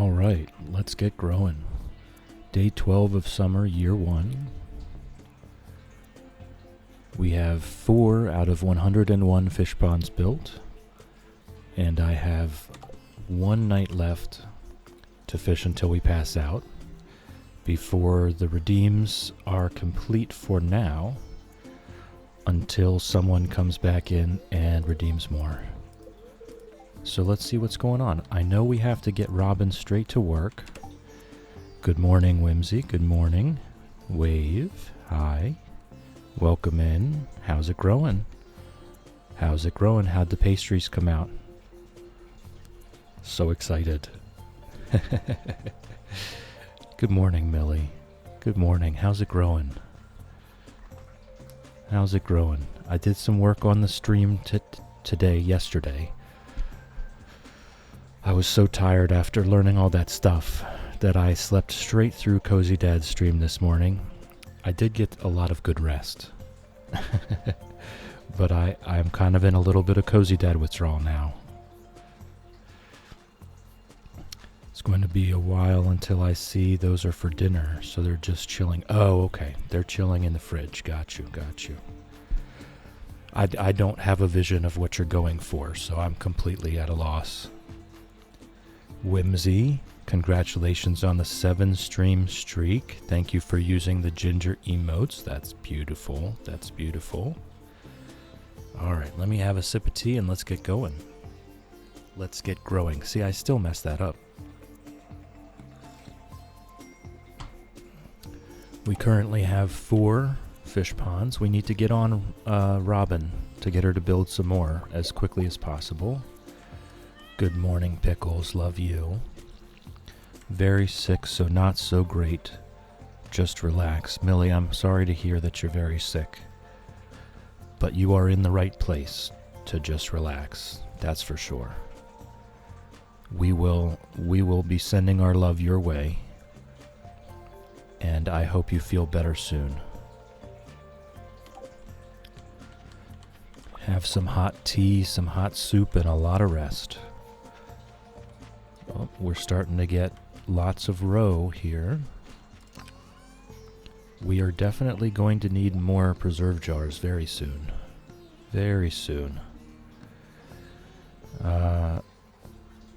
All right, let's get growing. Day 12 of summer, year 1. We have 4 out of 101 fish ponds built, and I have 1 night left to fish until we pass out, before the redeems are complete for now, until someone comes back in and redeems more. So let's see what's going on. I know we have to get Robin straight to work. Good morning, Whimsy. Good morning. Wave. Hi. Welcome in. How's it growing? How's it growing? How'd the pastries come out? So excited. Good morning, Millie. Good morning. How's it growing? How's it growing? I did some work on the stream yesterday. I was so tired after learning all that stuff that I slept straight through Cozy Dad's stream this morning. I did get a lot of good rest. But I'm kind of in a little bit of Cozy Dad withdrawal now. It's going to be a while until I see those are for dinner, so they're just chilling. Oh, okay. They're chilling in the fridge. Got you. I don't have a vision of what you're going for, so I'm completely at a loss. Whimsy, congratulations on the 7-stream streak. Thank you for using the ginger emotes. That's beautiful. That's beautiful. All right, let me have a sip of tea and let's get going. Let's get growing. See, I still messed that up. We currently have 4 fish ponds. We need to get on Robin to get her to build some more as quickly as possible. Good morning, Pickles. Love you. Very sick, so not so great. Just relax. Millie, I'm sorry to hear that you're very sick. But you are in the right place to just relax. That's for sure. We will be sending our love your way. And I hope you feel better soon. Have some hot tea, some hot soup, and a lot of rest. Oh, we're starting to get lots of roe here. We are definitely going to need more preserve jars very soon. Very soon.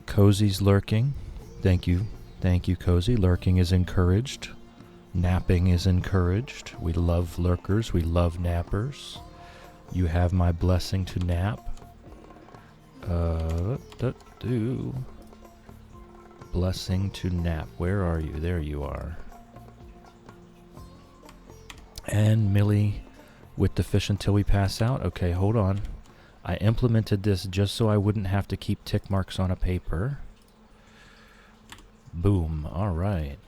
Cozy's lurking. Thank you. Thank you, Cozy. Lurking is encouraged. Napping is encouraged. We love lurkers. We love nappers. You have my blessing to nap. Blessing to nap. Where are you? There you are. And Millie with the fish until we pass out. Okay, hold on. I implemented this just so I wouldn't have to keep tick marks on a paper. Boom. All right.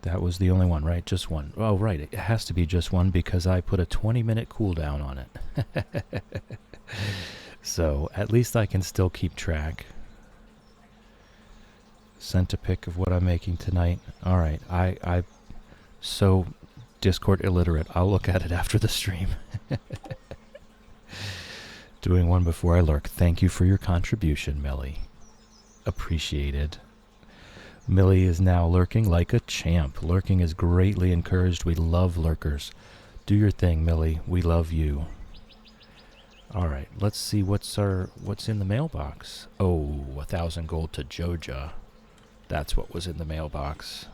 That was the only one, right? Just one. Oh, right. It has to be just one because I put a 20-minute cooldown on it. So at least I can still keep track. Sent a pic of what I'm making tonight. All right. I so Discord illiterate. I'll look at it after the stream. Doing one before I lurk. Thank you for your contribution, Millie. Appreciated. Millie is now lurking like a champ. Lurking is greatly encouraged. We love lurkers. Do your thing, Millie. We love you. All right, let's see what's in the mailbox. Oh, 1,000 gold to Joja. That's what was in the mailbox.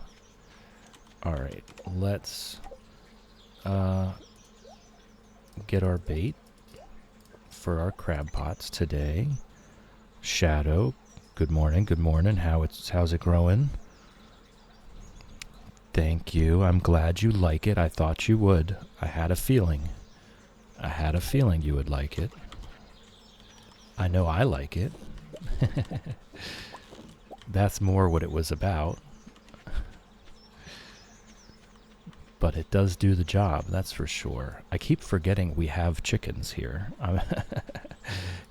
All right, let's get our bait for our crab pots today. Shadow, good morning. Good morning. How's it growing? Thank you. I'm glad you like it. I thought you would. I had a feeling. You would like it. I know I like it. That's more what it was about. But it does do the job, that's for sure. I keep forgetting we have chickens here.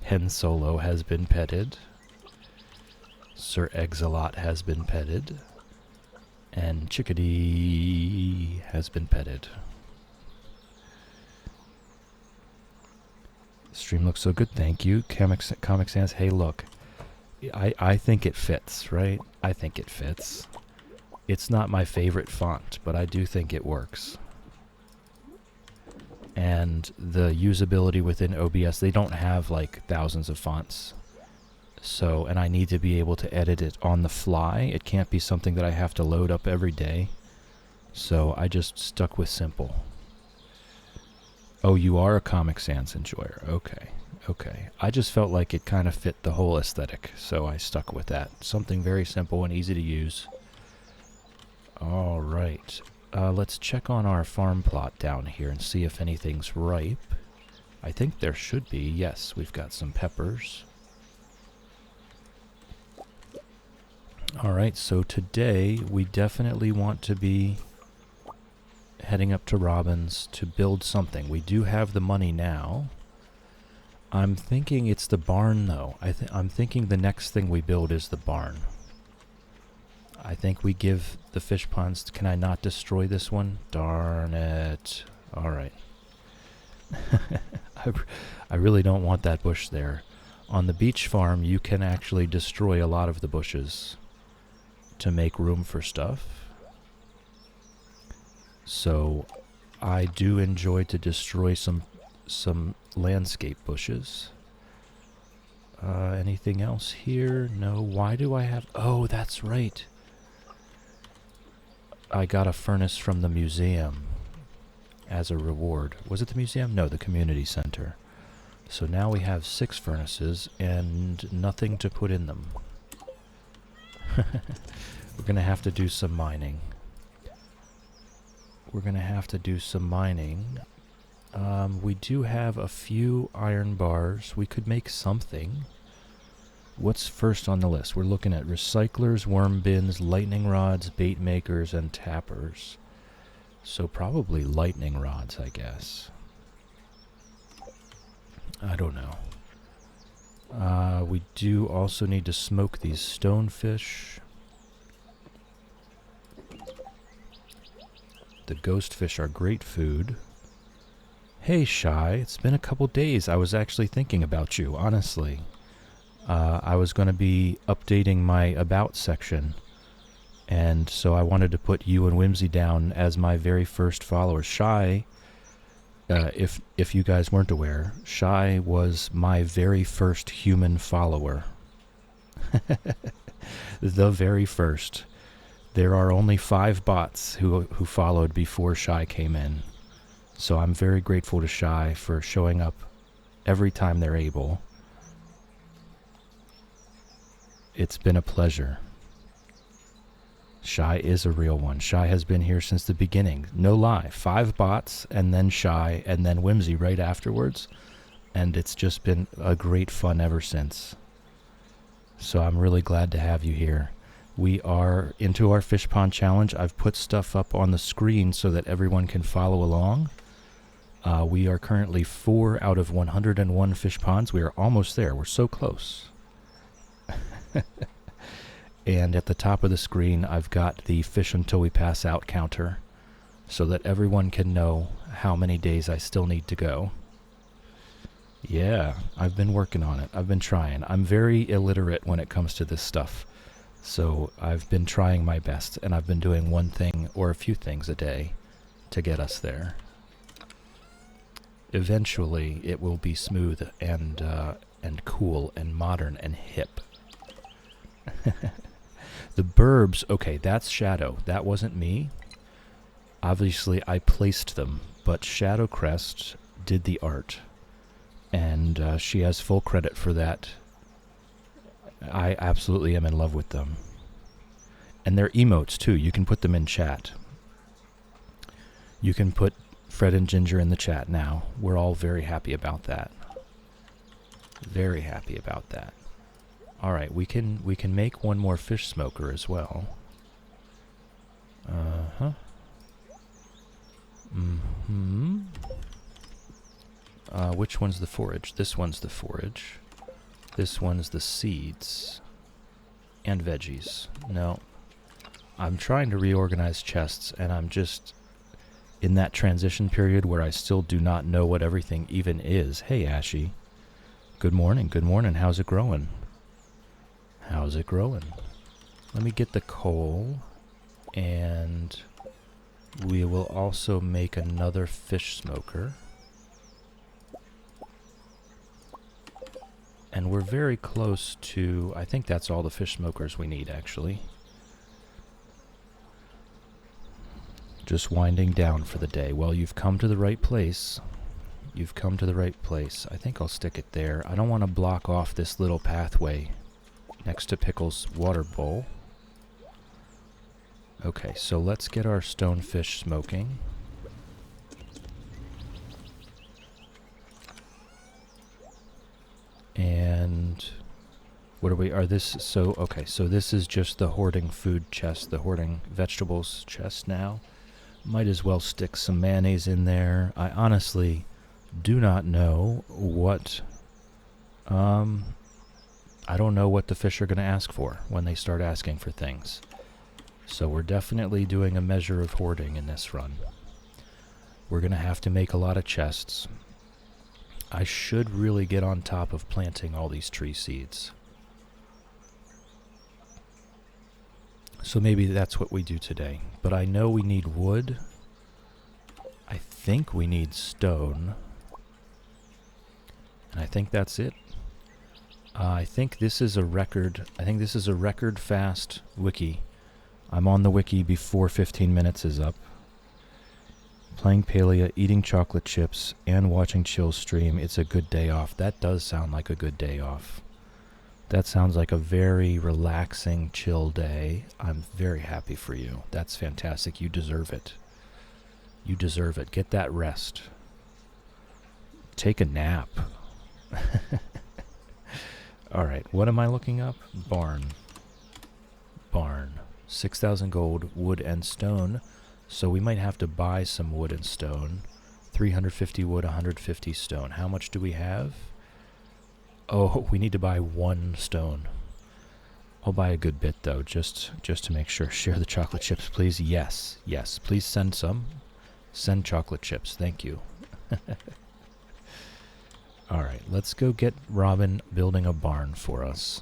Hen Solo has been petted. Sir Exalot has been petted. And Chickadee has been petted. Stream looks so good, thank you. Comic Sans, hey look. I think it fits, right? I think it fits. It's not my favorite font, but I do think it works. And the usability within OBS, they don't have like thousands of fonts. So, and I need to be able to edit it on the fly. It can't be something that I have to load up every day. So I just stuck with simple. Oh, you are a Comic Sans enjoyer. Okay. Okay. I just felt like it kind of fit the whole aesthetic, so I stuck with that. Something very simple and easy to use. All right. Let's check on our farm plot down here and see if anything's ripe. I think there should be. Yes, we've got some peppers. All right, so today we definitely want to be heading up to Robbins to build something. We do have the money now. I'm thinking it's the barn, though. I'm thinking the next thing we build is the barn. I think we give the fish ponds... Can I not destroy this one? Darn it. All right. I really don't want that bush there. On the beach farm, you can actually destroy a lot of the bushes to make room for stuff. So I do enjoy to destroy some landscape bushes. Anything else here? No. Why do I have... Oh, that's right. I got a furnace from the museum as a reward. Was it the museum? No, the community center. So now we have 6 furnaces and nothing to put in them. We're going to have to do some mining. We do have a few iron bars. We could make something. What's first on the list? We're looking at recyclers, worm bins, lightning rods, bait makers, and tappers. So probably lightning rods, I guess. I don't know. We do also need to smoke these stonefish. The ghost fish are great food. Hey, Shy, it's been a couple days. I was actually thinking about you, honestly. I was going to be updating my About section, and so I wanted to put you and Whimsy down as my very first followers. Shy, if you guys weren't aware, Shy was my very first human follower. The very first. There are only 5 bots who followed before Shy came in. So I'm very grateful to Shy for showing up every time they're able. It's been a pleasure. Shy is a real one. Shy has been here since the beginning. No lie. 5 bots, and then Shy, and then Whimsy right afterwards. And it's just been a great fun ever since. So I'm really glad to have you here. We are into our fish pond challenge. I've put stuff up on the screen so that everyone can follow along. We are currently 4 out of 101 fish ponds. We are almost there. We're so close. And at the top of the screen, I've got the fish until we pass out counter so that everyone can know how many days I still need to go. Yeah, I've been working on it. I've been trying. I'm very illiterate when it comes to this stuff. So I've been trying my best, and I've been doing one thing or a few things a day to get us there. Eventually, it will be smooth and cool and modern and hip. The burbs, okay, that's Shadow. That wasn't me. Obviously, I placed them, but Shadow Crest did the art, and she has full credit for that. I absolutely am in love with them. And they're emotes, too. You can put them in chat. You can put Fred and Ginger in the chat now. We're all very happy about that. Very happy about that. All right, we can make one more fish smoker as well. Uh-huh. Mm-hmm. Which one's the forage? This one's the forage. This one's the seeds. And veggies. No. I'm trying to reorganize chests, and I'm just in that transition period where I still do not know what everything even is. Hey, Ashy. Good morning. Good morning. How's it growing? How's it growing? Let me get the coal, and we will also make another fish smoker. And we're very close to, I think that's all the fish smokers we need, actually. Just winding down for the day. Well, you've come to the right place. You've come to the right place. I think I'll stick it there. I don't want to block off this little pathway next to Pickle's water bowl. Okay, so let's get our stonefish smoking. And what are this? So, okay, so this is just the hoarding food chest, the hoarding vegetables chest now. Might as well stick some mayonnaise in there. I honestly do not know what, I don't know what the fish are going to ask for when they start asking for things. So we're definitely doing a measure of hoarding in this run. We're going to have to make a lot of chests. I should really get on top of planting all these tree seeds. So maybe that's what we do today. But I know we need wood. I think we need stone. And I think that's it. I think this is a record. I think this is a record fast wiki. I'm on the wiki before 15 minutes is up. Playing Palia, eating chocolate chips, and watching Chill stream. It's a good day off. That does sound like a good day off. That sounds like a very relaxing, chill day. I'm very happy for you. That's fantastic. You deserve it. You deserve it. Get that rest. Take a nap. All right, what am I looking up? Barn. 6,000 gold, wood and stone. So we might have to buy some wood and stone. 350 wood, 150 stone. How much do we have? Oh, we need to buy 1 stone. I'll buy a good bit, though, just to make sure. Share the chocolate chips, please. Yes. Please send some. Send chocolate chips. Thank you. All right, let's go get Robin building a barn for us.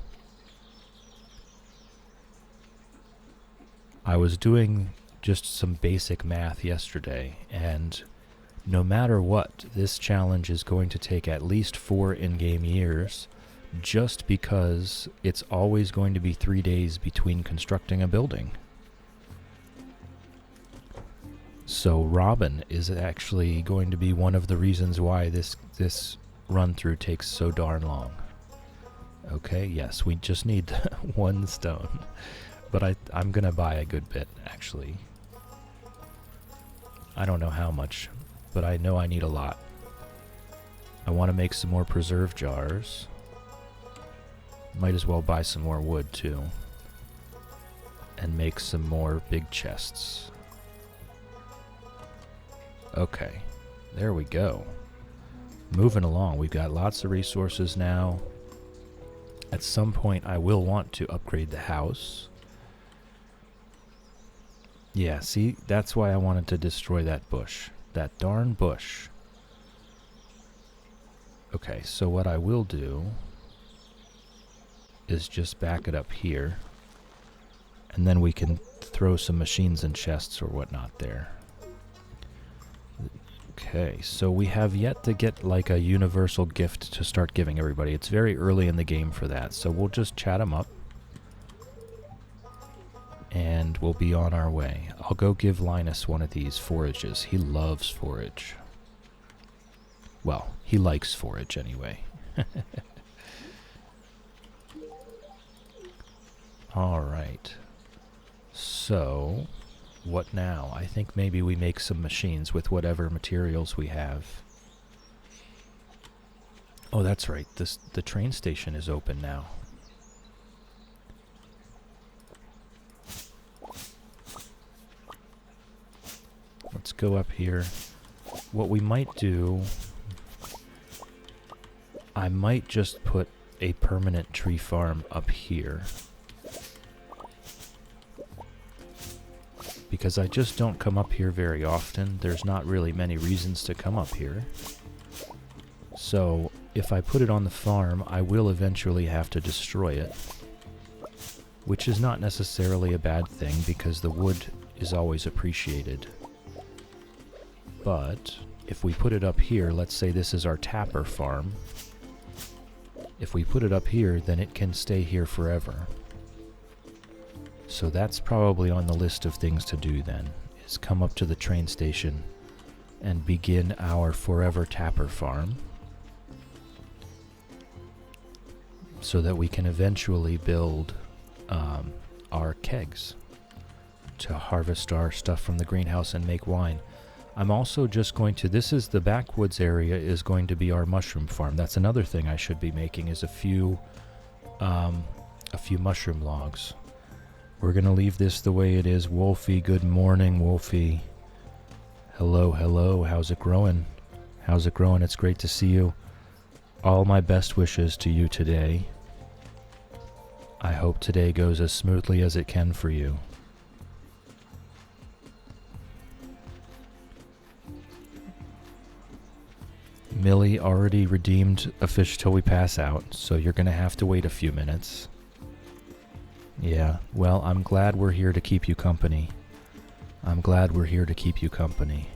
I was doing just some basic math yesterday, and no matter what, this challenge is going to take at least 4 in-game years, just because it's always going to be 3 days between constructing a building. So Robin is actually going to be one of the reasons why this run-through takes so darn long. Okay, yes, we just need 1 stone. But I'm going to buy a good bit, actually. I don't know how much, but I know I need a lot. I want to make some more preserve jars. Might as well buy some more wood, too. And make some more big chests. Okay, there we go. Moving along, we've got lots of resources now. At some point, I will want to upgrade the house. Yeah, see, that's why I wanted to destroy that bush. That darn bush. Okay, so what I will do is just back it up here. And then we can throw some machines and chests or whatnot there. Okay, so we have yet to get like a universal gift to start giving everybody. It's very early in the game for that, so we'll just chat them up. And we'll be on our way. I'll go give Linus one of these forages. He loves forage. Well, he likes forage anyway. Alright. So, what now? I think maybe we make some machines with whatever materials we have. Oh, that's right. The train station is open now. Let's go up here. What we might do, I might just put a permanent tree farm up here. Because I just don't come up here very often. There's not really many reasons to come up here. So, if I put it on the farm, I will eventually have to destroy it. which is not necessarily a bad thing because the wood is always appreciated. But if we put it up here, let's say this is our tapper farm. If we put it up here, then it can stay here forever. So that's probably on the list of things to do then, is come up to the train station and begin our forever tapper farm so that we can eventually build our kegs to harvest our stuff from the greenhouse and make wine. I'm also just going to, this is the backwoods area, is going to be our mushroom farm. That's another thing I should be making, is a few mushroom logs. We're going to leave this the way it is. Wolfie, good morning, Wolfie. Hello, hello. How's it growing? How's it growing? It's great to see you. All my best wishes to you today. I hope today goes as smoothly as it can for you. Millie already redeemed a fish till we pass out, so you're going to have to wait a few minutes. Yeah, well, I'm glad we're here to keep you company. I'm glad we're here to keep you company.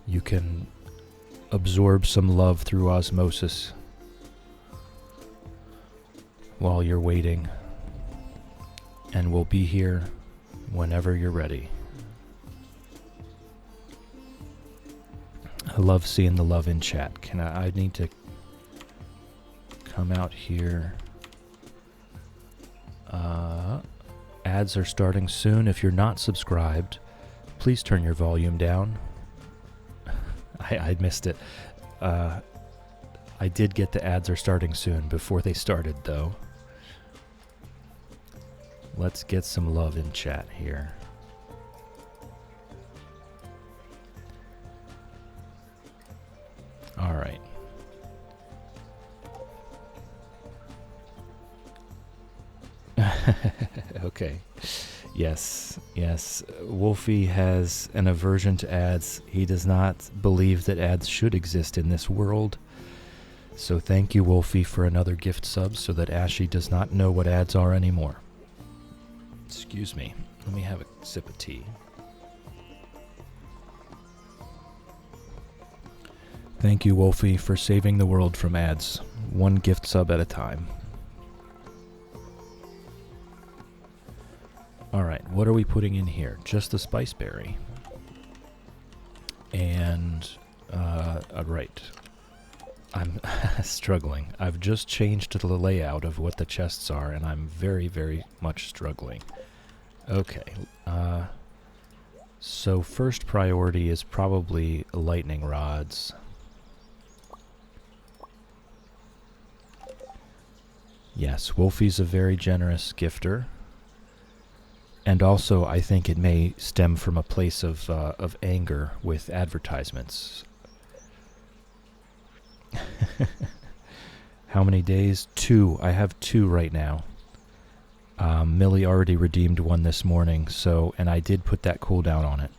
You can absorb some love through osmosis while you're waiting, and we'll be here whenever you're ready. I love seeing the love in chat. I need to come out here. Ads are starting soon. If you're not subscribed, please turn your volume down. I missed it. I did get the ads are starting soon before they started, though. Let's get some love in chat here. All right. Okay. Yes. Wolfie has an aversion to ads. He does not believe that ads should exist in this world. So thank you, Wolfie, for another gift sub so that Ashy does not know what ads are anymore. Excuse me. Let me have a sip of tea. Thank you, Wolfie, for saving the world from ads. One gift sub at a time. Alright, what are we putting in here? Just the spiceberry. And, right. I'm struggling. I've just changed the layout of what the chests are, and I'm very, very much struggling. Okay. So first priority is probably lightning rods. Yes, Wolfie's a very generous gifter. And also, I think it may stem from a place of anger with advertisements. How many days? 2. I have 2 right now. Millie already redeemed one this morning, and I did put that cooldown on it.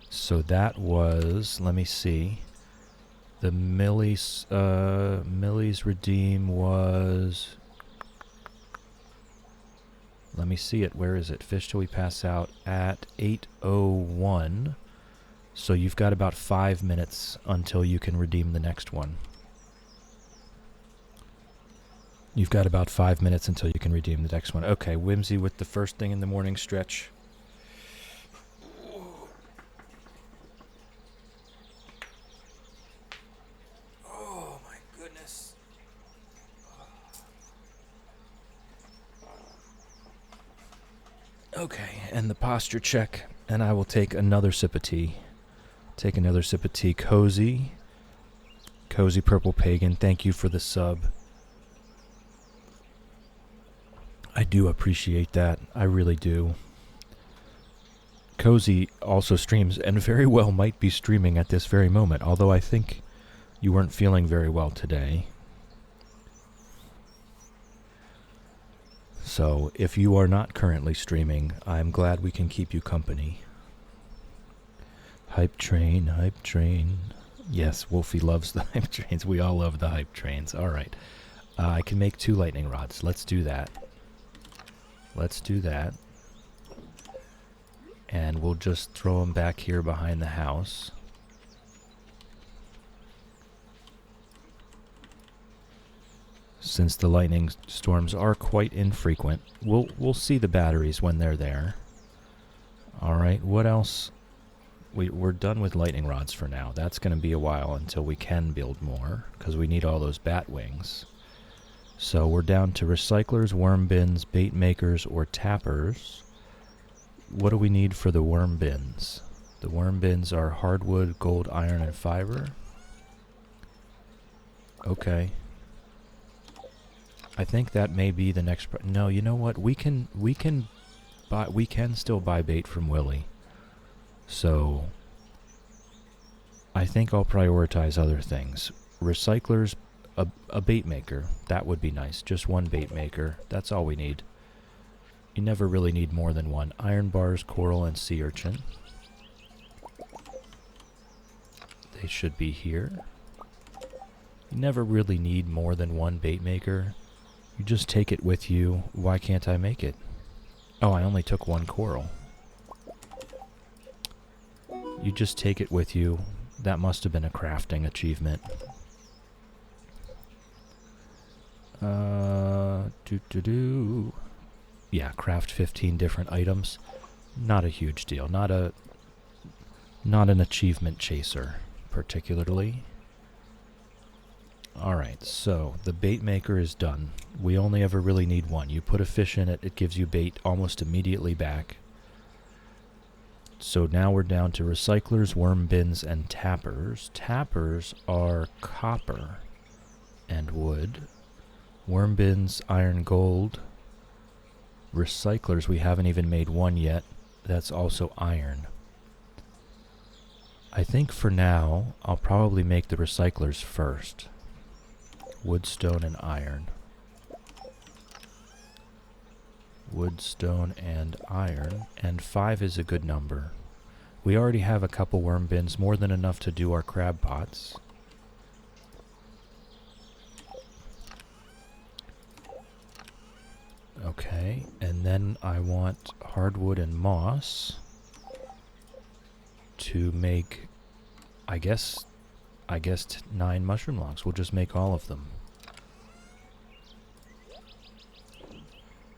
So that was, let me see. The Millie's redeem was... Let me see it. Where is it? Fish till we pass out at 8:01. So you've got about 5 minutes until you can redeem the next one. You've got about 5 minutes until you can redeem the next one. Okay, Whimsy with the first thing in the morning stretch. Oh my goodness. Okay, and the posture check, and I will take another sip of tea. Cozy Purple Pagan, thank you for the sub. I do appreciate that. I really do. Cozy also streams, and very well might be streaming at this very moment, although I think you weren't feeling very well today. So, if you are not currently streaming, I'm glad we can keep you company. Hype train. Yes, Wolfie loves the hype trains. We all love the hype trains. All right. I can make 2 lightning rods. Let's do that. Let's do that. And we'll just throw them back here behind the house. Since the lightning storms are quite infrequent, we'll see the batteries when they're there. All right, what else? We're done with lightning rods for now. That's going to be a while until we can build more, because we need all those bat wings. So we're down to recyclers, worm bins, bait makers, or tappers. What do we need for the worm bins? The worm bins are hardwood, gold, iron, and fiber. Okay. I think that may be the next. No, you know what? We can still buy bait from Willie. So I think I'll prioritize other things. Recyclers, a bait maker. That would be nice. Just one bait maker. That's all we need. You never really need more than one. Iron bars, coral, and sea urchin. They should be here. You never really need more than one bait maker. You just take it with you. Why can't I make it? Oh, I only took 1 coral. You just take it with you. That must have been a crafting achievement. Yeah, craft 15 different items. Not a huge deal. Not an achievement chaser, particularly. Alright, so the bait maker is done. We only ever really need one. You put a fish in it, it gives you bait almost immediately back. So now we're down to recyclers, worm bins, and tappers. Tappers are copper and wood. Worm bins, iron, gold. Recyclers, we haven't even made one yet. That's also iron. I think for now, I'll probably make the recyclers first. Wood, stone, and iron. Wood, stone, and iron. And 5 is a good number. We already have a couple worm bins, more than enough to do our crab pots. Okay, and then I want hardwood and moss to make, I guess 9 mushroom logs. We'll just make all of them.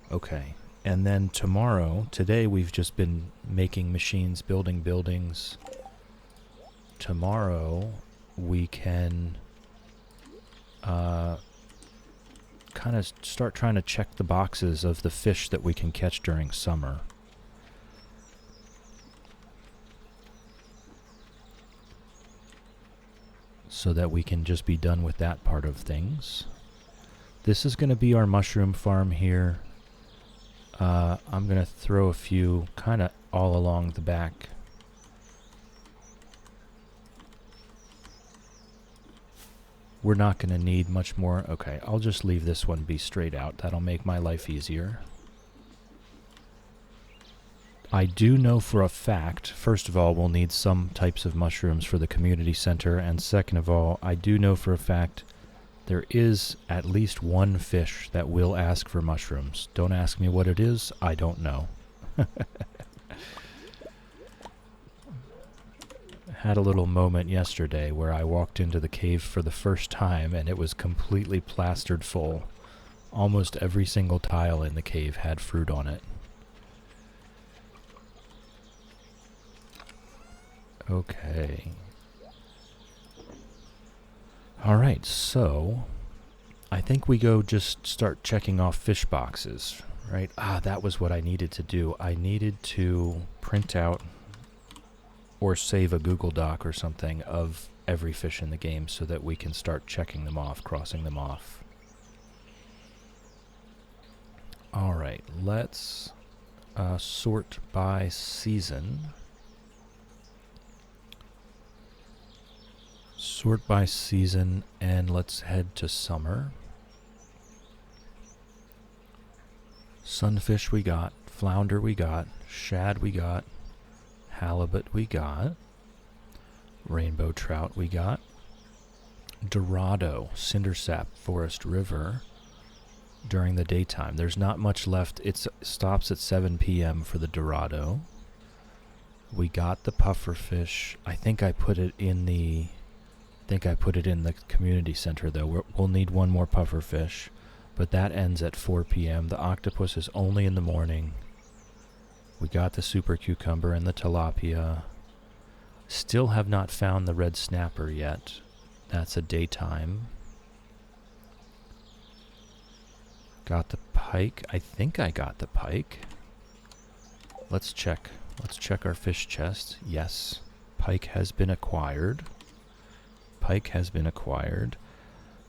Okay, and then today we've just been making machines, building buildings. Tomorrow we can kind of start trying to check the boxes of the fish that we can catch during summer. So that we can just be done with that part of things. This is going to be our mushroom farm here. I'm going to throw a few kind of all along the back. We're not going to need much more. Okay, I'll just leave this one be straight out. That'll make my life easier. I do know for a fact, first of all, we'll need some types of mushrooms for the community center, and second of all, I do know for a fact there is at least one fish that will ask for mushrooms. Don't ask me what it is, I don't know. Had a little moment yesterday where I walked into the cave for the first time and it was completely plastered full. Almost every single tile in the cave had fruit on it. Okay. Alright, so I think we go just start checking off fish boxes, right? That was what I needed to do. I needed to print out or save a Google Doc or something of every fish in the game so that we can start checking them off, crossing them off. Alright, let's sort by season. Sort by season, and let's head to summer. Sunfish we got, flounder we got, shad we got, halibut we got. Rainbow trout we got. Dorado, cindersap, Forest River during the daytime. There's not much left. It stops at 7 p.m. for the Dorado. We got the pufferfish. I think I put it in the community center though. We'll need one more pufferfish, but that ends at 4 p.m. The octopus is only in the morning. We got the super cucumber and the tilapia. Still have not found the red snapper yet. That's a daytime. Got the pike. I think I got the pike. Let's check. Let's check our fish chest. Yes. Pike has been acquired. Pike has been acquired.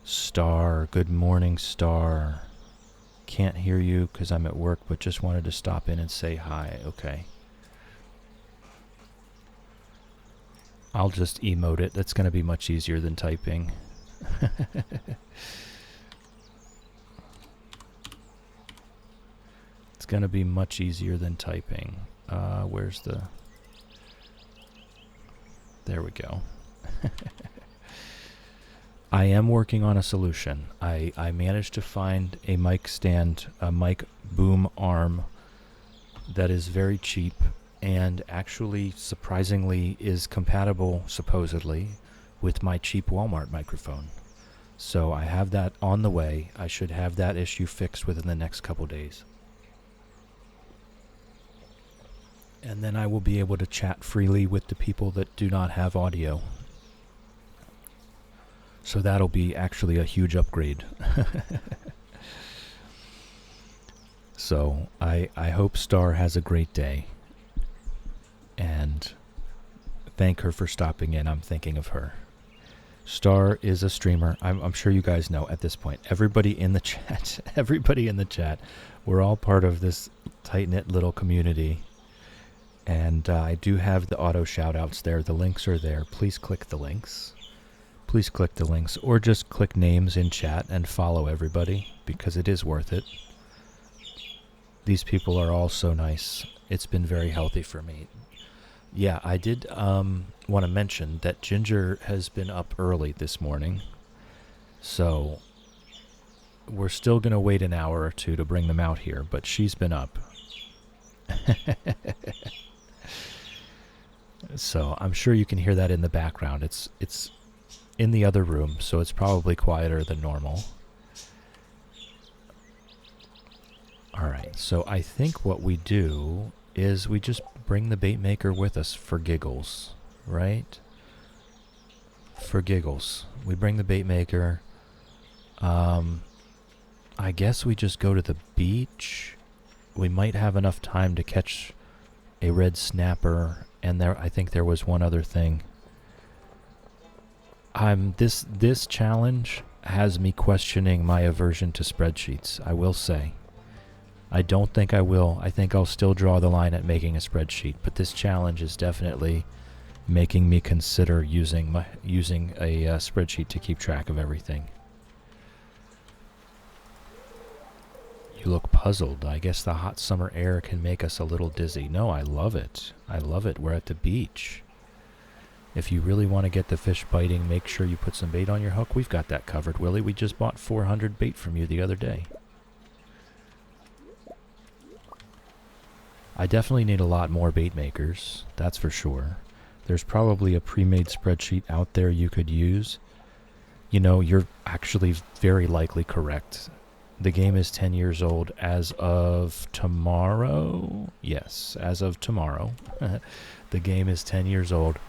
Star. Good morning, Star. Can't hear you because I'm at work, but just wanted to stop in and say hi. Okay. I'll just emote it. That's going to be much easier than typing. It's going to be much easier than typing. Where's the... There we go. I am working on a solution. I managed to find a mic stand, a mic boom arm that is very cheap and actually surprisingly is compatible, supposedly, with my cheap Walmart microphone. So I have that on the way. I should have that issue fixed within the next couple days. And then I will be able to chat freely with the people that do not have audio. So that'll be actually a huge upgrade. So I hope Star has a great day. And thank her for stopping in. I'm thinking of her. Star is a streamer. I'm sure you guys know at this point. Everybody in the chat, we're all part of this tight-knit little community. And I do have the auto shout-outs there. The links are there. Please click the links. Please click the links. Or just click names in chat and follow everybody, because it is worth it. These people are all so nice. It's been very healthy for me. Yeah, I did want to mention that Ginger has been up early this morning. So we're still going to wait an hour or two to bring them out here, but she's been up. So I'm sure you can hear that in the background. It's in the other room, so it's probably quieter than normal. Alright, so I think what we do is we just bring the bait maker with us for giggles, right? For giggles. We bring the bait maker. I guess we just go to the beach. We might have enough time to catch a red snapper, and I think there was one other thing. This challenge has me questioning my aversion to spreadsheets, I will say. I don't think I will. I think I'll still draw the line at making a spreadsheet, but this challenge is definitely making me consider using a spreadsheet to keep track of everything. You look puzzled. I guess the hot summer air can make us a little dizzy. No, I love it. I love it. We're at the beach. If you really want to get the fish biting, make sure you put some bait on your hook. We've got that covered, Willie. We just bought 400 bait from you the other day. I definitely need a lot more bait makers, that's for sure. There's probably a pre-made spreadsheet out there you could use. You know, you're actually very likely correct. The game is 10 years old as of tomorrow. Yes, as of tomorrow. The game is 10 years old.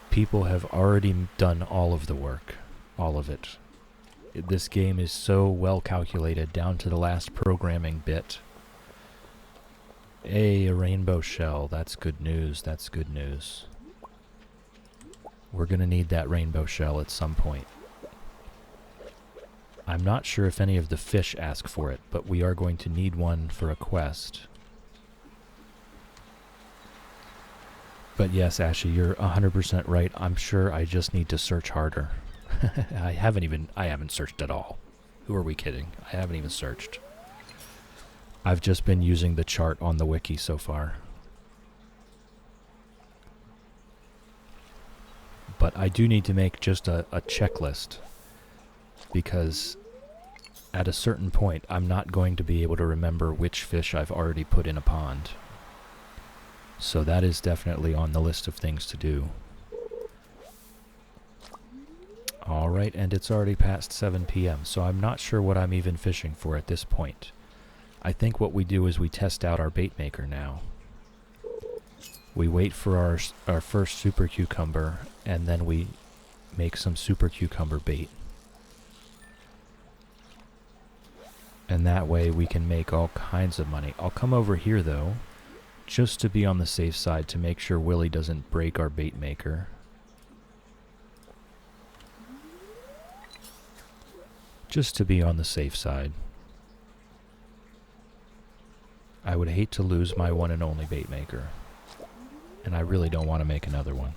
People have already done all of the work. All of it. This game is so well calculated down to the last programming bit. Hey, a rainbow shell. That's good news. That's good news. We're going to need that rainbow shell at some point. I'm not sure if any of the fish ask for it, but we are going to need one for a quest. But yes, Ashley, you're 100% right. I'm sure I just need to search harder. I haven't searched at all. Who are we kidding? I haven't even searched. I've just been using the chart on the wiki so far. But I do need to make just a checklist, because at a certain point I'm not going to be able to remember which fish I've already put in a pond. So that is definitely on the list of things to do. Alright, and it's already past 7 p.m., so I'm not sure what I'm even fishing for at this point. I think what we do is we test out our bait maker now. We wait for our first super cucumber, and then we make some super cucumber bait. And that way we can make all kinds of money. I'll come over here though, just to be on the safe side, to make sure Willie doesn't break our bait maker. Just to be on the safe side. I would hate to lose my one and only bait maker. And I really don't want to make another one.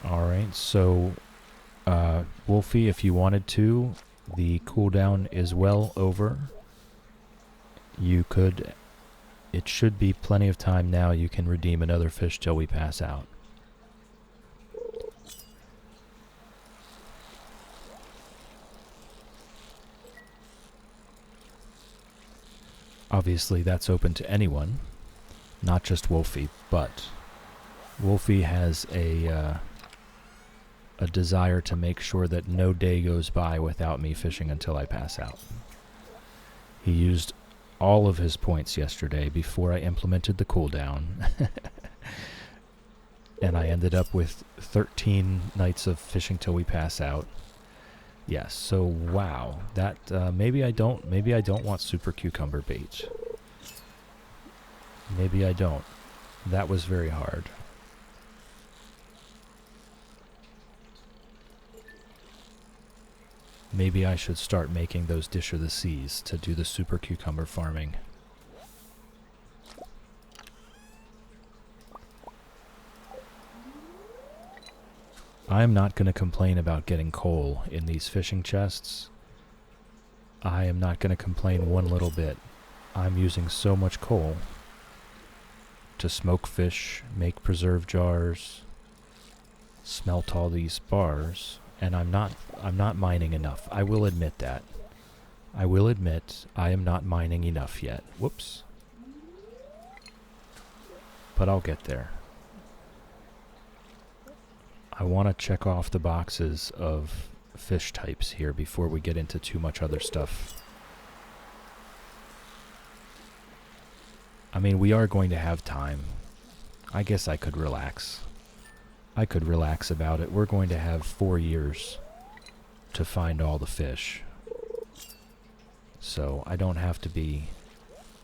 Alright, so Wolfie, if you wanted to, the cooldown is well over. You could, it should be plenty of time now. You can redeem another fish till we pass out. Obviously that's open to anyone, not just Wolfie, but Wolfie has a desire to make sure that no day goes by without me fishing until I pass out. He used all of his points yesterday before I implemented the cooldown. And I ended up with 13 nights of fishing till we pass out. Yes, so wow, that maybe I don't want super cucumber bait. Maybe I don't. That was very hard. Maybe I should start making those Dish of the Seas to do the super cucumber farming. I'm not going to complain about getting coal in these fishing chests. I am not going to complain one little bit. I'm using so much coal to smoke fish, make preserve jars, smelt all these bars, and I'm not mining enough. I will admit that. I will admit I am not mining enough yet. Whoops. But I'll get there. I want to check off the boxes of fish types here before we get into too much other stuff. I mean, we are going to have time. I guess I could relax. I could relax about it. We're going to have 4 years to find all the fish. So I don't have to be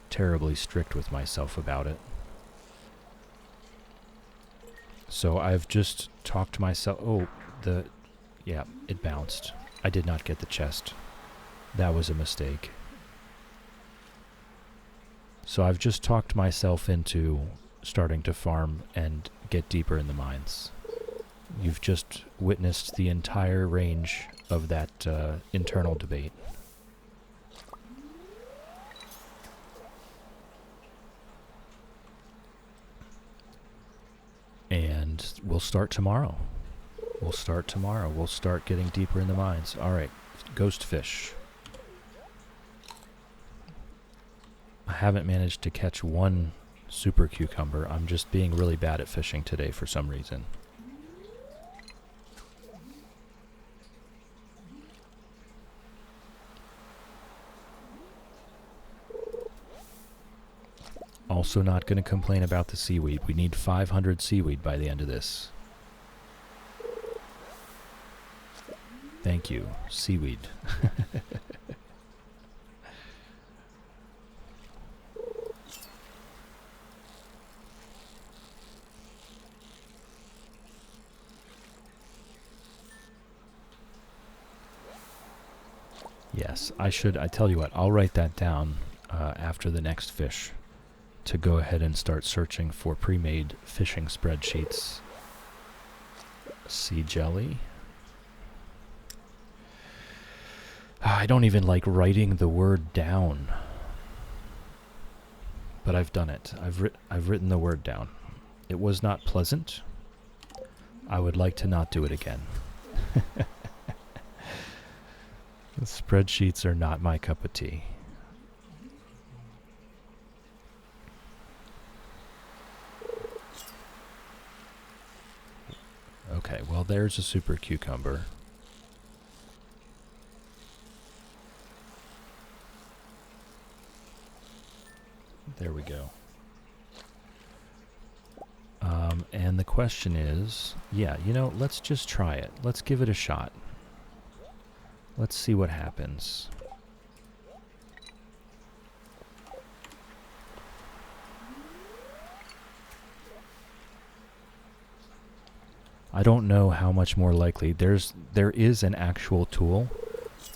terribly strict with myself about it. So I've just talked to myself. Oh, yeah, it bounced. I did not get the chest. That was a mistake. So I've just talked myself into starting to farm and get deeper in the mines. You've just witnessed the entire range of that internal debate. And we'll start tomorrow. We'll start getting deeper in the mines. Alright, ghost fish. I haven't managed to catch one super cucumber. I'm just being really bad at fishing today for some reason. Also not going to complain about the seaweed. We need 500 seaweed by the end of this. Thank you, seaweed. Yes, I tell you what, I'll write that down after the next fish to go ahead and start searching for pre-made fishing spreadsheets. Sea jelly. I don't even like writing the word down. but I've done it. I've written the word down. It was not pleasant. I would like to not do it again. The spreadsheets are not my cup of tea. Okay, well, there's a super cucumber. There we go. And the question is, yeah, you know, let's just try it. Let's give it a shot. Let's see what happens. I don't know how much more likely. There is an actual tool.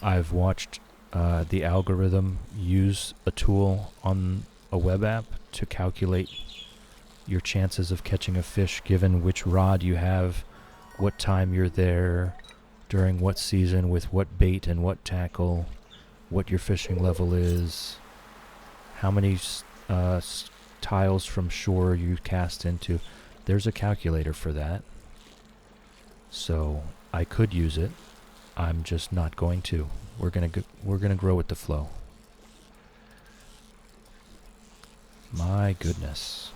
I've watched the algorithm use a tool on a web app to calculate your chances of catching a fish given which rod you have, what time you're there, during what season, with what bait and what tackle, what your fishing level is, how many tiles from shore you cast into. There's a calculator for that. So I could use it. I'm just not going to. We're gonna grow with the flow. My goodness.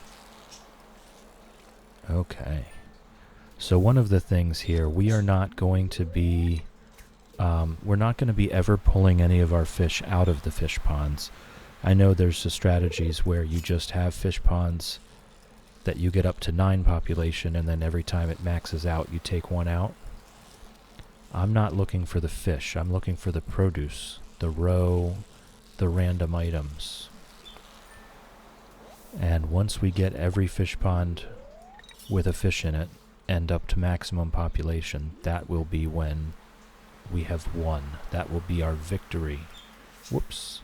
Okay. So one of the things here, we are not going to be, we're not going to be ever pulling any of our fish out of the fish ponds. I know there's the strategies where you just have fish ponds that you get up to 9 population, and then every time it maxes out, you take one out. I'm not looking for the fish. I'm looking for the produce, the roe, the random items. And once we get every fish pond with a fish in it and up to maximum population, that will be when we have won. That will be our victory. Whoops.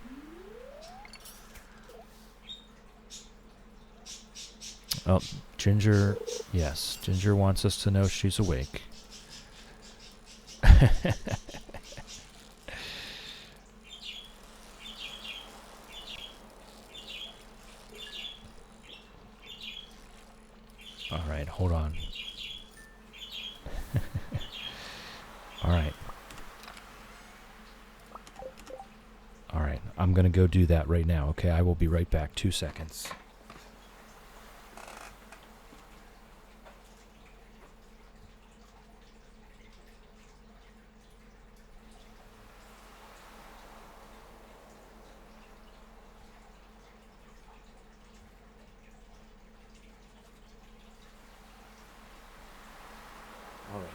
Oh, Ginger, yes, Ginger wants us to know she's awake. All right, hold on. All right. All right, I'm going to go do that right now, okay? I will be right back. 2 seconds. All right.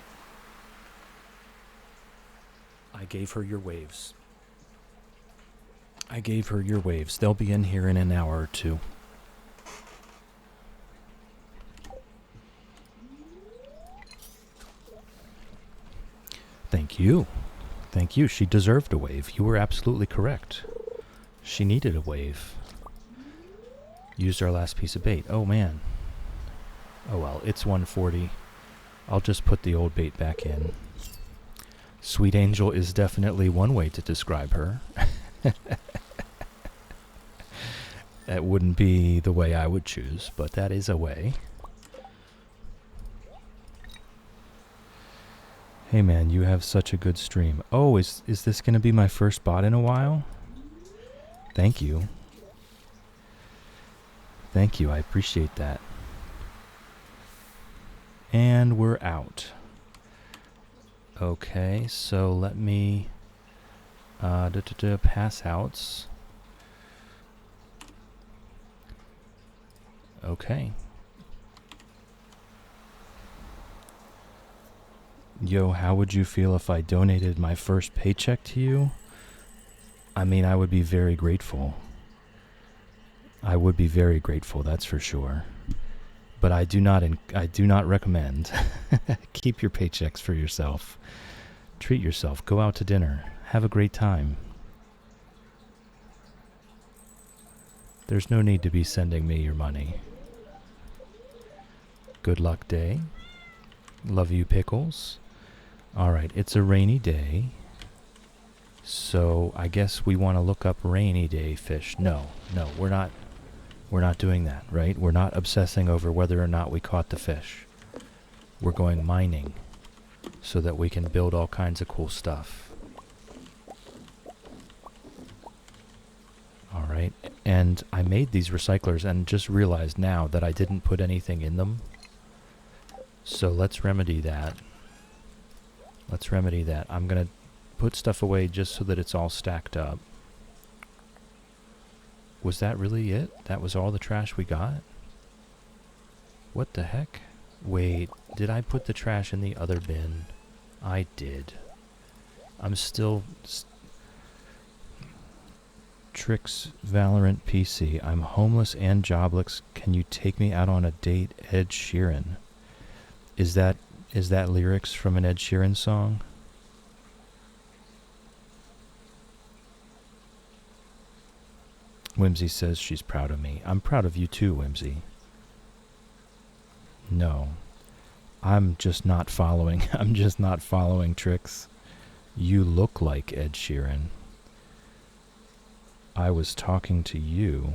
I gave her your waves. I gave her your waves. They'll be in here in an hour or two. Thank you. Thank you. She deserved a wave. You were absolutely correct. She needed a wave. Used our last piece of bait. Oh, man. Oh, well, it's 1:40. I'll just put the old bait back in. Sweet Angel is definitely one way to describe her. That wouldn't be the way I would choose, but that is a way. Hey man, you have such a good stream. Oh, is this going to be my first bot in a while? Thank you. Thank you, I appreciate that. And we're out. Okay, so let me pass outs. Okay. Yo, how would you feel if I donated my first paycheck to you? I mean, I would be very grateful. I would be very grateful, that's for sure. But I do not recommend. Keep your paychecks for yourself. Treat yourself. Go out to dinner. Have a great time. There's no need to be sending me your money. Good luck day. Love you, Pickles. All right, it's a rainy day. So I guess we want to look up rainy day fish. No, we're not We're not doing that, right? We're not obsessing over whether or not we caught the fish. We're going mining so that we can build all kinds of cool stuff. All right, and I made these recyclers and just realized now that I didn't put anything in them. So let's remedy that. Let's remedy that. I'm going to put stuff away just so that it's all stacked up. Was that really it? That was all the trash we got? What the heck? Wait, did I put the trash in the other bin? I did. I'm still... Tricks Valorant PC. I'm homeless and jobless. Can you take me out on a date? Ed Sheeran. Is that lyrics from an Ed Sheeran song? Whimsy says she's proud of me. I'm proud of you too, Whimsy. No. I'm just not following. I'm just not following Tricks. You look like Ed Sheeran. I was talking to you.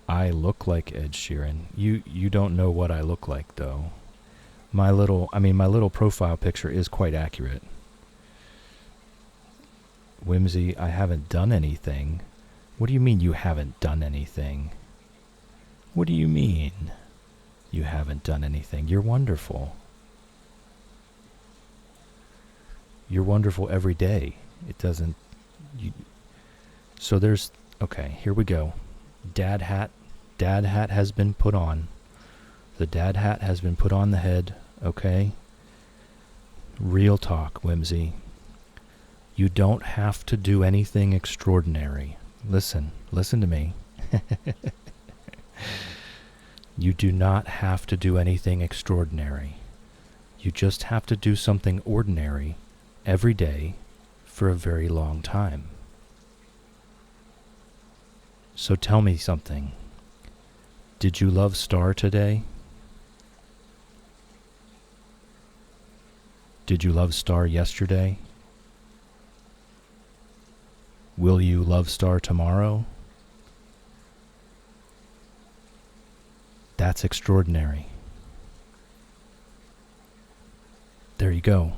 I look like Ed Sheeran. You don't know what I look like though. My little profile picture is quite accurate. Whimsy, I haven't done anything. What do you mean you haven't done anything? What do you mean you haven't done anything? You're wonderful. You're wonderful every day. It doesn't... So there's... Okay, here we go. Dad hat. Dad hat has been put on. The dad hat has been put on the head. Okay? Real talk, Whimsy. You don't have to do anything extraordinary. Listen to me. You do not have to do anything extraordinary. You just have to do something ordinary every day for a very long time. So tell me something. Did you love Star today? Did you love Star yesterday? Will you love Star tomorrow? That's extraordinary. There you go.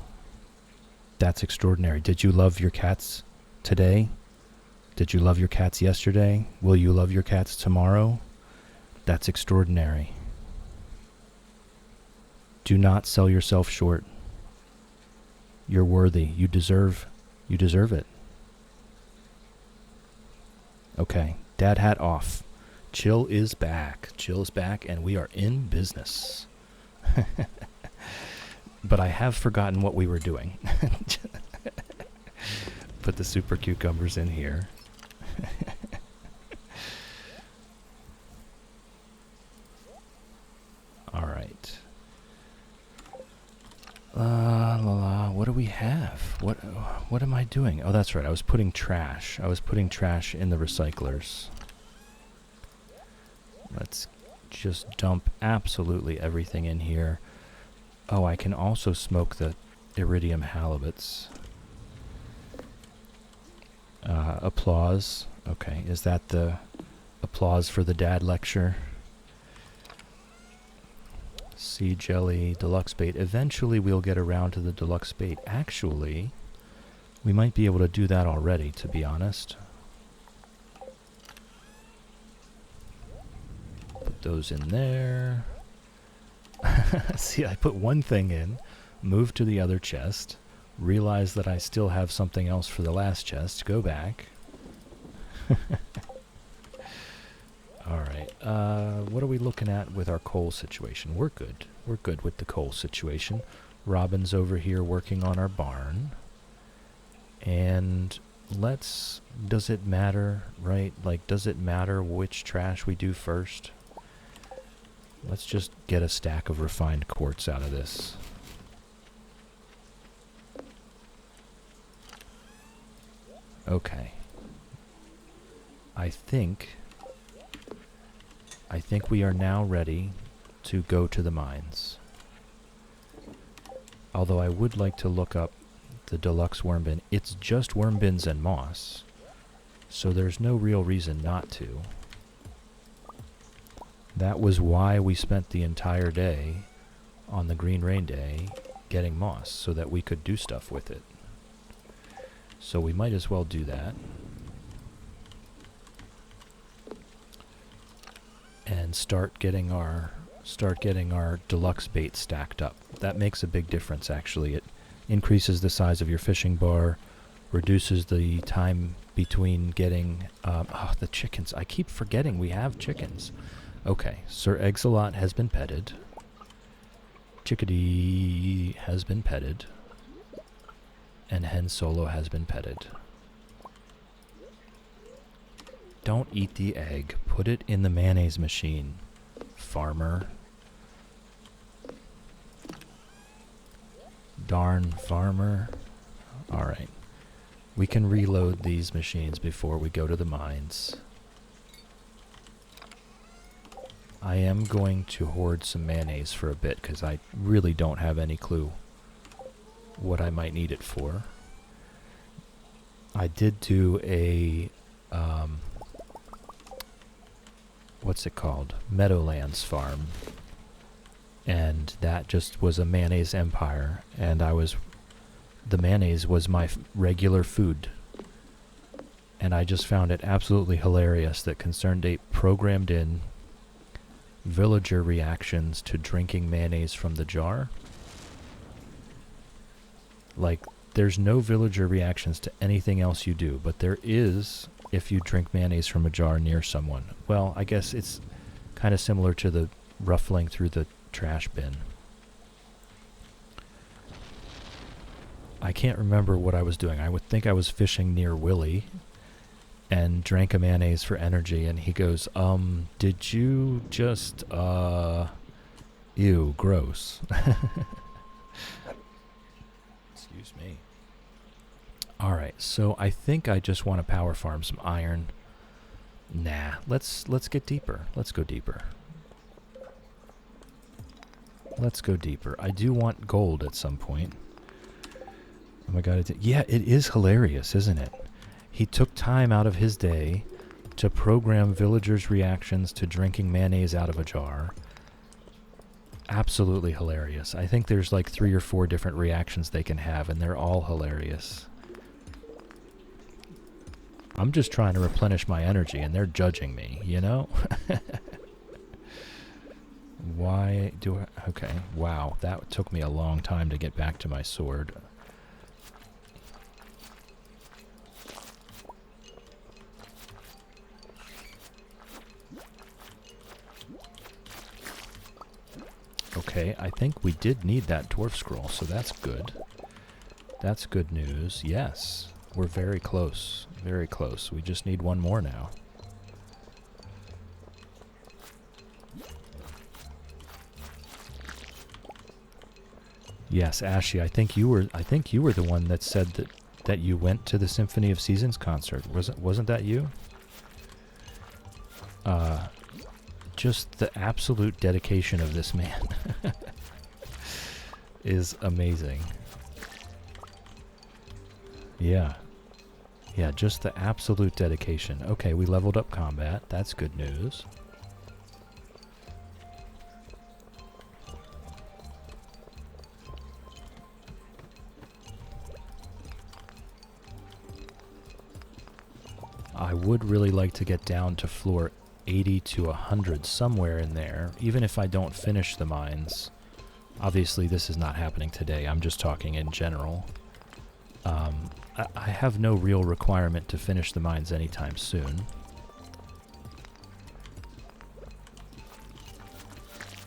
That's extraordinary. Did you love your cats today? Did you love your cats yesterday? Will you love your cats tomorrow? That's extraordinary. Do not sell yourself short. You're worthy. You deserve it. Okay, dad hat off. Chill is back. Chill is back, and we are in business. But I have forgotten what we were doing. Put the super cucumbers in here. All right. What do we have? What am I doing? Oh, that's right. I was putting trash. I was putting trash in the recyclers. Let's just dump absolutely everything in here. Oh, I can also smoke the iridium halibuts. Applause. Okay, is that the applause for the dad lecture? Sea jelly, deluxe bait. Eventually we'll get around to the deluxe bait. Actually, we might be able to do that already, to be honest. Put those in there. See, I put one thing in, moved to the other chest, realized that I still have something else for the last chest, go back. Alright, what are we looking at with our coal situation? We're good. We're good with the coal situation. Robin's over here working on our barn. And does it matter, right? Like, does it matter which trash we do first? Let's just get a stack of refined quartz out of this. Okay. I think we are now ready to go to the mines. Although I would like to look up the deluxe worm bin. It's just worm bins and moss, so there's no real reason not to. That was why we spent the entire day on the Green Rain Day getting moss, so that we could do stuff with it. So we might as well do that. And start getting our deluxe bait stacked up. That makes a big difference, actually. It increases the size of your fishing bar, reduces the time between getting the chickens. I keep forgetting we have chickens. Okay, Sir Eggs-a-Lot has been petted. Chickadee has been petted. And Hen Solo has been petted. Don't eat the egg. Put it in the mayonnaise machine, farmer. Darn farmer. Alright. We can reload these machines before we go to the mines. I am going to hoard some mayonnaise for a bit, because I really don't have any clue what I might need it for. I did do a what's it called? Meadowlands farm. And that just was a mayonnaise empire, and the mayonnaise was my regular food. And I just found it absolutely hilarious that Concerned Ape programmed in villager reactions to drinking mayonnaise from the jar. Like, there's no villager reactions to anything else you do, but there is if you drink mayonnaise from a jar near someone. Well, I guess it's kind of similar to the ruffling through the trash bin. I can't remember what I was doing. I would think I was fishing near Willie and drank a mayonnaise for energy, and he goes, did you just, ew, gross. Excuse me. Alright, so I think I just want to power farm some iron. Nah, let's get deeper. Let's go deeper. Let's go deeper. I do want gold at some point. Oh my god, yeah, it is hilarious, isn't it? He took time out of his day to program villagers' reactions to drinking mayonnaise out of a jar. Absolutely hilarious. I think there's like 3 or 4 different reactions they can have, and they're all hilarious. I'm just trying to replenish my energy, and they're judging me, you know? Why do I... Okay, wow, that took me a long time to get back to my sword. Okay, I think we did need that dwarf scroll, so that's good. That's good news. Yes, we're very close. Very close. We just need one more now. Yes, Ashy, I think you were the one that said that you went to the Symphony of Seasons concert. Wasn't that you? Just the absolute dedication of this man is amazing. Yeah. Yeah, just the absolute dedication. Okay, we leveled up combat. That's good news. I would really like to get down to floor 80 to 100, somewhere in there, even if I don't finish the mines. Obviously, this is not happening today. I'm just talking in general. I have no real requirement to finish the mines anytime soon.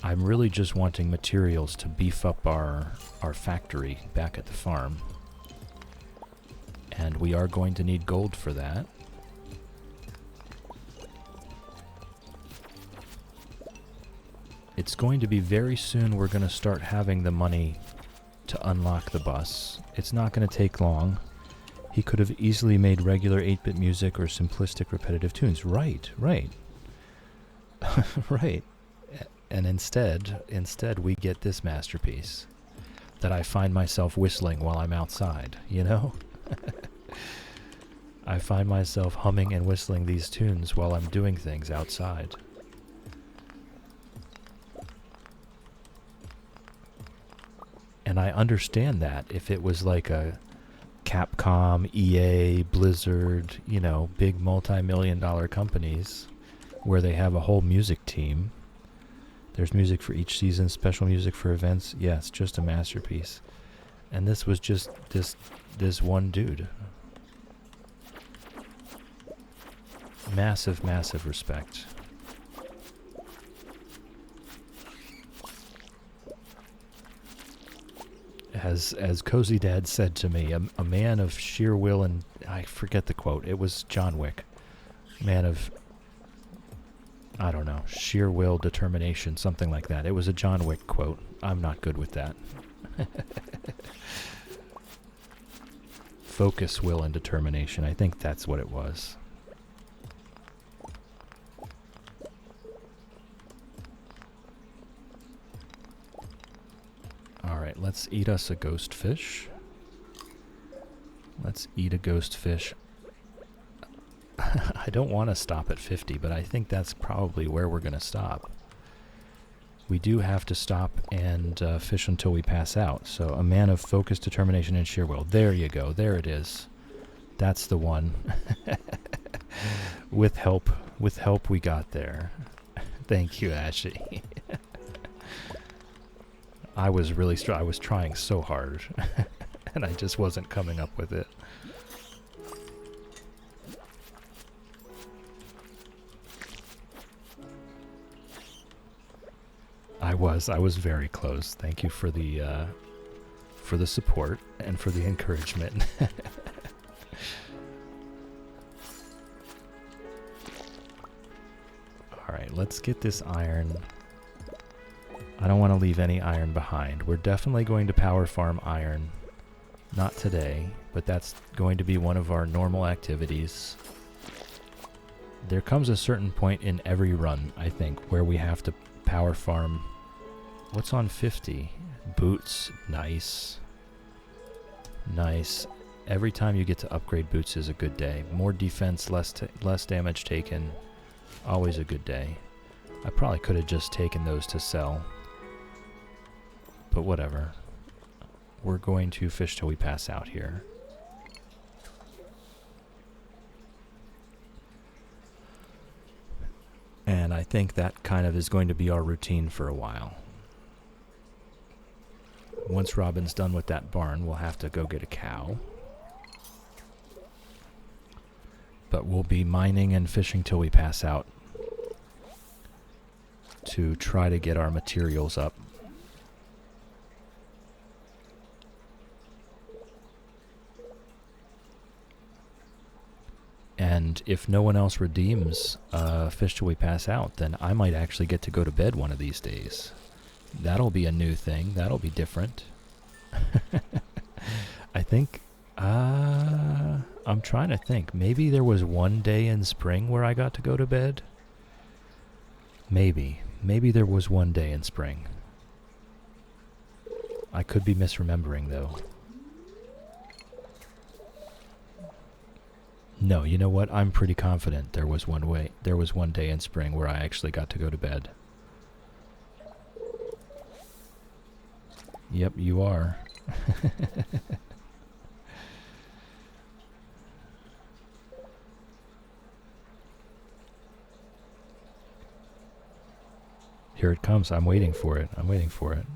I'm really just wanting materials to beef up our factory back at the farm. And we are going to need gold for that. It's going to be very soon we're going to start having the money to unlock the bus. It's not going to take long. He could have easily made regular 8-bit music or simplistic repetitive tunes. Right. Right. And instead we get this masterpiece that I find myself whistling while I'm outside, you know? I find myself humming and whistling these tunes while I'm doing things outside. And I understand that if it was like a Capcom, EA, Blizzard, big multi-million-dollar companies where they have a whole music team. There's music for each season, special music for events. Yeah, it's just a masterpiece. And this was just this one dude. Massive, massive respect. As Cozy Dad said to me, a man of sheer will and I forget the quote. It was John Wick. Man of, I don't know, sheer will, determination, something like that. It was a John Wick quote. I'm not good with that. Focus, will, and determination. I think that's what it was. Alright, let's eat us a ghost fish. Let's eat a ghost fish. I don't want to stop at 50, but I think that's probably where we're going to stop. We do have to stop and fish until we pass out. So a man of focus, determination, and sheer will. There you go. There it is. That's the one. With help we got there. Thank you, Ashley. I was really I was trying so hard, and I just wasn't coming up with it. I was very close. Thank you for the support and for the encouragement. All right, let's get this iron. I don't want to leave any iron behind. We're definitely going to power farm iron. Not today, but that's going to be one of our normal activities. There comes a certain point in every run, I think, where we have to power farm. What's on 50? Boots. Nice. Nice. Every time you get to upgrade boots is a good day. More defense, less damage taken. Always a good day. I probably could have just taken those to sell. But whatever. We're going to fish till we pass out here. And I think that kind of is going to be our routine for a while. Once Robin's done with that barn, we'll have to go get a cow. But we'll be mining and fishing till we pass out to try to get our materials up. And if no one else redeems Fish Till We Pass Out, then I might actually get to go to bed one of these days. That'll be a new thing. That'll be different. I think... I'm trying to think. Maybe there was one day in spring where I got to go to bed? Maybe. Maybe there was one day in spring. I could be misremembering, though. No, you know what? I'm pretty confident there was one day in spring where I actually got to go to bed. Yep, you are. Here it comes. I'm waiting for it. I'm waiting for it.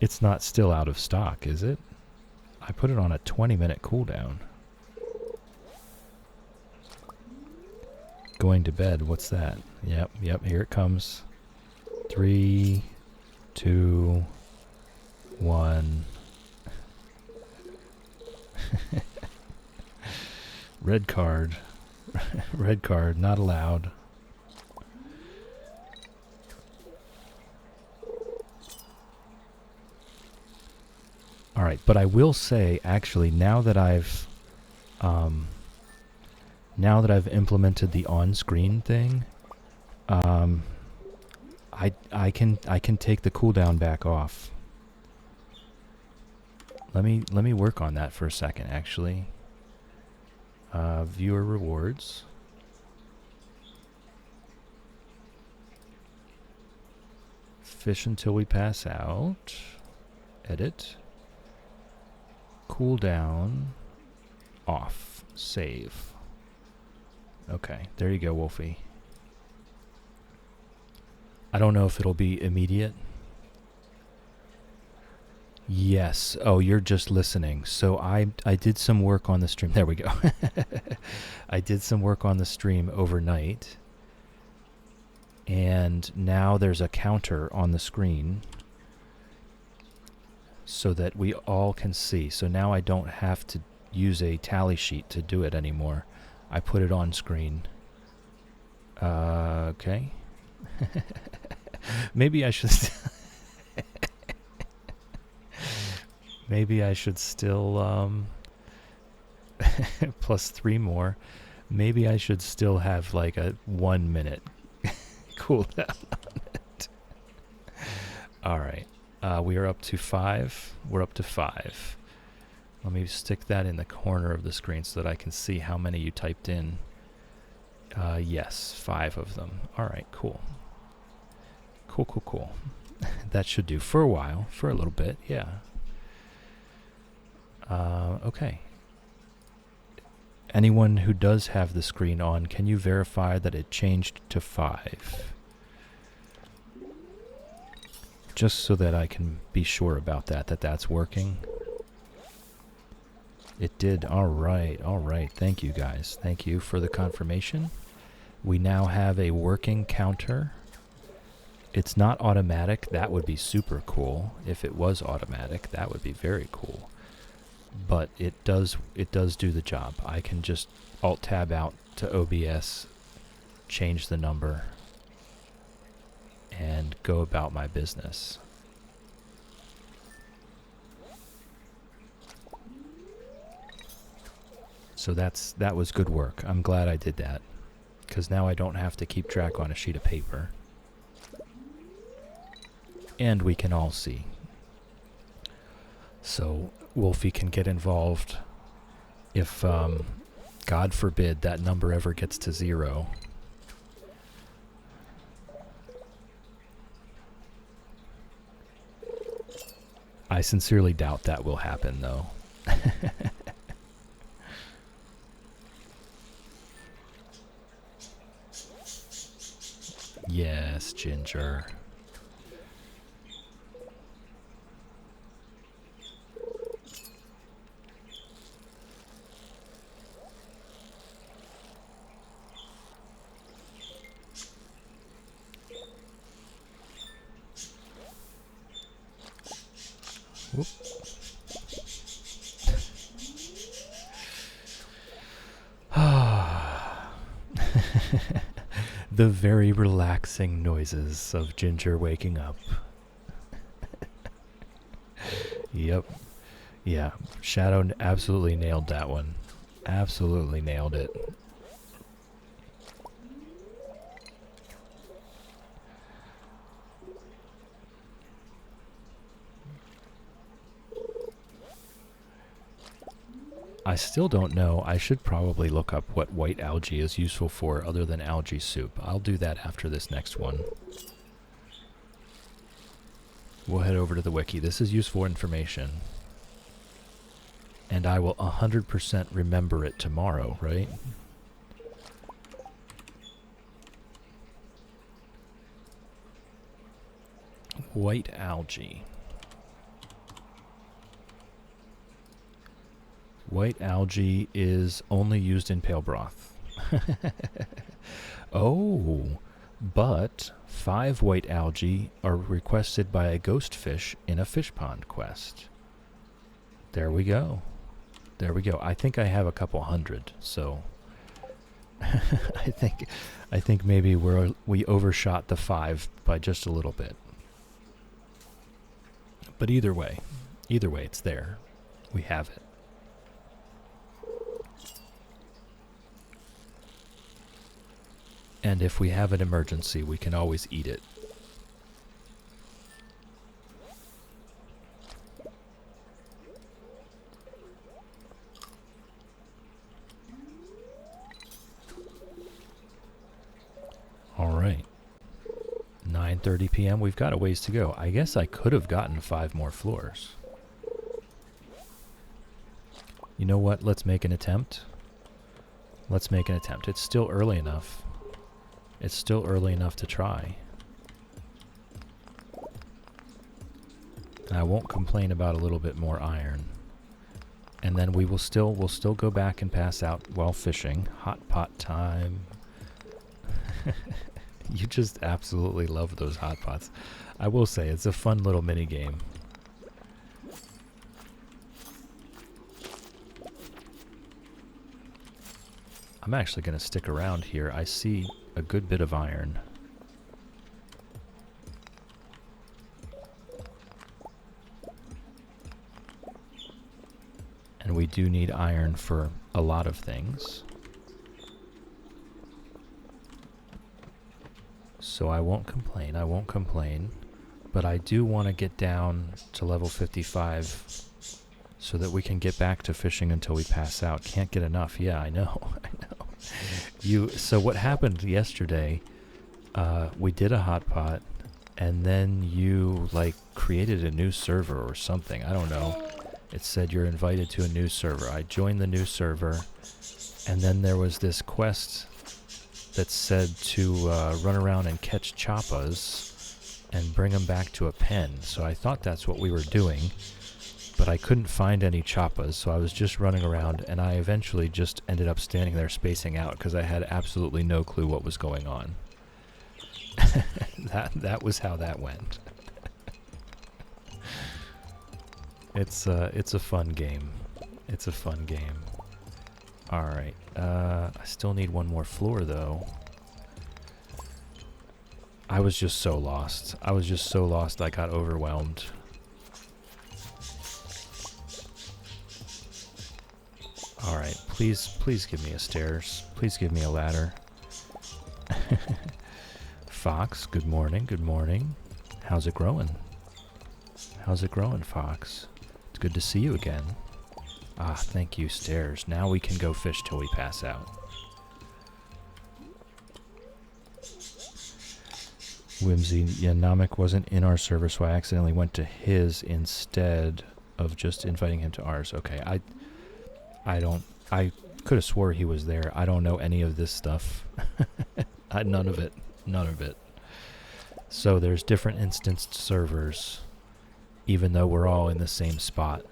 It's not still out of stock, is it? I put it on a 20-minute cooldown. Going to bed. What's that? Yep, here it comes. 3, 2, 1. Red card. Red card. Not allowed. All right, but I will say, actually, now that I've implemented the on-screen thing, I can take the cooldown back off. Let me work on that for a second, actually. Viewer rewards. Fish until we pass out. Edit. Cool down. Off. Save. Okay, there you go, Wolfie. I don't know if it'll be immediate. Yes. Oh, you're just listening. So I did some work on the stream. There we go. I did some work on the stream overnight. And now there's a counter on the screen so that we all can see. So now I don't have to use a tally sheet to do it anymore. I put it on screen. Okay. Maybe I should maybe I should still plus 3 more. Maybe I should still have like a 1 minute cool down on it. All right. We are up to 5. We're up to 5. Let me stick that in the corner of the screen so that I can see how many you typed in. Yes, 5 of them. All right, cool. Cool. That should do for a while, for a little bit, yeah. Okay. Anyone who does have the screen on, can you verify that it changed to 5? Just so that I can be sure about that that's working. It did. All right. Thank you, guys. Thank you for the confirmation. We now have a working counter. It's not automatic. That would be super cool. If it was automatic, that would be very cool. But it does do the job. I can just Alt-Tab out to OBS, change the number, and go about my business. So that was good work. I'm glad I did that, because now I don't have to keep track on a sheet of paper. And we can all see. So Wolfie can get involved if, God forbid, that number ever gets to 0. I sincerely doubt that will happen, though. Yes, Ginger. Whoop. The very relaxing noises of Ginger waking up. Yep. Yeah, Shadow absolutely nailed that one. Absolutely nailed it. I still don't know. I should probably look up what white algae is useful for other than algae soup. I'll do that after this next one. We'll head over to the wiki. This is useful information. And I will 100% remember it tomorrow, right? White algae. White algae is only used in pale broth. Oh, but 5 white algae are requested by a ghost fish in a fish pond quest. There we go. There we go. I think I have a couple hundred, so I think maybe we overshot the 5 by just a little bit. But either way, it's there. We have it. And if we have an emergency, we can always eat it. All right. 9:30 p.m. We've got a ways to go. I guess I could have gotten 5 more floors. You know what? Let's make an attempt. Let's make an attempt. It's still early enough. It's still early enough to try. And I won't complain about a little bit more iron. And then we'll still go back and pass out while fishing. Hot pot time. You just absolutely love those hot pots. I will say, it's a fun little mini game. I'm actually going to stick around here. I see a good bit of iron. And we do need iron for a lot of things. So I won't complain, but I do want to get down to level 55 so that we can get back to fishing until we pass out. Can't get enough. Yeah, I know. So what happened yesterday, we did a hot pot, and then you created a new server or something. I don't know. It said you're invited to a new server. I joined the new server, and then there was this quest that said to run around and catch choppas and bring them back to a pen. So I thought that's what we were doing, but I couldn't find any choppas, so I was just running around, and I eventually just ended up standing there spacing out because I had absolutely no clue what was going on. That was how that went. It's a fun game. It's a fun game. Alright, I still need one more floor, though. I was just so lost. I got overwhelmed. Alright, please give me a stairs. Please give me a ladder. Fox, good morning, good morning. How's it growing? How's it growing, Fox? It's good to see you again. Ah, thank you, stairs. Now we can go fish till we pass out. Whimsy, yeah, Namek wasn't in our server, so I accidentally went to his instead of just inviting him to ours. Okay, I could have swore he was there. I don't know any of this stuff. None of it. So there's different instanced servers, even though we're all in the same spot.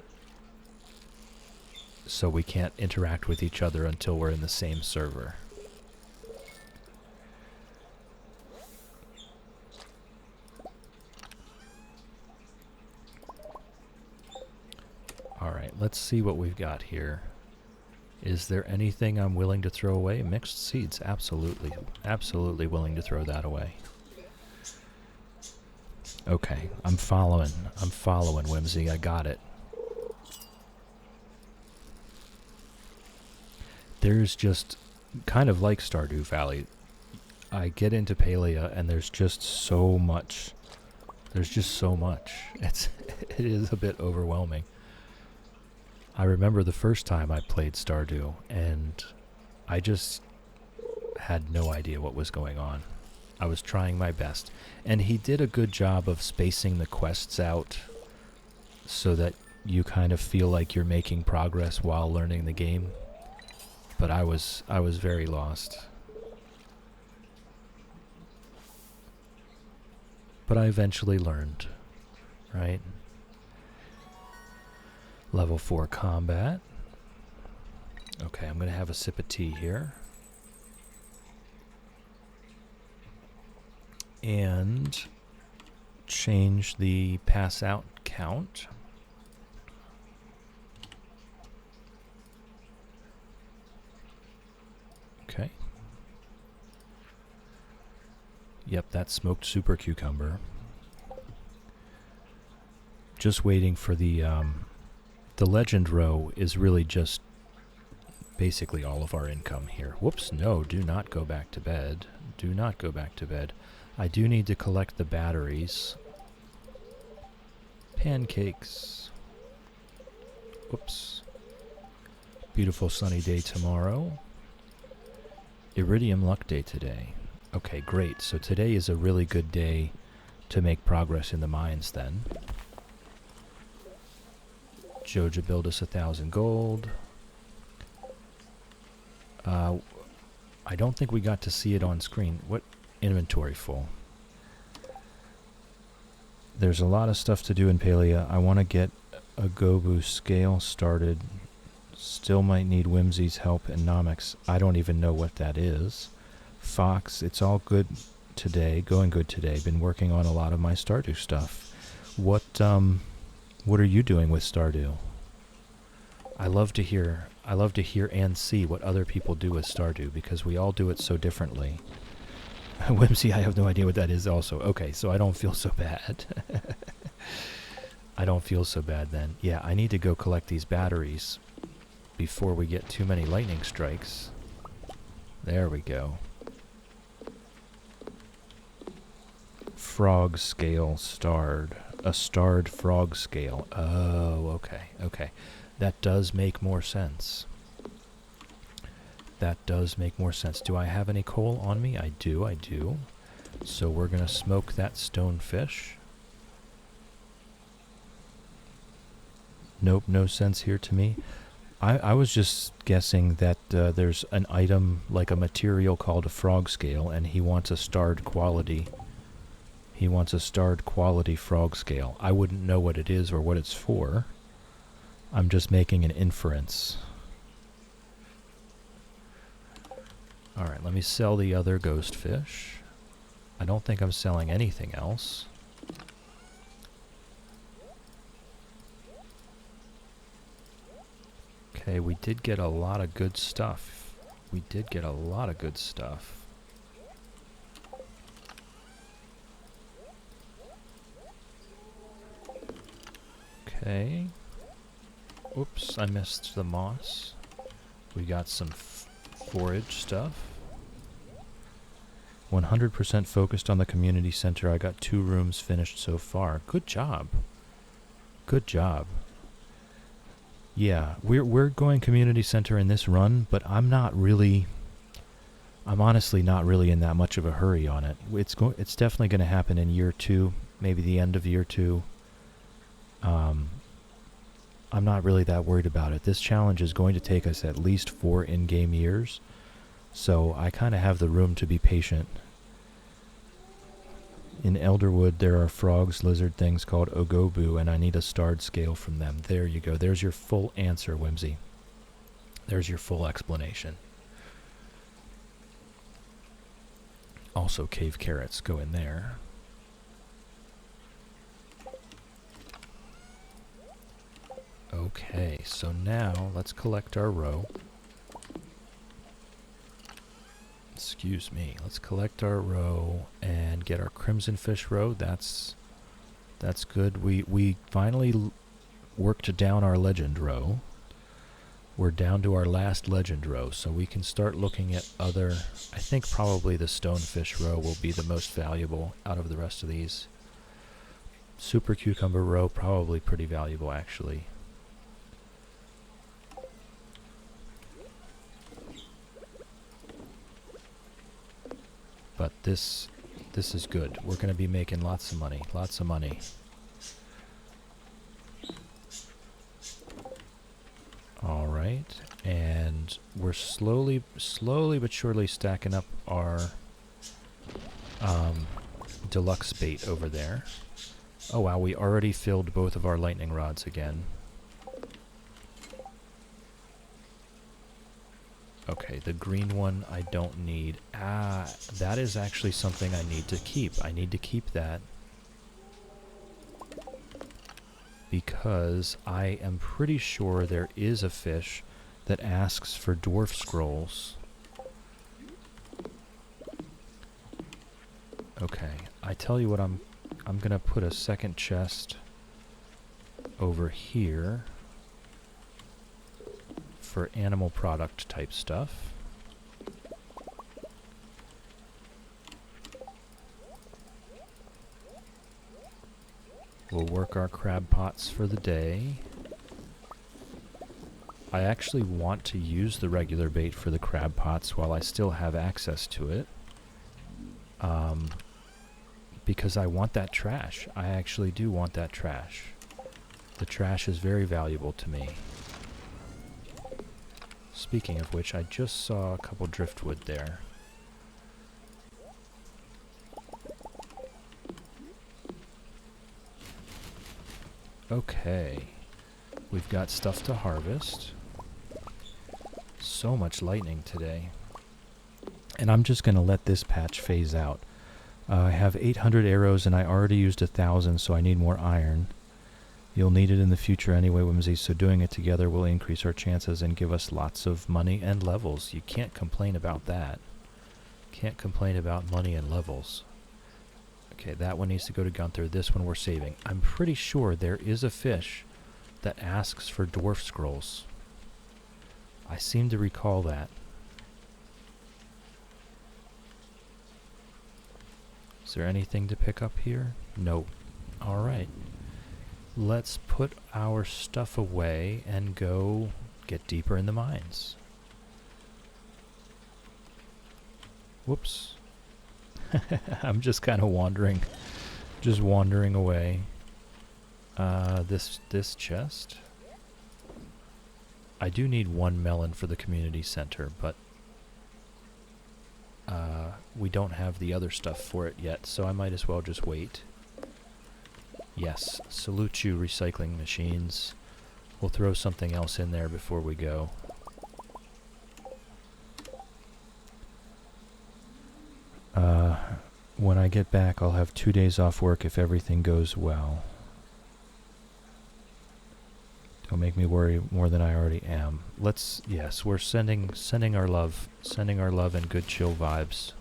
So we can't interact with each other until we're in the same server. Alright, let's see what we've got here. Is there anything I'm willing to throw away? Mixed seeds, absolutely. Absolutely willing to throw that away. Okay, I'm following, Whimsy. I got it. There's just, kind of like Stardew Valley, I get into Palea and there's just so much. There's just so much. It is a bit overwhelming. I remember the first time I played Stardew, and I just had no idea what was going on. I was trying my best. And he did a good job of spacing the quests out so that you kind of feel like you're making progress while learning the game. But I was very lost. But I eventually learned, right? Level 4 combat. Okay, I'm going to have a sip of tea here. And change the pass out count. Okay. Yep, that's smoked super cucumber. Just waiting for the legend row is really just basically all of our income here. Whoops, no, do not go back to bed. Do not go back to bed. I do need to collect the batteries. Pancakes. Whoops. Beautiful sunny day tomorrow. Iridium luck day today. Okay, great. So today is a really good day to make progress in the mines then. Joja build us 1,000 gold. I don't think we got to see it on screen. What? Inventory full. There's a lot of stuff to do in Palea. I want to get a Gobu scale started. Still might need Whimsy's help and Nomics. I don't even know what that is. Fox, it's all good today. Going good today. Been working on a lot of my Stardew stuff. What are you doing with Stardew? I love to hear and see what other people do with Stardew, because we all do it so differently. Whimsy, I have no idea what that is also. Okay, so I don't feel so bad. I don't feel so bad then. Yeah, I need to go collect these batteries before we get too many lightning strikes. There we go. Frog scale starred. A starred frog scale. Oh, okay, okay. That does make more sense. That does make more sense. Do I have any coal on me? I do. So we're going to smoke that stonefish. Nope, no sense here to me. I was just guessing that there's an item, like a material called a frog scale, and he wants a starred quality. He wants a starred quality frog scale. I wouldn't know what it is or what it's for. I'm just making an inference. Alright, let me sell the other ghost fish. I don't think I'm selling anything else. Okay, we did get a lot of good stuff. Okay. Oops, I missed the moss. We got some forage stuff. 100% focused on the community center. I got 2 rooms finished so far. Good job. Good job. Yeah, we're going community center in this run, but I'm honestly not really in that much of a hurry on it. It's definitely going to happen in year 2, maybe the end of year 2. I'm not really that worried about it. This challenge is going to take us at least 4 in-game years, so I kind of have the room to be patient. In Elderwood, there are frogs, lizard things called Ogobu, and I need a starred scale from them. There you go. There's your full answer, Whimsy. There's your full explanation. Also, cave carrots go in there. Okay, so now let's collect our roe. Excuse me. Let's collect our roe and get our crimson fish roe. That's good. We finally worked down our legend roe. We're down to our last legend roe, so we can start looking at other. I think probably the stonefish roe will be the most valuable out of the rest of these. Super cucumber roe, probably pretty valuable actually. But this is good. We're going to be making lots of money. Lots of money. Alright. And we're slowly but surely stacking up our deluxe bait over there. Oh wow, we already filled both of our lightning rods again. Okay, the green one I don't need. Ah, that is actually something I need to keep. I need to keep that because I am pretty sure there is a fish that asks for dwarf scrolls. Okay, I tell you what, I'm gonna put a second chest over here for animal product type stuff. We'll work our crab pots for the day. I actually want to use the regular bait for the crab pots while I still have access to it. because I want that trash. I actually do want that trash. The trash is very valuable to me. Speaking of which, I just saw a couple driftwood there. Okay. We've got stuff to harvest. So much lightning today. And I'm just going to let this patch phase out. I have 800 arrows and I already used 1,000, so I need more iron. You'll need it in the future anyway, Whimsy, so doing it together will increase our chances and give us lots of money and levels. You can't complain about that. Can't complain about money and levels. Okay, that one needs to go to Gunther. This one we're saving. I'm pretty sure there is a fish that asks for dwarf scrolls. I seem to recall that. Is there anything to pick up here? Nope. Alright. Let's put our stuff away and go get deeper in the mines. Whoops. I'm just kind of wandering. Just wandering away. This chest. I do need 1 melon for the community center, but we don't have the other stuff for it yet, so I might as well just wait. Yes, salute you, recycling machines. We'll throw something else in there before we go. When I get back, I'll have 2 days off work if everything goes well. Don't make me worry more than I already am. Yes, we're sending our love and good chill vibes.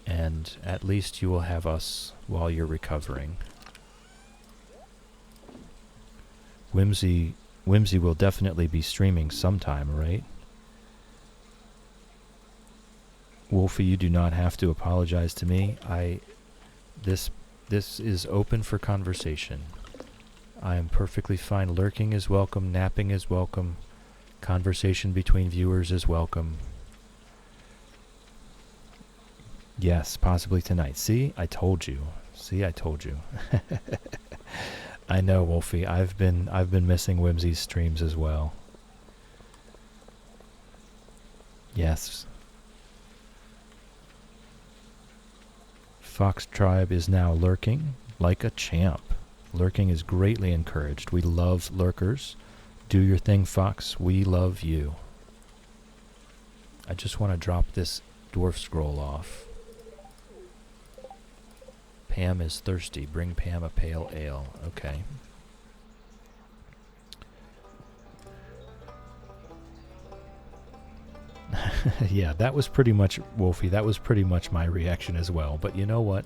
And at least you will have us while you're recovering. Whimsy will definitely be streaming sometime, right? Wolfie, you do not have to apologize to me. This is open for conversation. I am perfectly fine. Lurking is welcome. Napping is welcome. Conversation between viewers is welcome. Yes, possibly tonight. See, I told you. I know, Wolfie. I've been missing Whimsy's streams as well. Yes. Fox Tribe is now lurking like a champ. Lurking is greatly encouraged. We love lurkers. Do your thing, Fox. We love you. I just want to drop this dwarf scroll off. Pam is thirsty. Bring Pam a pale ale. Okay. Yeah, that was pretty much, Wolfie, that was pretty much my reaction as well. But you know what?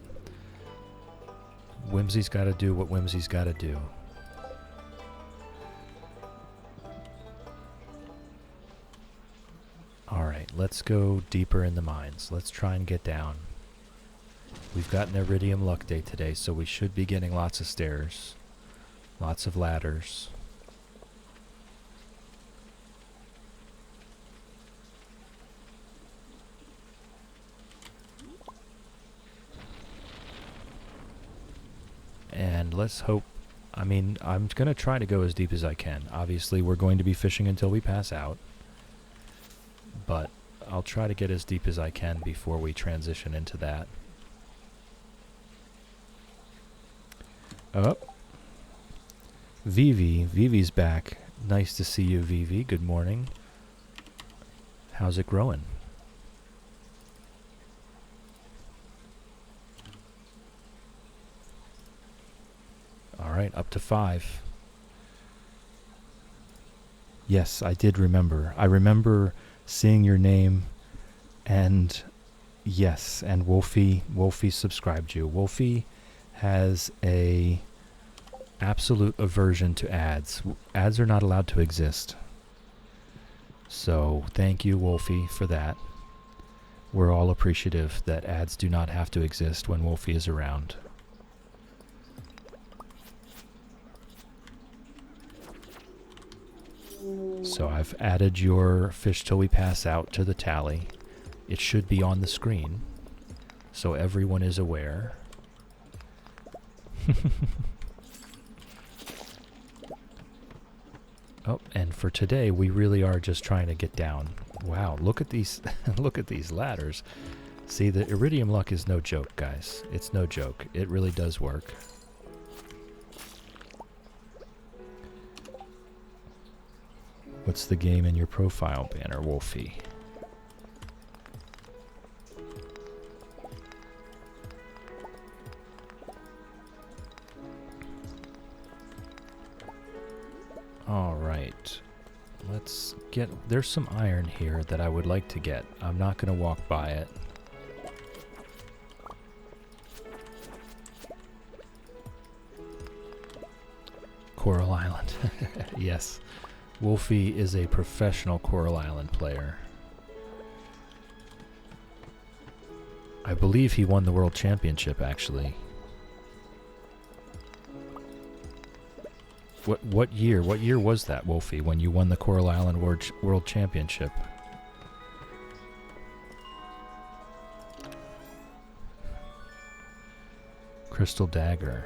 Whimsy's got to do what Whimsy's got to do. Alright, let's go deeper in the mines. Let's try and get down. We've got an Iridium Luck Day today, so we should be getting lots of stairs. Lots of ladders. And let's hope, I mean, I'm going to try to go as deep as I can. Obviously, we're going to be fishing until we pass out. But I'll try to get as deep as I can before we transition into that. Oh. Vivi's back. Nice to see you, Vivi. Good morning. How's it growing? Alright, up to 5. Yes, I did remember. I remember seeing your name, and yes, and Wolfie subscribed you. Wolfie has a absolute aversion to ads. Ads are not allowed to exist. So thank you, Wolfie, for that. We're all appreciative that ads do not have to exist when Wolfie is around. So I've added your fish till we pass out to the tally. It should be on the screen. so everyone is aware. Oh, and for today, we really are just trying to get down. Wow, look at these, look at these ladders. See, the iridium luck is no joke, guys. It's no joke. It really does work. What's the game in your profile banner, Wolfie? All right. Let's get... There's some iron here that I would like to get. I'm not going to walk by it. Coral Island. Yes. Wolfie is a professional Coral Island player. I believe he won the World Championship, actually. What year? What year was that, Wolfie, when you won the Coral Island World Championship? Crystal Dagger.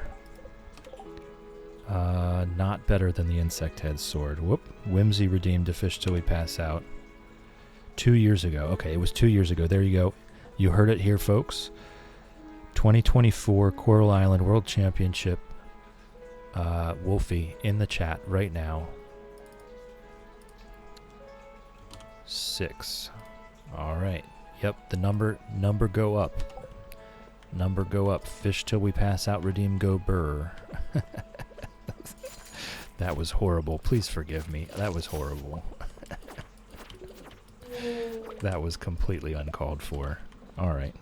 Not better than the Insect Head Sword. Whoop. Whimsy redeemed a fish till we pass out. 2 years ago. Okay, it was 2 years ago. There you go. You heard it here, folks. 2024 Coral Island World Championship. Wolfie in the chat right now. 6. All right. Yep, the number go up. Number go up. Fish till we pass out. Redeem go burr. That was horrible. Please forgive me. That was horrible. That was completely uncalled for. All right.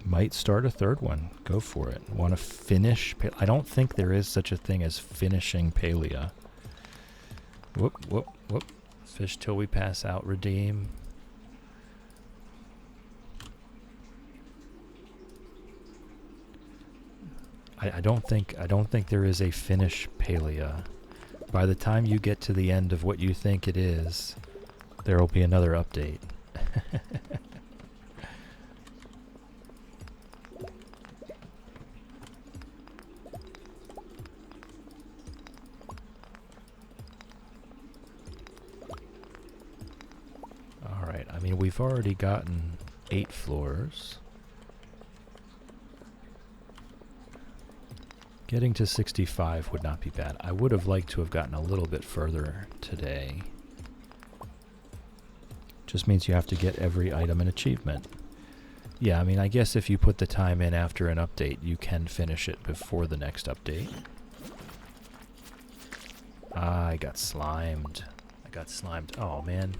Might start a third one. Go for it. Want to finish? I don't think there is such a thing as finishing Palea. Whoop, whoop, whoop. Fish till we pass out. Redeem. I don't think there is a finish Palea. By the time you get to the end of what you think it is, there will be another update. All right. I mean, we've already gotten 8 floors. Getting to 65 would not be bad. I would have liked to have gotten a little bit further today. Just means you have to get every item and achievement. Yeah, I mean, I guess if you put the time in after an update, you can finish it before the next update. Ah, I got slimed. Oh, man.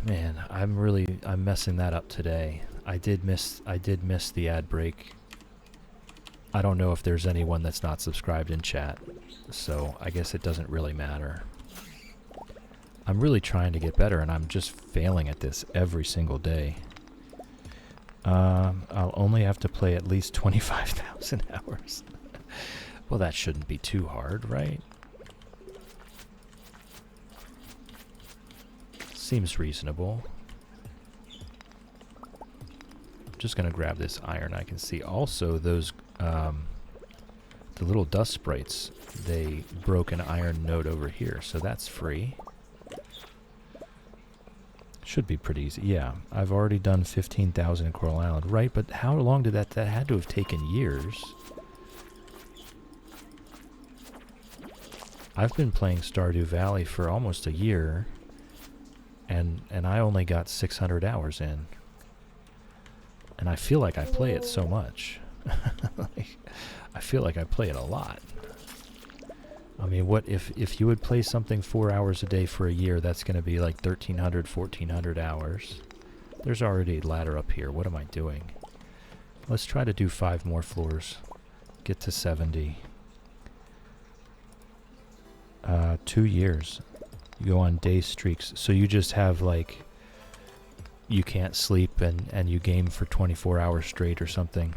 Man, I'm messing that up today. I did miss the ad break. I don't know if there's anyone that's not subscribed in chat, so I guess it doesn't really matter. I'm really trying to get better, and I'm just failing at this every single day. I'll only have to play at least 25,000 hours. Well, that shouldn't be too hard, right? Seems reasonable. I'm just going to grab this iron. I can see also those... the little dust sprites, they broke an iron node over here, so that's free. Should be pretty easy. Yeah, I've already done 15,000 in Coral Island, right? But how long did that had to have taken years. I've been playing Stardew Valley for almost a year, and I only got 600 hours in. And I feel like I play it so much. I feel like I play it a lot. I mean, what if you would play something 4 hours a day for a year, that's going to be like 1,300, 1,400 hours. There's already a ladder up here. What am I doing? Let's try to do 5 more floors. Get to 70. 2 years. You go on day streaks. So you just have like, you can't sleep and you game for 24 hours straight or something.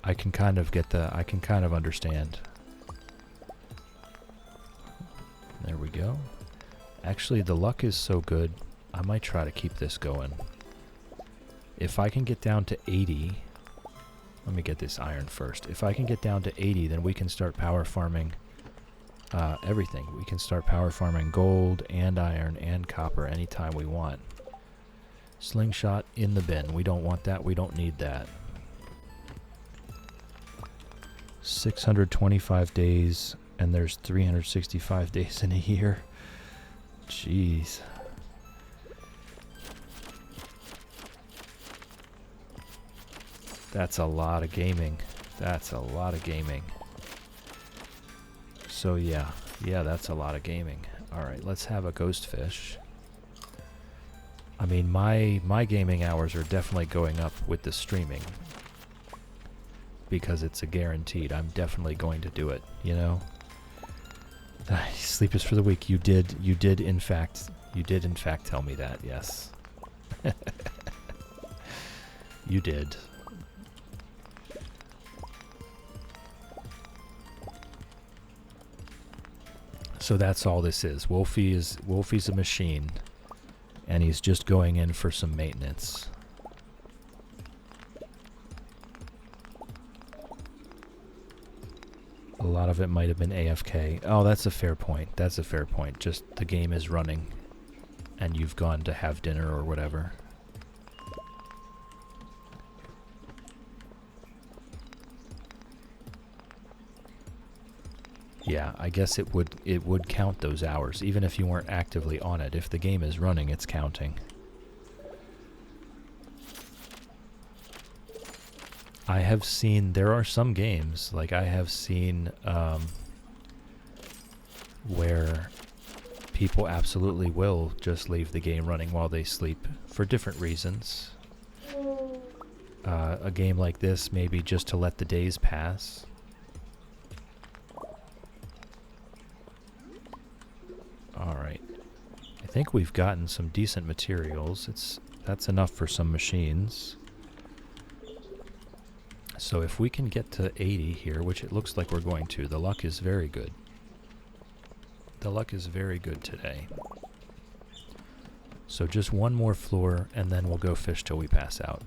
I can kind of I can kind of understand. There we go. Actually, the luck is so good, I might try to keep this going. If I can get down to 80, let me get this iron first. If I can get down to 80, then we can start power farming everything. We can start power farming gold and iron and copper anytime we want. Slingshot in the bin. We don't want that. We don't need that. 625 days, and there's 365 days in a year. Jeez. That's a lot of gaming. That's a lot of gaming. So yeah, that's a lot of gaming. Alright, let's have a ghost fish. I mean, my gaming hours are definitely going up with the streaming. Because it's a guaranteed. I'm definitely going to do it, you know? Sleep is for the weak. You did in fact tell me that, yes. You did. So that's all this is. Wolfie's a machine, and he's just going in for some maintenance. A lot of it might have been AFK. Oh, that's a fair point. That's a fair point. Just the game is running, and you've gone to have dinner or whatever. Yeah, I guess it would count those hours, even if you weren't actively on it. If the game is running, it's counting. I have seen, there are some games, like I have seen where people absolutely will just leave the game running while they sleep for different reasons. A game like this, maybe just to let the days pass. Alright. I think we've gotten some decent materials. That's enough for some machines. So if we can get to 80 here, which it looks like we're going to, the luck is very good. The luck is very good today. So just one more floor, and then we'll go fish till we pass out.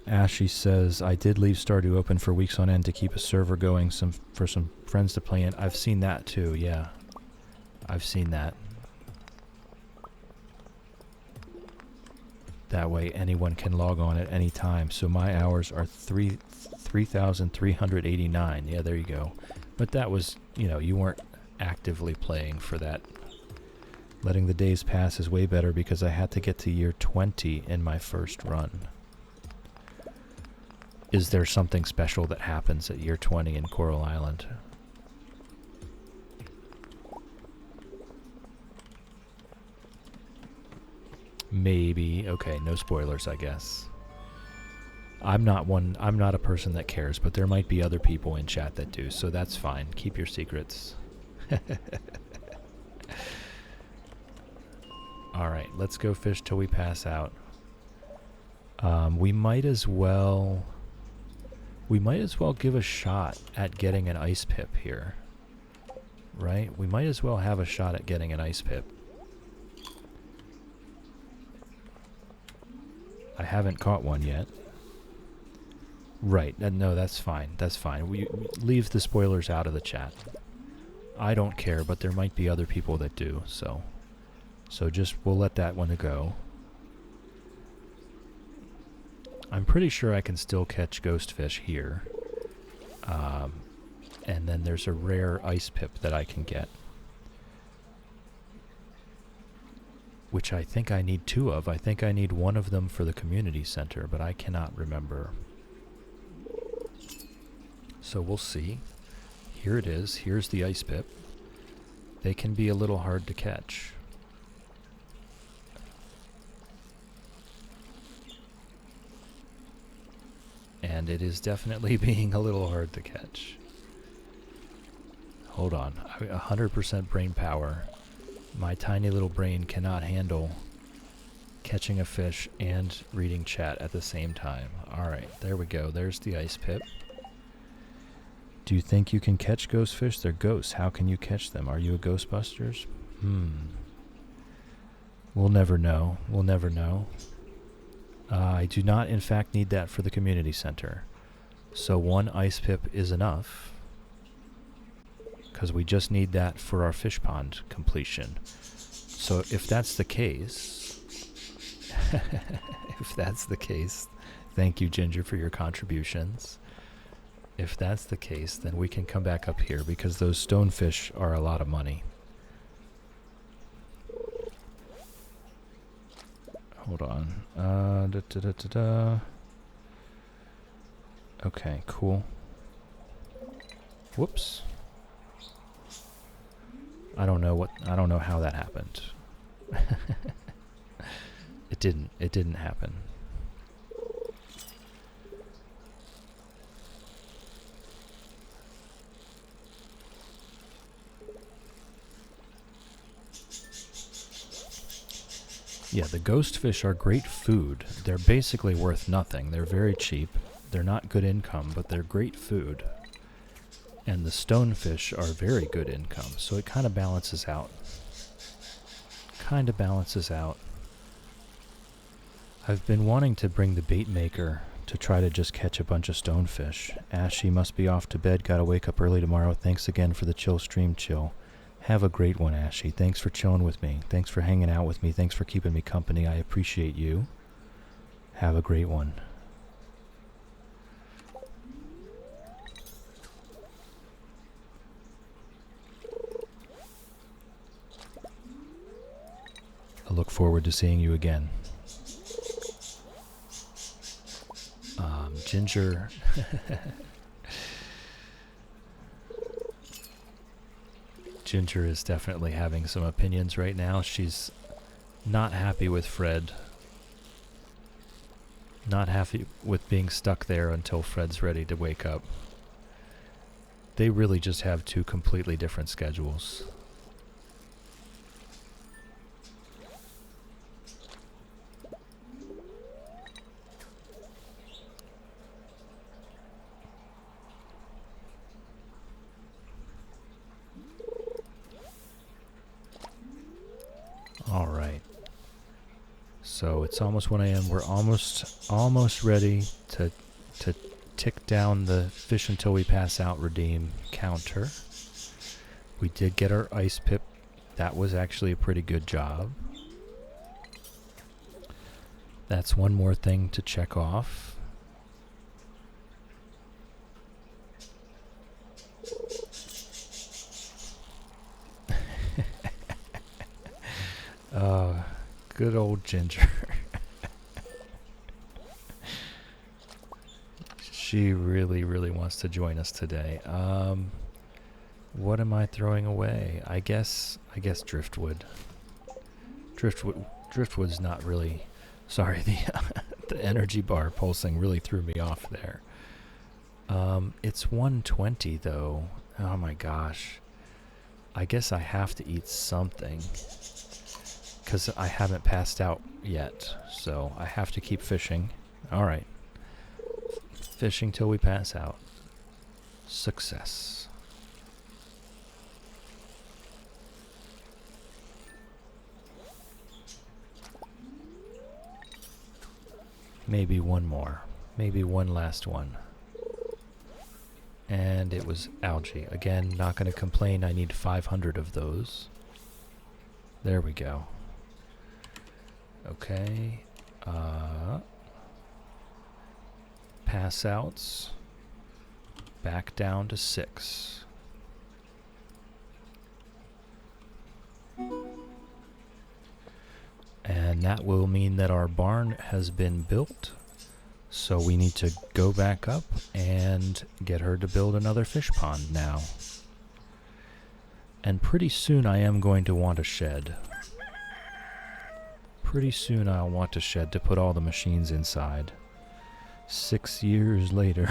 Ashy says, I did leave Stardew open for weeks on end to keep a server going for some friends to play in. I've seen that too, yeah. I've seen that. That way anyone can log on at any time. So my hours are 3,389. Yeah, there you go. But that was, you know, you weren't actively playing for that. Letting the days pass is way better because I had to get to year 20 in my first run. Is there something special that happens at year 20 in Coral Island? Maybe. Okay, no spoilers, I guess. I'm not a person that cares, but there might be other people in chat that do, so that's fine. Keep your secrets. Alright, let's go fish till we pass out. We might as well give a shot at getting an ice pip here. Right? We might as well have a shot at getting an ice pip. I haven't caught one yet. Right. No, that's fine. That's fine. We leave the spoilers out of the chat. I don't care, but there might be other people that do, so just we'll let that one go. I'm pretty sure I can still catch ghost fish here. And then there's a rare ice pip that I can get, which I think I need 2 of. I think I need one of them for the community center, but I cannot remember. So we'll see. Here it is. Here's the ice pip. They can be a little hard to catch. And it is definitely being a little hard to catch. Hold on. 100% brain power. My tiny little brain cannot handle catching a fish and reading chat at the same time. Alright, there we go. There's the ice pip. Do you think you can catch ghost fish? They're ghosts. How can you catch them? Are you a Ghostbusters? We'll never know. We'll never know. I do not, in fact, need that for the community center. So 1 ice pip is enough, because we just need that for our fish pond completion. So if that's the case, thank you, Ginger, for your contributions. If that's the case, then we can come back up here, because those stonefish are a lot of money. Hold on. Okay, cool. Whoops. I don't know how that happened. It didn't happen. Yeah, the ghost fish are great food. They're basically worth nothing. They're very cheap. They're not good income, but they're great food. And the stonefish are very good income, so it kind of balances out. I've been wanting to bring the bait maker to try to just catch a bunch of stonefish. Ashy must be off to bed. Gotta wake up early tomorrow. Thanks again for the chill stream, chill. Have a great one, Ashy. Thanks for chilling with me. Thanks for hanging out with me. Thanks for keeping me company. I appreciate you. Have a great one. I look forward to seeing you again. Ginger. Ginger is definitely having some opinions right now. She's not happy with Fred. Not happy with being stuck there until Fred's ready to wake up. They really just have 2 completely different schedules. All right. So it's almost 1 a.m. We're almost ready to tick down the fish until we pass out redeem counter. We did get our ice pip. That was actually a pretty good job. That's one more thing to check off. Good old Ginger. She really, really wants to join us today. What am I throwing away? I guess driftwood. Driftwood's not really. Sorry, the energy bar pulsing really threw me off there. It's 1:20 though. Oh my gosh. I guess I have to eat something, because I haven't passed out yet, so I have to keep fishing. Alright. Fishing till we pass out. Success. Maybe one more. Maybe one last one. And it was algae. Again, not going to complain. I need 500 of those. There we go. Okay. Pass outs. Back down to 6. And that will mean that our barn has been built. So we need to go back up and get her to build another fish pond now. And pretty soon I am going to want a shed. Pretty soon I'll want a shed to put all the machines inside. 6 years later.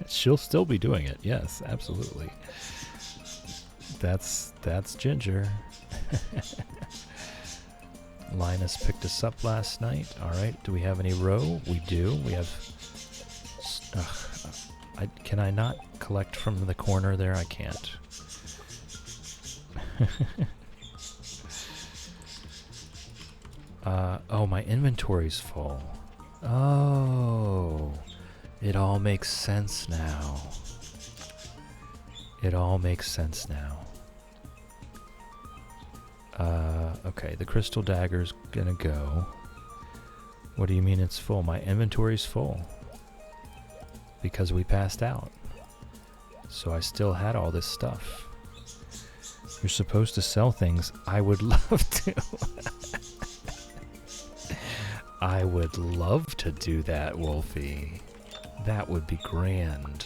She'll still be doing it. Yes, absolutely. That's Ginger. Linus picked us up last night. Alright, do we have any roe? We do. We have... can I not collect from the corner there? I can't. Oh, my inventory's full. Oh, it all makes sense now. It all makes sense now. Okay, the crystal dagger's gonna go. What do you mean it's full? My inventory's full. Because we passed out. So I still had all this stuff. You're supposed to sell things. I would love to. I would love to do that, Wolfie. That would be grand.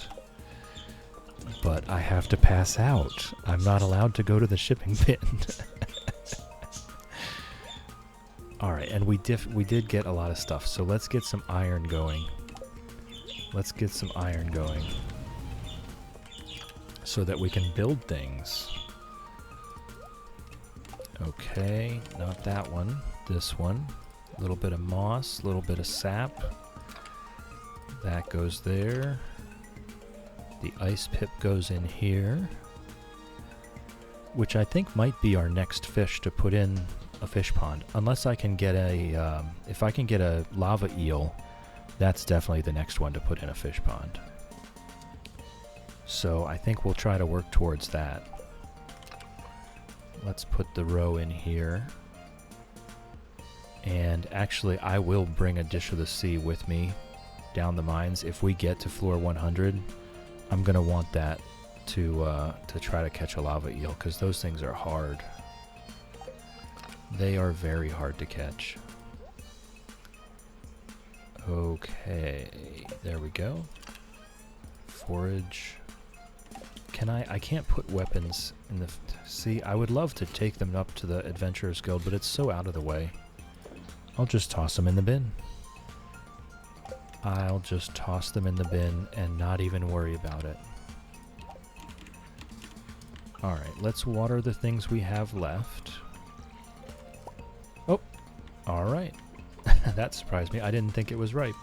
But I have to pass out. I'm not allowed to go to the shipping bin. Alright, and we did get a lot of stuff, so let's get some iron going. Let's get some iron going. So that we can build things. Okay, not that one. This one. A little bit of moss, a little bit of sap. That goes there. The ice pip goes in here. Which I think might be our next fish to put in a fish pond. Unless I can get a... if I can get a lava eel, that's definitely the next one to put in a fish pond. So I think we'll try to work towards that. Let's put the roe in here. And actually, I will bring a dish of the sea with me down the mines. If we get to floor 100, I'm going to want that to try to catch a lava eel, because those things are hard. They are very hard to catch. Okay, there we go. Forage. I can't put weapons in the... See, I would love to take them up to the Adventurers Guild, but it's so out of the way. I'll just toss them in the bin. I'll just toss them in the bin and not even worry about it. Alright, let's water the things we have left. Oh, alright. That surprised me. I didn't think it was ripe.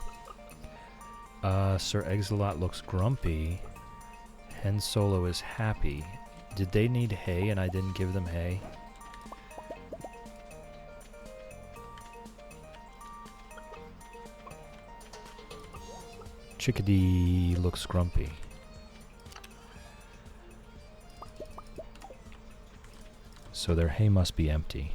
Sir Exilot looks grumpy. Hen Solo is happy. Did they need hay and I didn't give them hay? Chickadee looks grumpy. So their hay must be empty.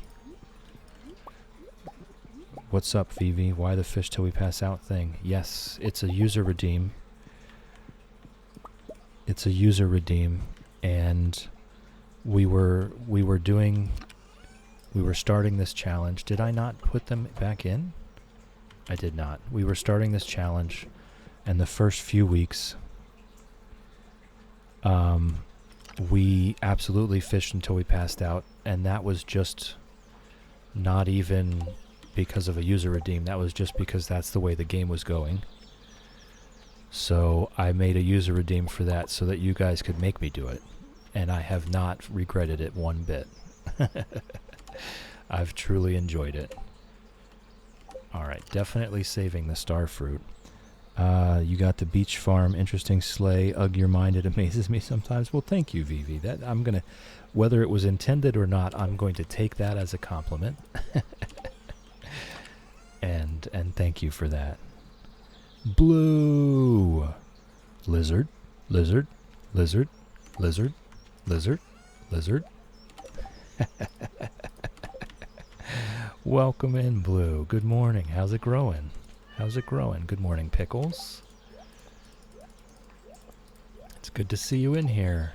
What's up, Vivi? Why the fish till we pass out thing? Yes, it's a user redeem. It's a user redeem, and we were starting this challenge. Did I not put them back in? I did not. We were starting this challenge, and the first few weeks, we absolutely fished until we passed out, and that was just not even because of a user redeem. That was just because that's the way the game was going. So I made a user redeem for that so that you guys could make me do it. And I have not regretted it one bit. I've truly enjoyed it. Alright, definitely saving the star fruit. You got the beach farm, interesting sleigh. Ugh, your mind, it amazes me sometimes. Well, thank you, Vivi. That I'm gonna, whether it was intended or not, I'm going to take that as a compliment. and thank you for that. Blue. Lizard, lizard, lizard, lizard, lizard, lizard. Welcome in, Blue. Good morning. How's it growing? How's it growing? Good morning, Pickles. It's good to see you in here.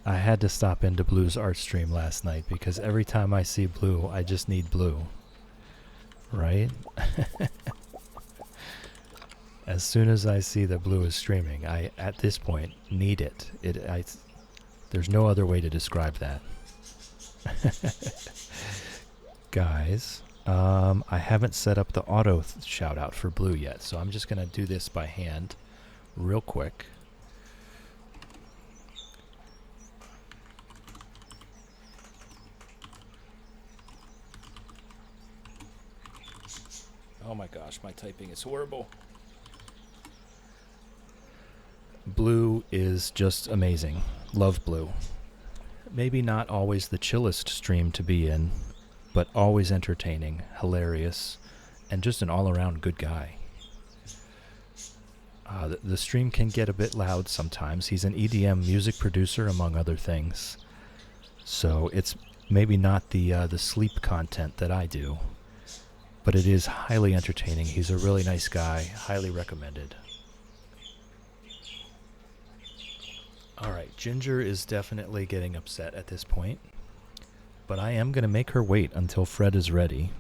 I had to stop into Blue's art stream last night because every time I see Blue, I just need Blue. Right? As soon as I see that Blue is streaming, I, at this point, need it. There's no other way to describe that. Guys, I haven't set up the auto shout out for Blue yet, so I'm just going to do this by hand real quick. my gosh, my typing is horrible. Blue is just amazing. Love Blue. Maybe not always the chillest stream to be in, but always entertaining, hilarious, and just an all-around good guy. The stream can get a bit loud sometimes. He's an EDM music producer, among other things. So it's maybe not the sleep content that I do, but it is highly entertaining. He's a really nice guy, highly recommended. Alright, Ginger is definitely getting upset at this point, but I am going to make her wait until Fred is ready.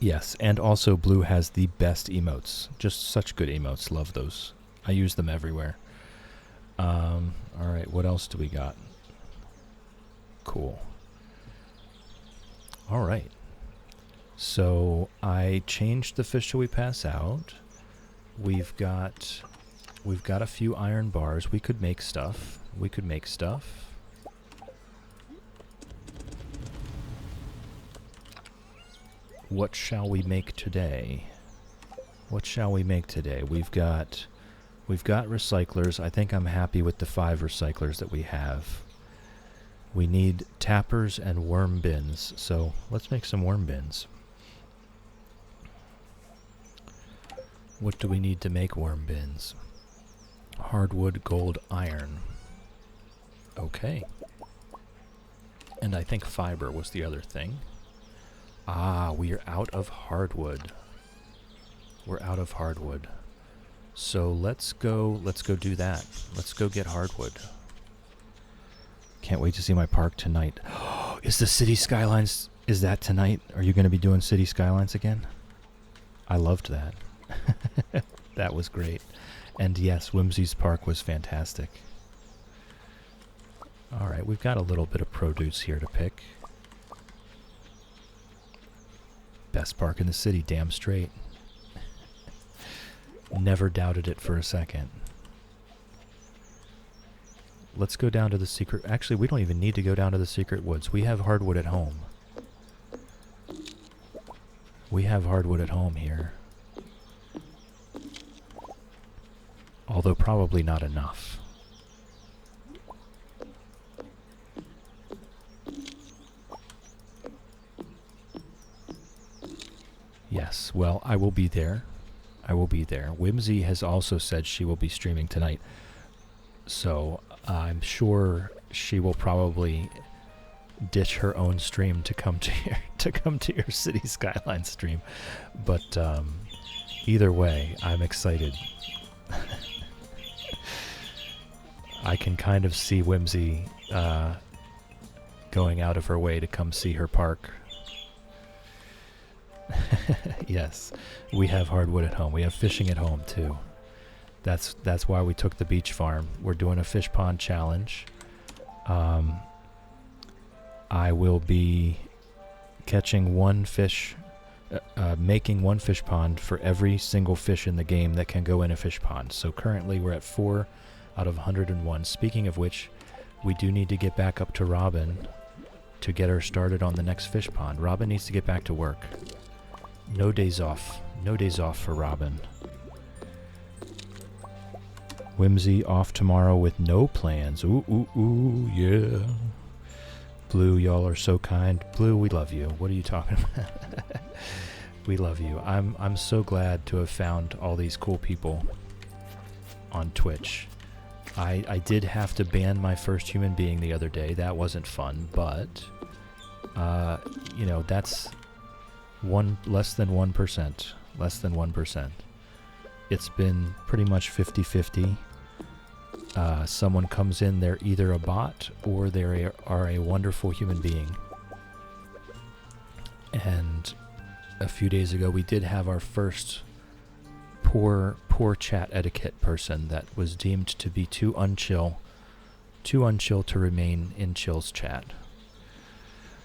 Yes, and also Blue has the best emotes. Just such good emotes. Love those. I use them everywhere. Alright, what else do we got? Cool. Alright. So, I changed the fish till we pass out. We've got a few iron bars. We could make stuff. What shall we make today? We've got recyclers. I think I'm happy with the 5 recyclers that we have. We need tappers and worm bins. So let's make some worm bins. What do we need to make worm bins? Hardwood, gold, iron. Okay. And I think fiber was the other thing. Ah, we are out of hardwood. So let's go do that. Let's go get hardwood. Can't wait to see my park tonight. Is the City Skylines, is that tonight? Are you going to be doing City Skylines again? I loved that. That was great. And yes, Whimsy's park was fantastic. Alright, we've got a little bit of produce here to pick. Best park in the city, damn straight. Never doubted it for a second. Let's go down to the secret... Actually, we don't even need to go down to the secret woods. We have hardwood at home. Here. Although probably not enough. Yes, well, I will be there. Whimsy has also said she will be streaming tonight. So I'm sure she will probably ditch her own stream to come to your City Skyline stream. But either way, I'm excited. I can kind of see Whimsy going out of her way to come see her park. Yes, we have hardwood at home. We have fishing at home too. That's why we took the beach farm. We're doing a fish pond challenge. I will be catching one fish, making one fish pond for every single fish in the game that can go in a fish pond. So currently we're at 4 out of 101. Speaking of which, we do need to get back up to Robin to get her started on the next fish pond. Robin needs to get back to work. No days off. No days off for Robin. Whimsy off tomorrow with no plans. Ooh, ooh, ooh, yeah. Blue, y'all are so kind. Blue, we love you. What are you talking about? We love you. I'm so glad to have found all these cool people on Twitch. I did have to ban my first human being the other day. That wasn't fun, but you know, that's less than 1%. Less than 1%. It's been pretty much 50-50. Someone comes in, they're either a bot or they are a wonderful human being. And a few days ago, we did have our first poor chat etiquette person that was deemed to be too unchill to remain in Chill's chat.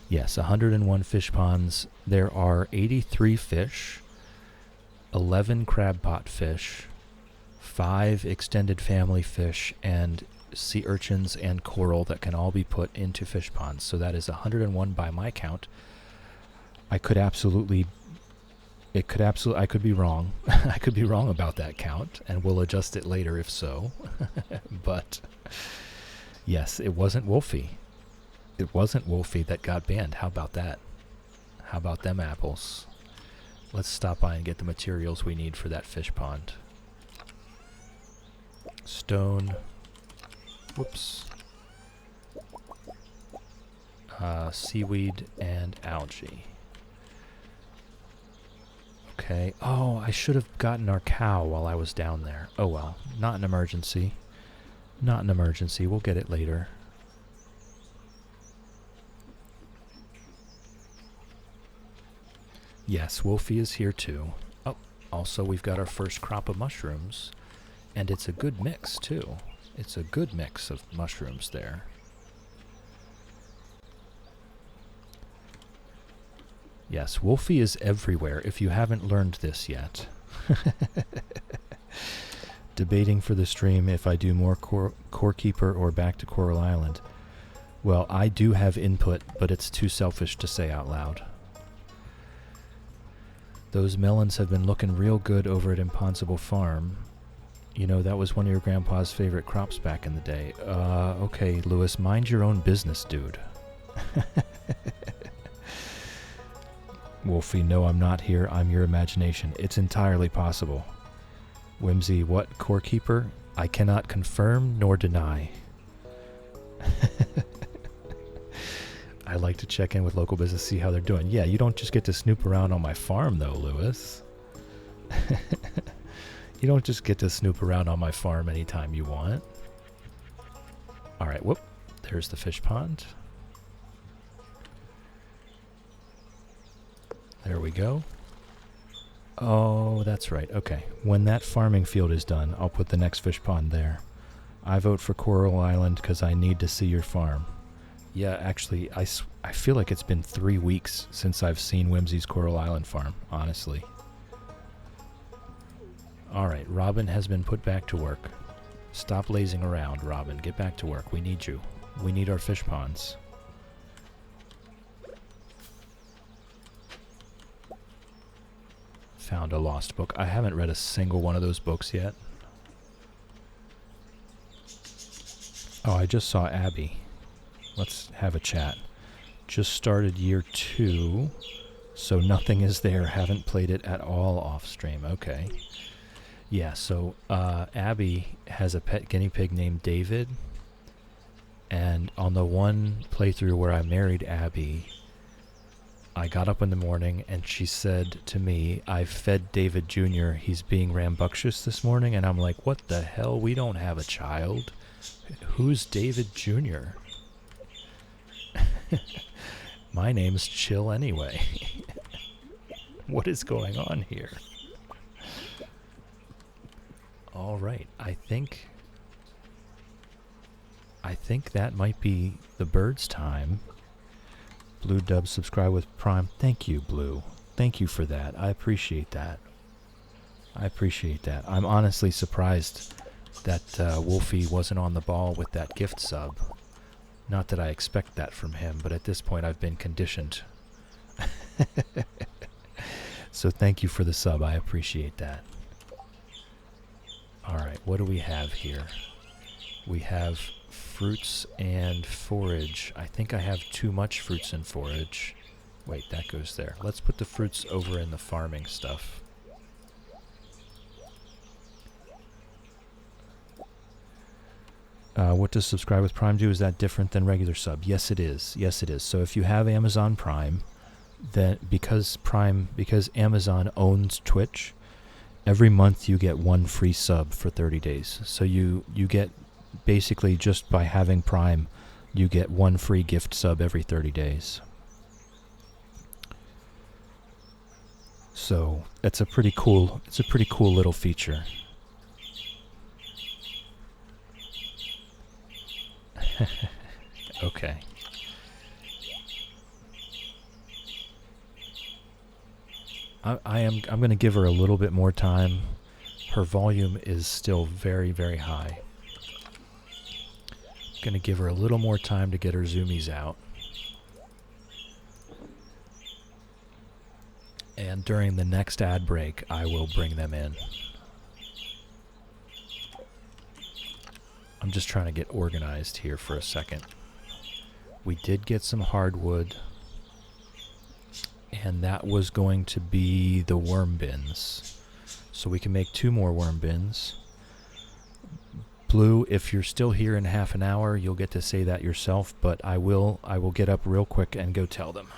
Yes, 101 fish ponds. There are 83 fish, 11 crab pot fish, 5 extended family fish, and sea urchins and coral that can all be put into fish ponds. So that is 101 by my count. I could absolutely It could absolutely, I could be wrong. I could be wrong about that count, and we'll adjust it later if so. But yes, it wasn't Wolfie. It wasn't Wolfie that got banned. How about that? How about them apples? Let's stop by and get the materials we need for that fish pond. Stone. Whoops. Seaweed and algae. Okay. Oh, I should have gotten our cow while I was down there. Oh well. Not an emergency. Not an emergency. We'll get it later. Yes, Wolfie is here too. Oh, also we've got our first crop of mushrooms. And it's a good mix too. It's a good mix of mushrooms there. Yes, Wolfie is everywhere if you haven't learned this yet. Debating for the stream if I do more Core Keeper or back to Coral Island. Well, I do have input, but it's too selfish to say out loud. Those melons have been looking real good over at ImPondsible Farm. You know, that was one of your grandpa's favorite crops back in the day. Okay, Lewis, mind your own business, dude. Wolfie, no, I'm not here. I'm your imagination. It's entirely possible. Whimsy, what? Core Keeper? I cannot confirm nor deny. I like to check in with local business, see how they're doing. Yeah, you don't just get to snoop around on my farm, though, Lewis. You don't just get to snoop around on my farm anytime you want. Alright, whoop. There's the fish pond. There we go. Oh, that's right. Okay. When that farming field is done, I'll put the next fish pond there. I vote for Coral Island because I need to see your farm. Yeah, actually, I feel like it's been 3 weeks since I've seen Whimsy's Coral Island farm, honestly. Alright, Robin has been put back to work. Stop lazing around, Robin. Get back to work. We need you. We need our fish ponds. Found a lost book. I haven't read a single one of those books yet. Oh, I just saw Abby. Let's have a chat. Just started year 2, so nothing is there. Haven't played it at all off stream. Okay. Yeah, so Abby has a pet guinea pig named David. And on the one playthrough where I married Abby, I got up in the morning and she said to me, "I've fed David Jr. He's being rambunctious this morning." And I'm like, what the hell? We don't have a child. Who's David Jr.? My name's Chill anyway. What is going on here? All right, I think that might be the bird's time. Blue Dub, subscribe with Prime. Thank you, Blue. Thank you for that. I appreciate that. I appreciate that. I'm honestly surprised that Wolfie wasn't on the ball with that gift sub. Not that I expect that from him, but at this point I've been conditioned. So thank you for the sub. I appreciate that. Alright, what do we have here? We have fruits and forage. I think I have too much fruits and forage. Wait, that goes there. Let's put the fruits over in the farming stuff. What does subscribe with Prime do? Is that different than regular sub? Yes, it is. Yes, it is. So if you have Amazon Prime, then because Amazon owns Twitch, every month you get 1 free sub for 30 days. So you get basically, just by having Prime, you get 1 free gift sub every 30 days. So it's a pretty cool little feature. Okay. I'm going to give her a little bit more time. Her volume is still very, very high. Going to give her a little more time to get her zoomies out. And during the next ad break, I will bring them in. I'm just trying to get organized here for a second. We did get some hardwood, and that was going to be the worm bins. So we can make 2 more worm bins. Blue, if you're still here in half an hour, you'll get to say that yourself, but I will get up real quick and go tell them.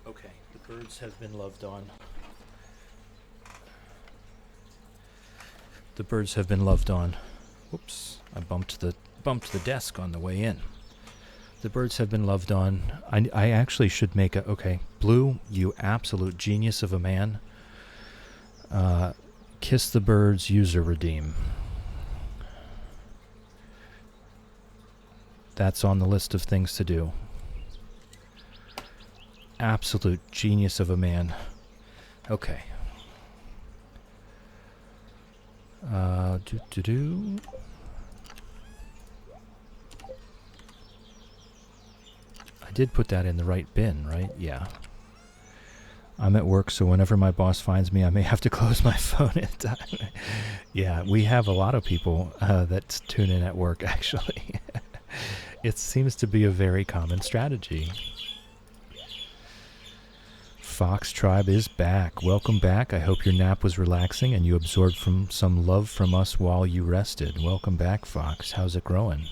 Okay, the birds have been loved on. The birds have been loved on. Whoops, I bumped the desk on the way in. The birds have been loved on. I actually should make a... Okay, Blue, you absolute genius of a man. Kiss the birds, user redeem. That's on the list of things to do. Absolute genius of a man. Okay. I did put that in the right bin, right? Yeah. I'm at work, so whenever my boss finds me, I may have to close my phone at time. Yeah, we have a lot of people that tune in at work, actually. It seems to be a very common strategy. Fox Tribe is back. Welcome back. I hope your nap was relaxing and you absorbed some love from us while you rested. Welcome back, Fox. How's it growing?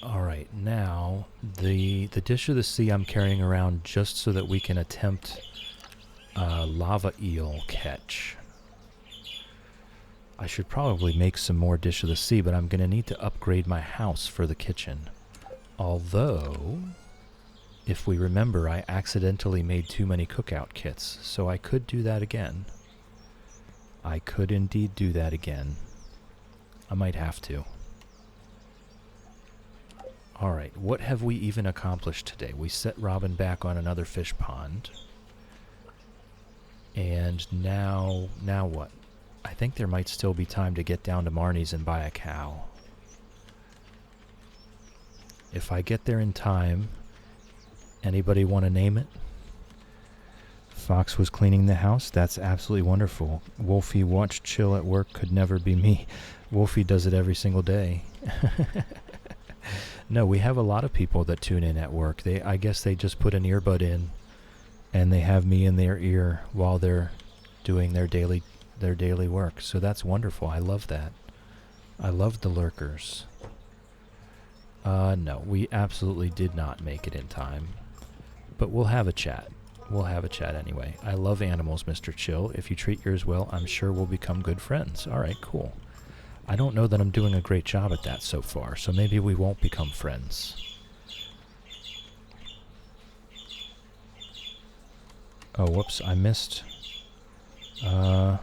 All right, now the dish of the sea I'm carrying around just so that we can attempt lava eel catch. I should probably make some more dish of the sea, but I'm going to need to upgrade my house for the kitchen. Although, if we remember, I accidentally made too many cookout kits, so I could do that again. I could indeed do that again. I might have to. Alright, what have we even accomplished today? We set Robin back on another fish pond. And now what? I think there might still be time to get down to Marnie's and buy a cow. If I get there in time, anybody want to name it? Fox was cleaning the house. That's absolutely wonderful. Wolfie watched chill at work could never be me. Wolfie does it every single day. No, we have a lot of people that tune in at work. I guess they just put an earbud in and they have me in their ear while they're doing their daily work. So that's wonderful. I love that. I love the lurkers. No, we absolutely did not make it in time. But we'll have a chat. We'll have a chat anyway. I love animals, Mr. Chill. If you treat yours well, I'm sure we'll become good friends. All right, cool. I don't know that I'm doing a great job at that so far, so maybe we won't become friends. Oh, whoops, I missed. I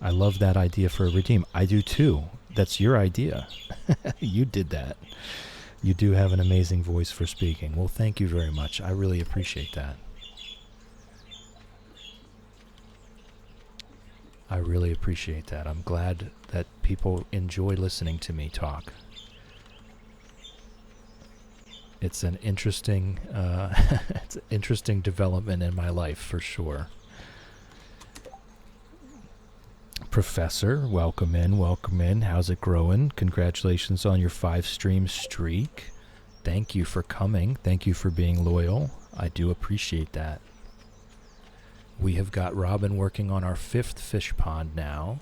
love that idea for a redeem. I do too. That's your idea. You did that. You do have an amazing voice for speaking. Well, thank you very much. I really appreciate that. I really appreciate that. I'm glad that people enjoy listening to me talk. It's an interesting, it's an interesting development in my life for sure. Professor, welcome in, welcome in. How's it growing? Congratulations on your 5-stream streak. Thank you for coming. Thank you for being loyal. I do appreciate that. We have got Robin working on our 5th fish pond now.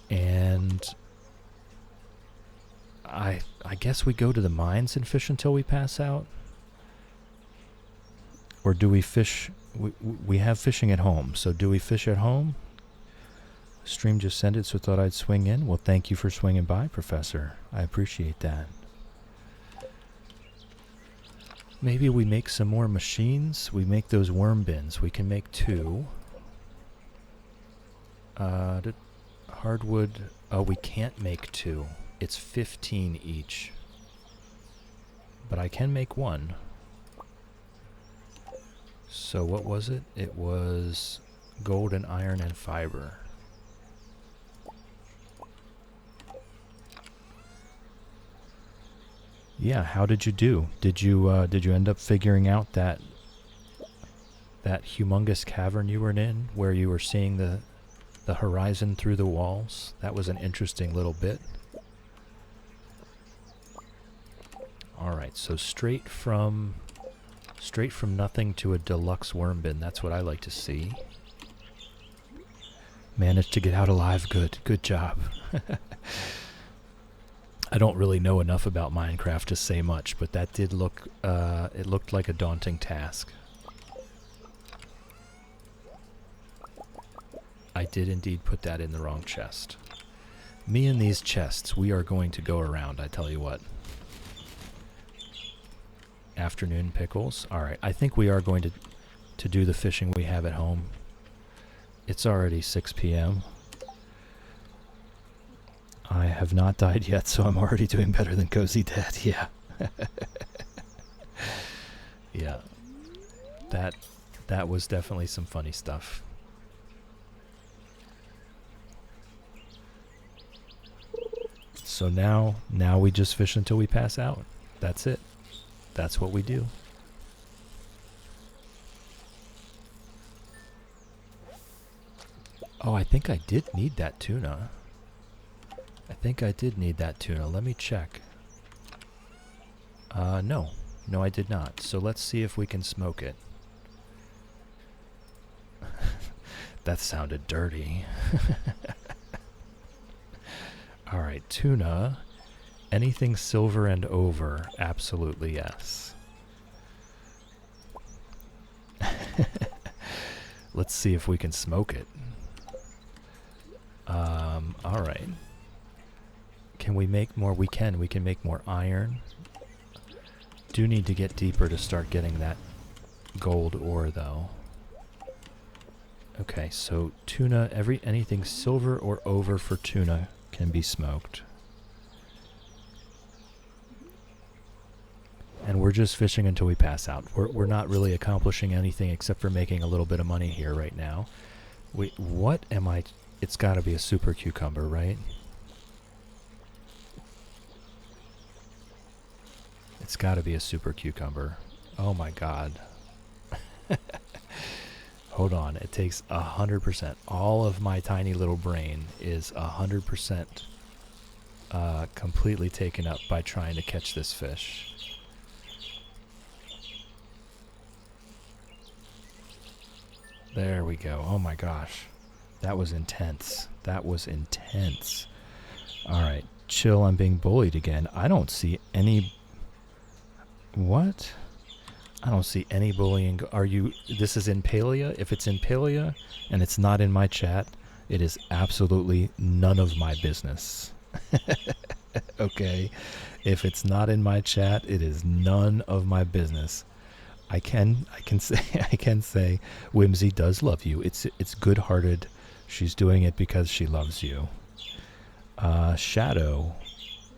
And I guess we go to the mines and fish until we pass out? Or do we fish? We have fishing at home, so do we fish at home? Stream just ended, so thought I'd swing in. Well, thank you for swinging by, Professor. I appreciate that. Maybe we make some more machines. We make those worm bins. We can make 2. Hardwood. Oh, we can't make 2. It's 15 each. But I can make 1. So what was it? It was gold and iron and fiber. Yeah, how did you do? Did you end up figuring out that humongous cavern you were in, where you were seeing the horizon through the walls? That was an interesting little bit. All right, so straight from nothing to a deluxe worm bin. That's what I like to see. Managed to get out alive. Good job. I don't really know enough about Minecraft to say much, but that did look, it looked like a daunting task. I did indeed put that in the wrong chest. Me and these chests, we are going to go around, I tell you what. Afternoon pickles. Alright, I think we are going to do the fishing we have at home. It's already 6 p.m. I have not died yet, so I'm already doing better than Cozy Dad. Yeah. Yeah. That was definitely some funny stuff. So now we just fish until we pass out. That's it. That's what we do. Oh, I think I did need that tuna. Let me check. No. No, I did not. So let's see if we can smoke it. That sounded dirty. Alright, tuna. Anything silver and over, absolutely yes. Let's see if we can smoke it. Alright. Can we make more? We can make more iron. Do need to get deeper to start getting that gold ore though. Okay, so tuna, anything silver or over for tuna can be smoked. And we're just fishing until we pass out. We're not really accomplishing anything except for making a little bit of money here right now. Wait, what am I? It's got to be a super cucumber, right? It's got to be a super cucumber. Oh my god. Hold on, it takes 100%. All of my tiny little brain is 100% completely taken up by trying to catch this fish. There we go. Oh my gosh. That was intense. Alright, chill, I'm being bullied again. I don't see any... What? I don't see any bullying. Are you... This is in Palia? If it's in Palia and it's not in my chat, it is absolutely none of my business. Okay? If it's not in my chat, it is none of my business. I can say Whimsy does love you. It's good-hearted. She's doing it because she loves you. Shadow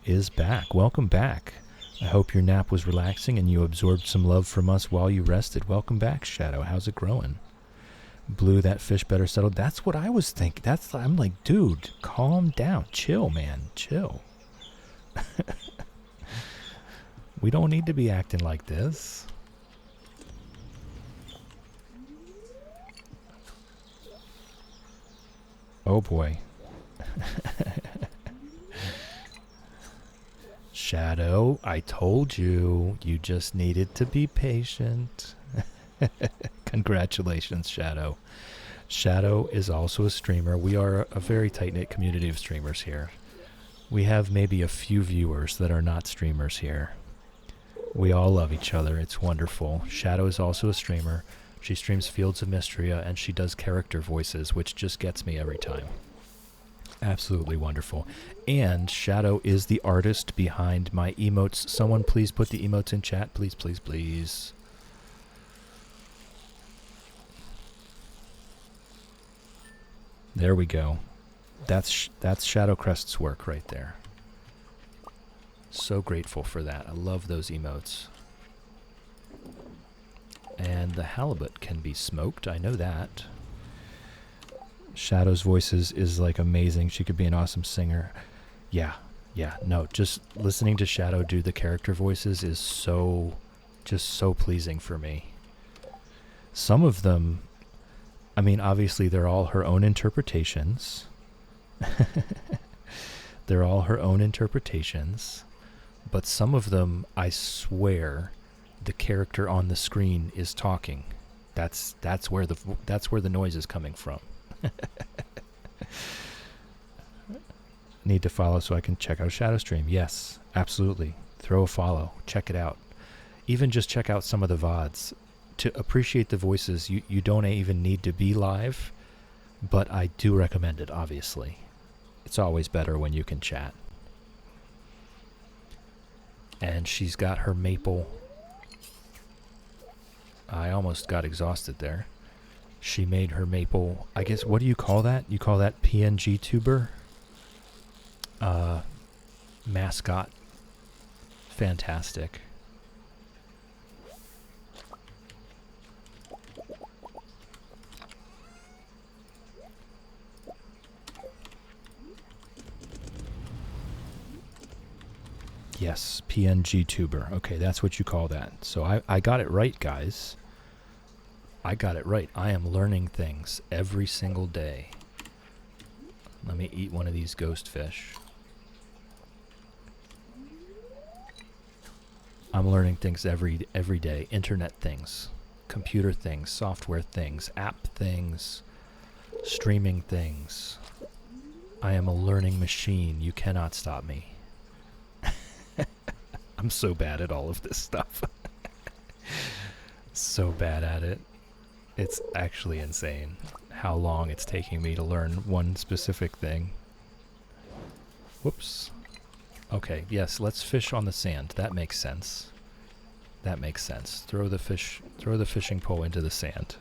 is back. Welcome back. I hope your nap was relaxing and you absorbed some love from us while you rested. Welcome back, Shadow. How's it growing? Blue, that fish better settle. That's what I was thinking. I'm like, dude, calm down. Chill, man. Chill. We don't need to be acting like this. Oh boy. Shadow, I told you. You just needed to be patient. Congratulations, Shadow. Shadow is also a streamer. We are a very tight-knit community of streamers here. We have maybe a few viewers that are not streamers here. We all love each other. It's wonderful. Shadow is also a streamer. She streams Fields of Mystria, and she does character voices, which just gets me every time. Absolutely wonderful. And Shadow is the artist behind my emotes. Someone please put the emotes in chat. Please, please, please. There we go. That's Shadowcrest's work right there. So grateful for that. I love those emotes. And the halibut can be smoked. I know that. Shadow's voices is like amazing. She could be an awesome singer. Yeah. No, just listening to Shadow do the character voices is just so pleasing for me. Some of them, I mean, obviously they're all her own interpretations. They're all her own interpretations. But some of them, I swear, the character on the screen is talking. That's where the noise is coming from. Need to follow so I can check out ShadowStream. Yes, absolutely. Throw a follow. Check it out. Even just check out some of the VODs. To appreciate the voices, you don't even need to be live, but I do recommend it, obviously. It's always better when you can chat. And she's got her maple. I almost got exhausted there. She made her maple, I guess, what do you call that? You call that PNG tuber? Mascot. Fantastic. Yes, PNG tuber. Okay, that's what you call that. So I got it right, guys. I got it right. I am learning things every single day. Let me eat one of these ghost fish. I'm learning things every day. Internet things, computer things, software things, app things, streaming things. I am a learning machine. You cannot stop me. I'm so bad at all of this stuff. So bad at it. It's actually insane how long it's taking me to learn one specific thing. Whoops. Okay, yes, let's fish on the sand. That makes sense. That makes sense. Throw the fishing pole into the sand.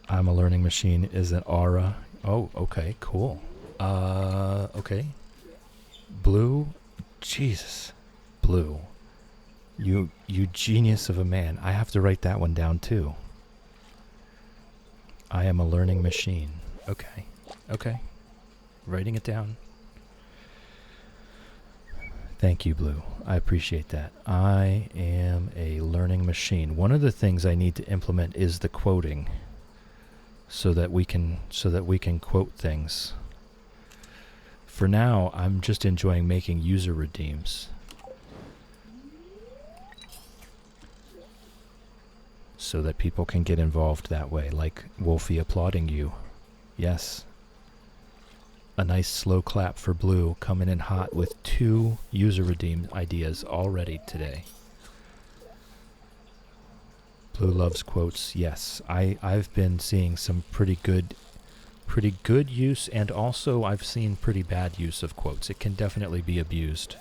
I'm a learning machine is an aura. Oh, okay, cool. Okay. Blue, Jesus, Blue. You genius of a man. I have to write that one down too. I am a learning machine. Okay. Writing it down. Thank you, Blue. I appreciate that. I am a learning machine. One of the things I need to implement is the quoting, so that we can quote things. For now, I'm just enjoying making user redeems. So that people can get involved that way, like Wolfie applauding you. Yes. A nice slow clap for Blue, coming in hot with 2 user redeem ideas already today. Blue loves quotes. Yes, I've been seeing some pretty good use, and also I've seen pretty bad use of quotes. It can definitely be abused.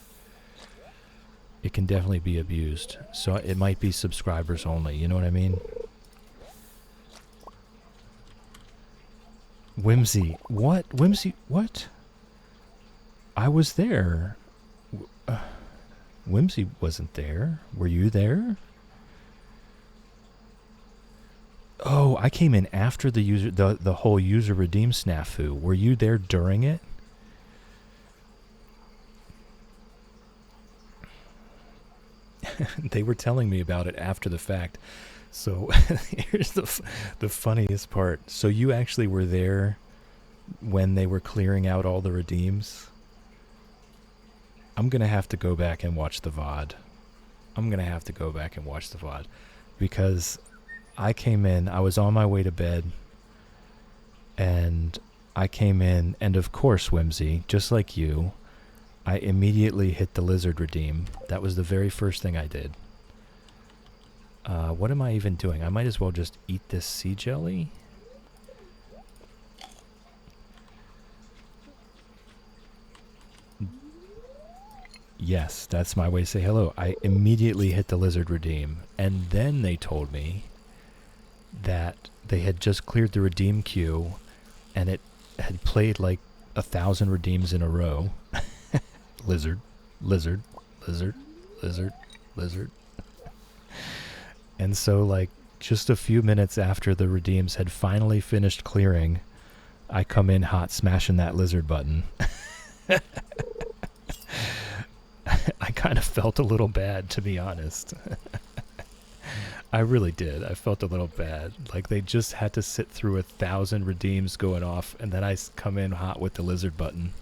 So it might be subscribers only, you know what I mean? Whimsy. What? Whimsy, what? I was there. Whimsy wasn't there. Were you there? Oh, I came in after the whole user redeem snafu. Were you there during it? They were telling me about it after the fact. So here's the funniest part. So you actually were there when they were clearing out all the redeems? I'm going to have to go back and watch the VOD. Because I came in, I was on my way to bed, and I came in, and of course, Whimsy, just like you, I immediately hit the lizard redeem. That was the very first thing I did. What am I even doing? I might as well just eat this sea jelly. Yes, that's my way to say hello. I immediately hit the lizard redeem, and then they told me that they had just cleared the redeem queue, and it had played like 1,000 redeems in a row. Lizard, lizard, lizard, lizard, lizard. And so, like, just a few minutes after the redeems had finally finished clearing, I come in hot smashing that lizard button. I kind of felt a little bad, to be honest. I really did. I felt a little bad. Like, they just had to sit through 1,000 redeems going off, and then I come in hot with the lizard button.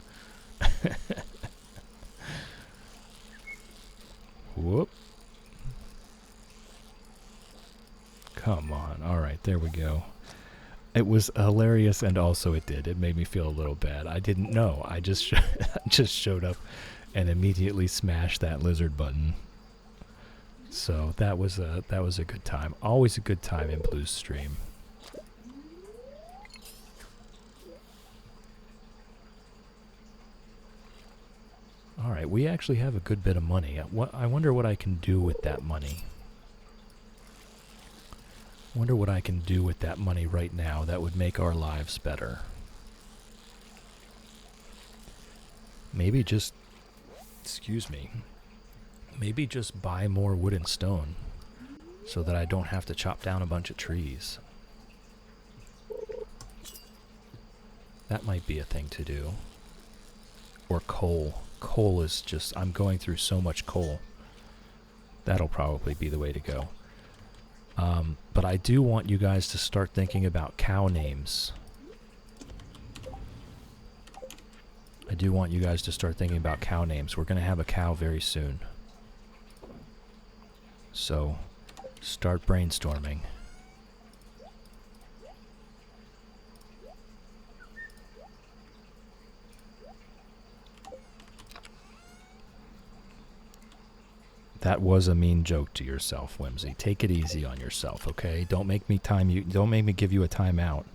Whoop. Come on. All right, there we go. It was hilarious, and also it did. It made me feel a little bad. I didn't know. I just just showed up and immediately smashed that lizard button. So that was a good time. Always a good time in Blue's stream. All right, we actually have a good bit of money. I wonder what I can do with that money. Wonder what I can do with that money right now that would make our lives better. Maybe just, excuse me, maybe just buy more wood and stone so that I don't have to chop down a bunch of trees. That might be a thing to do. Or coal. Coal is just, I'm going through so much coal. That'll probably be the way to go. But I do want you guys to start thinking about cow names. I do want you guys to start thinking about cow names. We're going to have a cow very soon. So, start brainstorming. That was a mean joke to yourself, Whimsy. Take it easy on yourself, okay? Don't make me give you a timeout.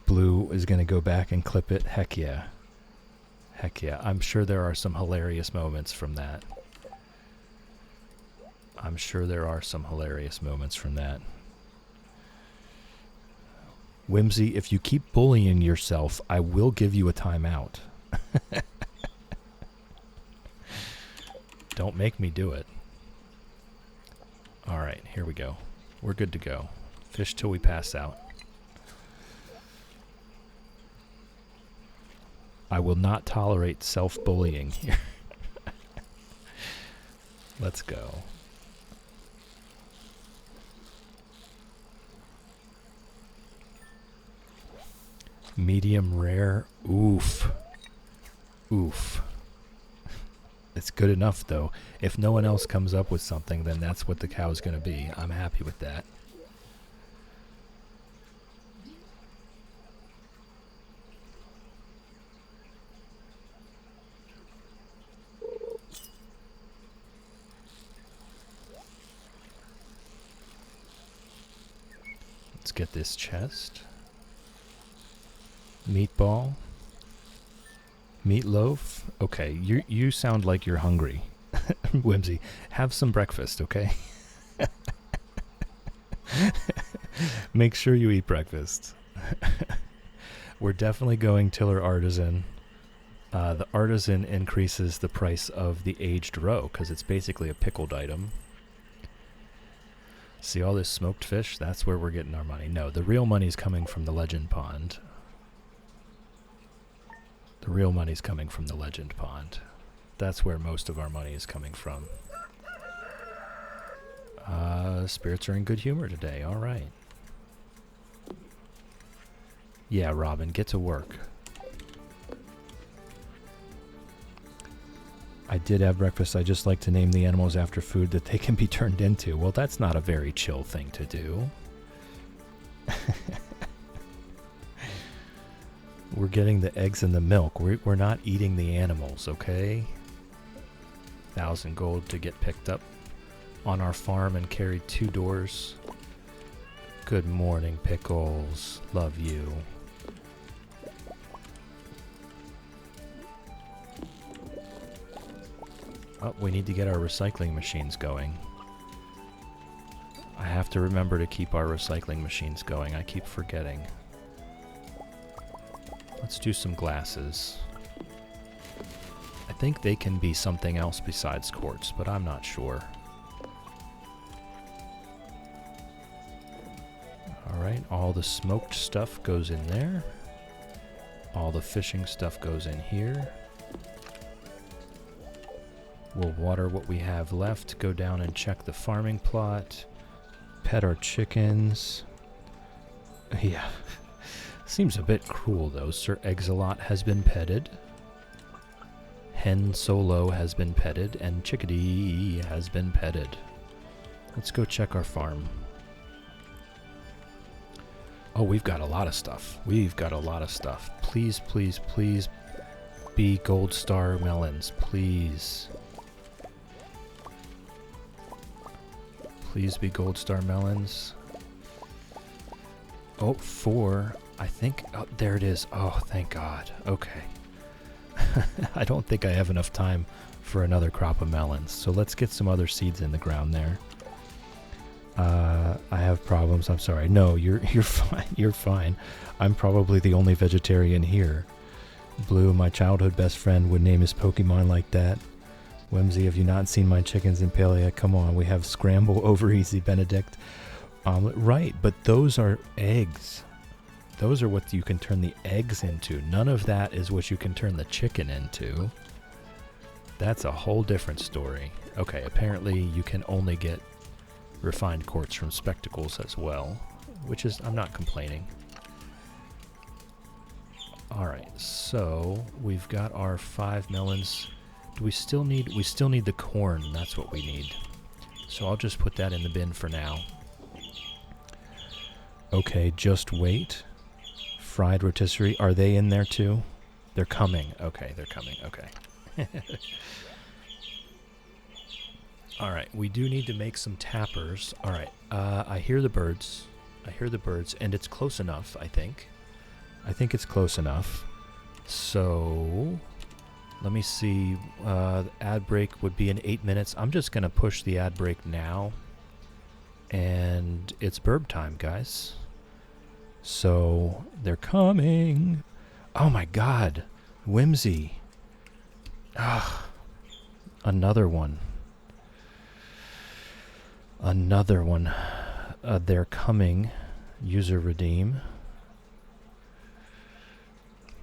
Blue is going to go back and clip it. Heck yeah. Heck yeah. I'm sure there are some hilarious moments from that. I'm sure there are some hilarious moments from that. Whimsy, if you keep bullying yourself, I will give you a timeout. Don't make me do it. All right, here we go. We're good to go. Fish till we pass out. I will not tolerate self-bullying here. Let's go. Medium rare. Oof. Oof. It's good enough, though. If no one else comes up with something, then that's what the cow's going to be. I'm happy with that. Let's get this chest. Meatball. Meatloaf? Okay, you sound like you're hungry. Whimsy, have some breakfast, okay? Make sure you eat breakfast. We're definitely going tiller artisan. The artisan increases the price of the aged roe because it's basically a pickled item. See all this smoked fish? That's where we're getting our money. No, the real money's coming from the legend pond. The real money's coming from the legend pond. That's where most of our money is coming from. Spirits are in good humor today. All right. Yeah, Robin, get to work. I did have breakfast. I just like to name the animals after food that they can be turned into. Well, that's not a very chill thing to do. We're getting the eggs and the milk. We're not eating the animals, okay? 1,000 gold to get picked up on our farm and carried 2 doors. Good morning, Pickles. Love you. Oh, we need to get our recycling machines going. I have have to remember to keep our recycling machines going. I keep forgetting. Let's do some glasses. I think they can be something else besides quartz, but I'm not sure. Alright, all the smoked stuff goes in there. All the fishing stuff goes in here. We'll water what we have left, go down and check the farming plot, pet our chickens. Yeah, seems a bit cruel though. Sir Exolot has been petted. Hen Solo has been petted, and Chickadee has been petted. Let's go check our farm. Oh, we've got a lot of stuff. We've got a lot of stuff. Please, please, please be gold star melons. Please. Please be gold star melons. Oh, 4. I think... Oh, there it is. Oh, thank God. Okay. I don't think I have enough time for another crop of melons. So let's get some other seeds in the ground there. I have problems. I'm sorry. No, you're fine. You're fine. I'm probably the only vegetarian here. Blue, my childhood best friend, would name his Pokemon like that. Whimsy, have you not seen my chickens in Palia? Come on, we have scramble over easy Benedict omelet. Right, but those are eggs. Those are what you can turn the eggs into. None of that is what you can turn the chicken into. That's a whole different story. Okay, apparently you can only get refined quartz from spectacles as well, which is, I'm not complaining. Alright, so we've got our 5 melons. Do we still need the corn? That's what we need. So I'll just put that in the bin for now. Okay, just wait. Fried rotisserie, are they in there too? They're coming. Okay, they're coming. Okay. Alright, we do need to make some tappers. Alright, I hear the birds. I hear the birds, and it's close enough, I think. I think it's close enough. So, let me see. The ad break would be in 8 minutes. I'm just going to push the ad break now. And it's burb time, guys. So, they're coming. Oh my God. Whimsy. Ah, another one. Another one. They're coming. User redeem.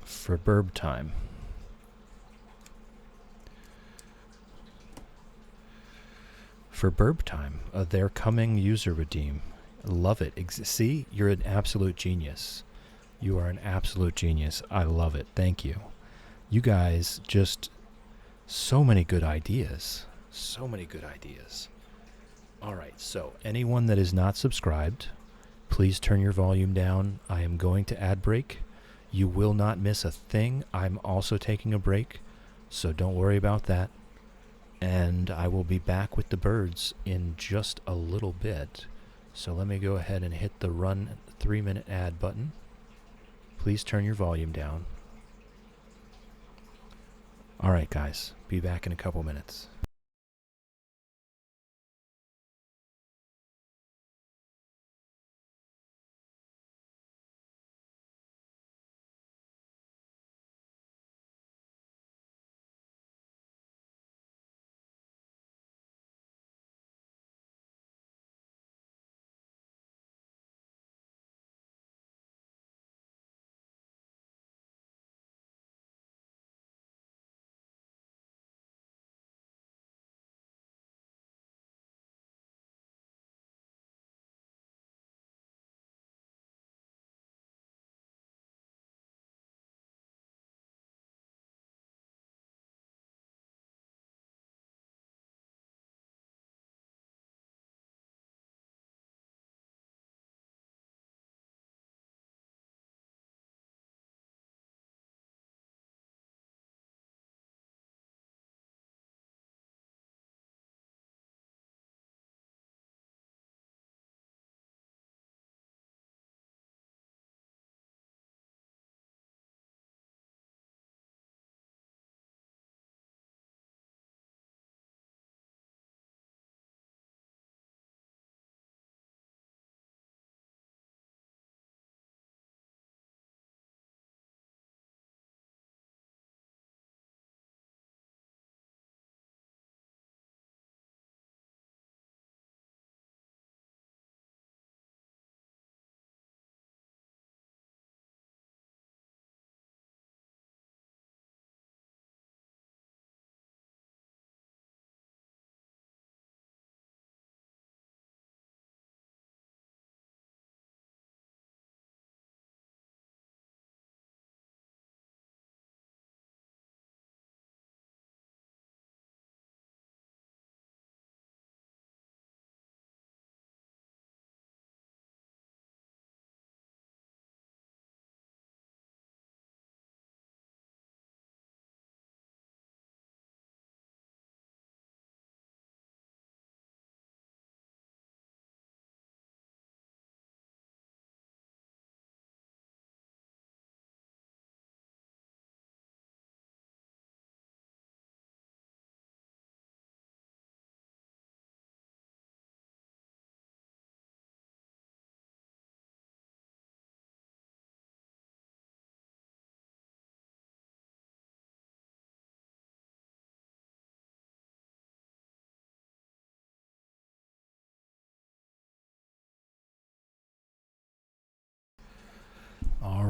For burb time. For burb time. They're coming. User redeem. Love it. See? You're an absolute genius. You are an absolute genius. I love it. Thank you. You guys just... So many good ideas. So many good ideas. Alright, so anyone that is not subscribed, please turn your volume down. I am going to ad break. You will not miss a thing. I'm also taking a break, so don't worry about that. And I will be back with the birds in just a little bit. So let me go ahead and hit the run 3-minute ad button. Please turn your volume down. Alright guys, be back in a couple minutes.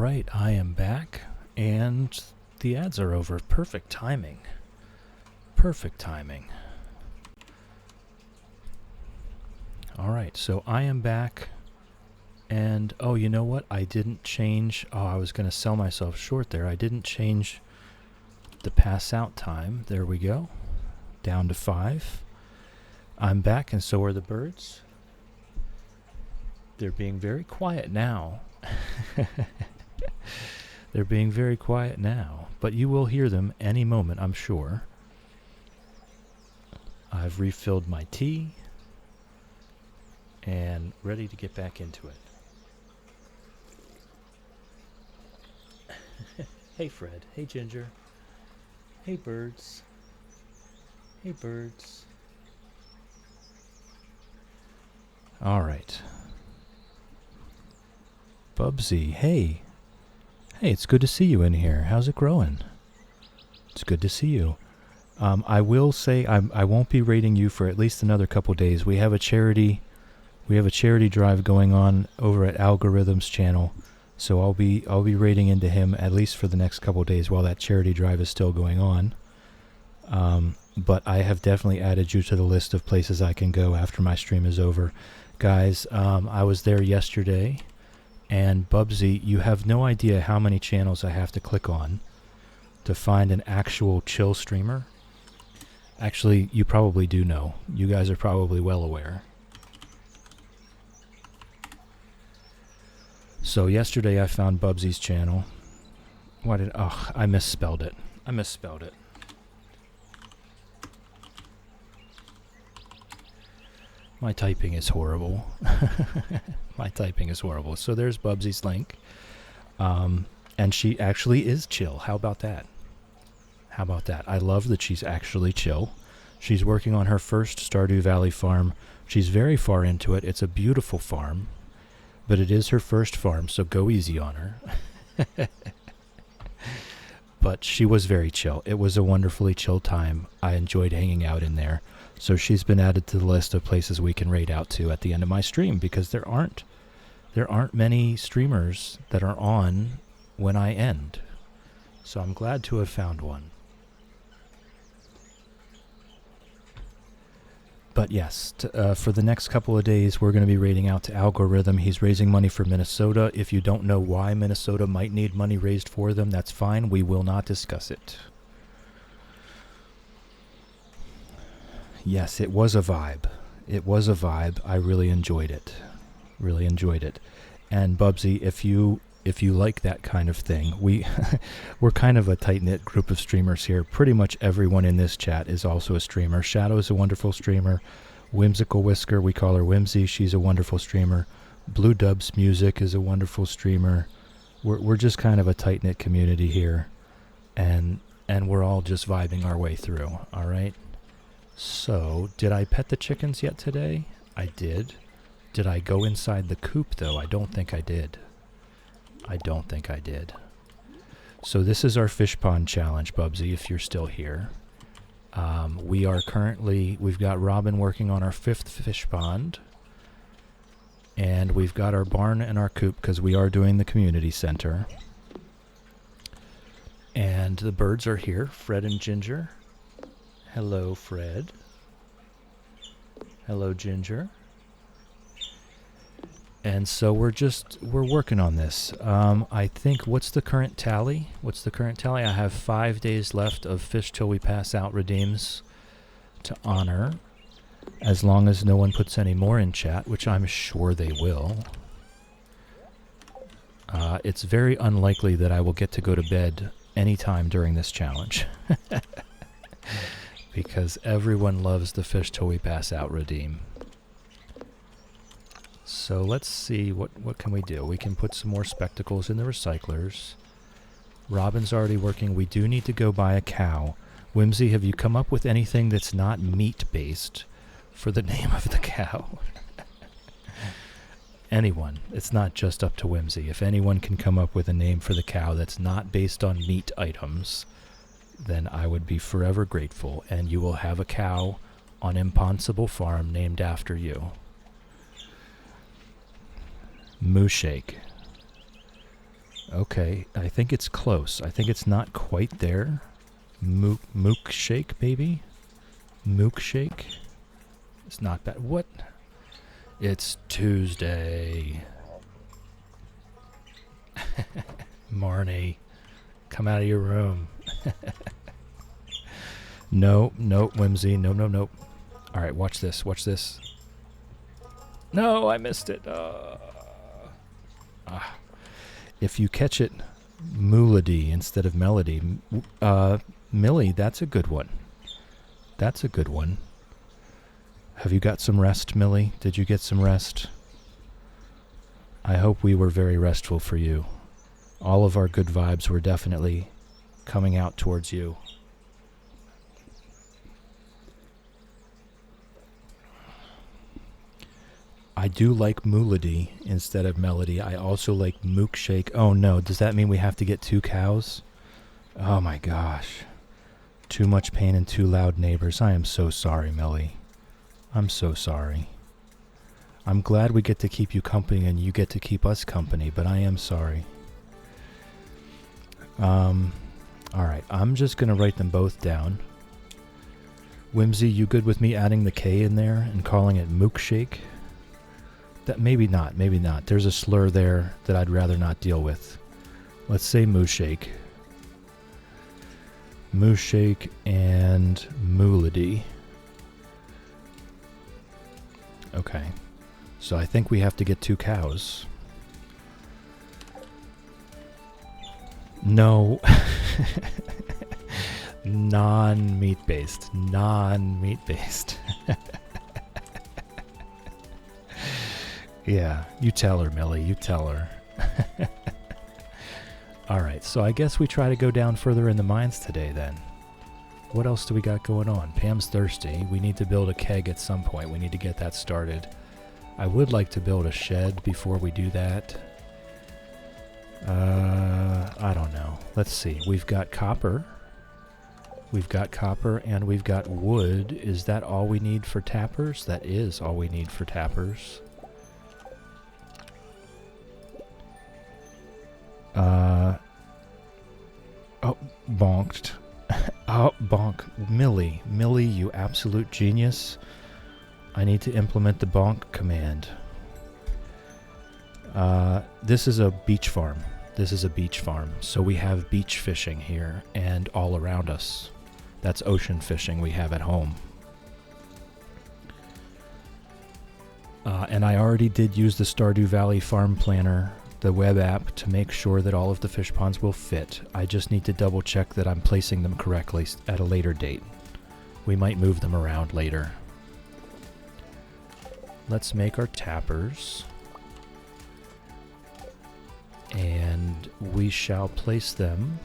Alright, I am back, and the ads are over. Perfect timing. Perfect timing. Alright, so I am back, and oh, you know what? I didn't change. Oh, I was going to sell myself short there. I didn't change the pass out time. There we go. Down to 5. I'm back, and so are the birds. They're being very quiet now. They're being very quiet now, but you will hear them any moment, I'm sure. I've refilled my tea and ready to get back into it. Hey Fred, hey Ginger, hey birds, hey birds. All right. Bubsy, hey. Hey, it's good to see you in here. How's it growing? It's good to see you. I will say I won't be rating you for at least another couple days. We have a charity drive going on over at Algorithm's channel, so I'll be rating into him at least for the next couple days while that charity drive is still going on. But I have definitely added you to the list of places I can go after my stream is over. Guys, I was there yesterday. And Bubsy, you have no idea how many channels I have to click on to find an actual chill streamer. Actually, you probably do know. You guys are probably well aware. So yesterday I found Bubsy's channel. I misspelled it. My typing is horrible. So there's Bubsy's link. And she actually is chill. How about that? I love that she's actually chill. She's working on her first Stardew Valley farm. She's very far into it. It's a beautiful farm. But it is her first farm, so go easy on her. But she was very chill. It was a wonderfully chill time. I enjoyed hanging out in there. So she's been added to the list of places we can raid out to at the end of my stream, because there aren't many streamers that are on when I end. So I'm glad to have found one. But yes, for the next couple of days, we're going to be raiding out to Algorithm. He's raising money for Minnesota. If you don't know why Minnesota might need money raised for them, that's fine. We will not discuss it. Yes, it was a vibe. I really enjoyed it. And Bubsy, if you like that kind of thing, we're kind of a tight-knit group of streamers here. Pretty much everyone in this chat is also a streamer. Shadow is a wonderful streamer. Whimsical Whisker, we call her Whimsy. She's a wonderful streamer. Blue Dubs Music is a wonderful streamer. We're just kind of a tight-knit community here, and we're all just vibing our way through. All right. So, did I pet the chickens yet today? I did. Did I go inside the coop, though? I don't think I did. So this is our fish pond challenge, Bubsy, if you're still here. We've got Robin working on our 5th fish pond. And we've got our barn and our coop, because we are doing the community center. And the birds are here, Fred and Ginger. Hello, Fred. Hello, Ginger. And so we're working on this. I think, what's the current tally? I have 5 days left of Fish Till We Pass Out redeems to honor, as long as no one puts any more in chat, which I'm sure they will. It's very unlikely that I will get to go to bed anytime during this challenge. Because everyone loves the Fish Till We Pass Out redeem. So let's see, what can we do? We can put some more spectacles in the recyclers. Robin's already working. We do need to go buy a cow. Whimsy, have you come up with anything that's not meat-based for the name of the cow? Anyone. It's not just up to Whimsy. If anyone can come up with a name for the cow that's not based on meat items, then I would be forever grateful, and you will have a cow on ImPondsible Farm named after you. Moo Shake. Okay, I think it's close. I think it's not quite there. Mook shake, baby. Mook shake. It's not bad. What? It's Tuesday. Marnie, come out of your room. No, Whimsy. No. All right, watch this. No, I missed it. If you catch it, Moolady instead of Melody. Millie, that's a good one. Have you got some rest, Millie? Did you get some rest? I hope we were very restful for you. All of our good vibes were definitely coming out towards you. I do like Moolady instead of Melody. I also like Mook Shake. Oh no, does that mean we have to get 2 cows? Oh my gosh. Too much pain and too loud neighbors. I am so sorry, Millie. I'm so sorry. I'm glad we get to keep you company and you get to keep us company, but I am sorry. Alright, I'm just going to write them both down. Whimsy, you good with me adding the K in there and calling it Mook Shake? That maybe not. There's a slur there that I'd rather not deal with. Let's say Moo Shake. Moo Shake and Moolady. Okay. So I think we have to get 2 cows. No. Non-meat based. Yeah, you tell her, Millie, you tell her. Alright, so I guess we try to go down further in the mines today then. What else do we got going on? Pam's thirsty. We need to build a keg at some point. We need to get that started. I would like to build a shed before we do that. I don't know. Let's see. We've got copper. And we've got wood. Is that all we need for tappers? That is all we need for tappers. Oh, bonked. Oh, bonk. Millie, you absolute genius. I need to implement the bonk command. This is a beach farm. So we have beach fishing here and all around us. That's ocean fishing we have at home. And I already did use the Stardew Valley Farm Planner, the web app, to make sure that all of the fish ponds will fit. I just need to double check that I'm placing them correctly at a later date. We might move them around later. Let's make our tappers. And we shall place them.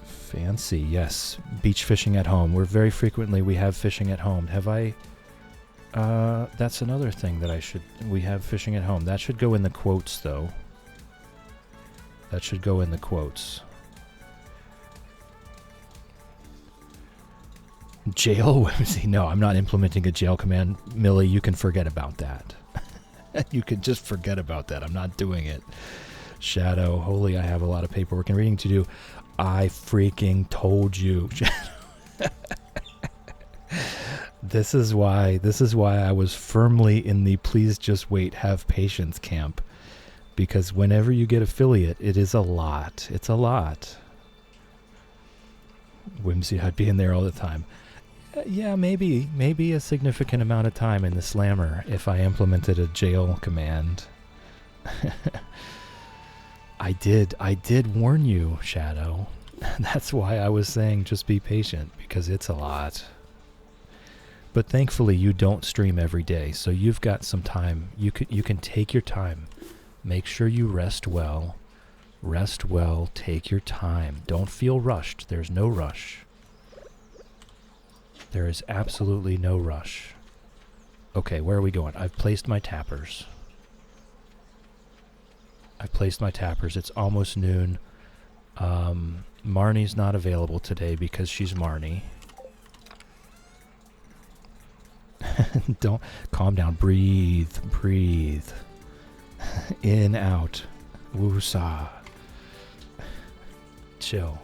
Fancy, yes. Beach fishing at home. We have fishing at home. Have I... that's another thing that we have fishing at home. That should go in the quotes, though. Jail Whimsy. No, I'm not implementing a jail command. Millie, you can forget about that. You could just forget about that. I'm not doing it. Shadow, holy, I have a lot of paperwork and reading to do. I freaking told you. This is why I was firmly in the please just wait, have patience camp. Because whenever you get affiliate, it is a lot. It's a lot. Whimsy, I'd be in there all the time. Yeah, maybe a significant amount of time in the slammer if I implemented a jail command. I did warn you, Shadow. That's why I was saying just be patient, because it's a lot. But thankfully you don't stream every day, so you've got some time. You can take your time. Make sure you rest well. Rest well, take your time. Don't feel rushed. There's no rush. There is absolutely no rush. Okay, where are we going? I've placed my tappers. It's almost noon. Marnie's not available today because she's Marnie. Don't calm down. Breathe. In, out. Woosah. Chill.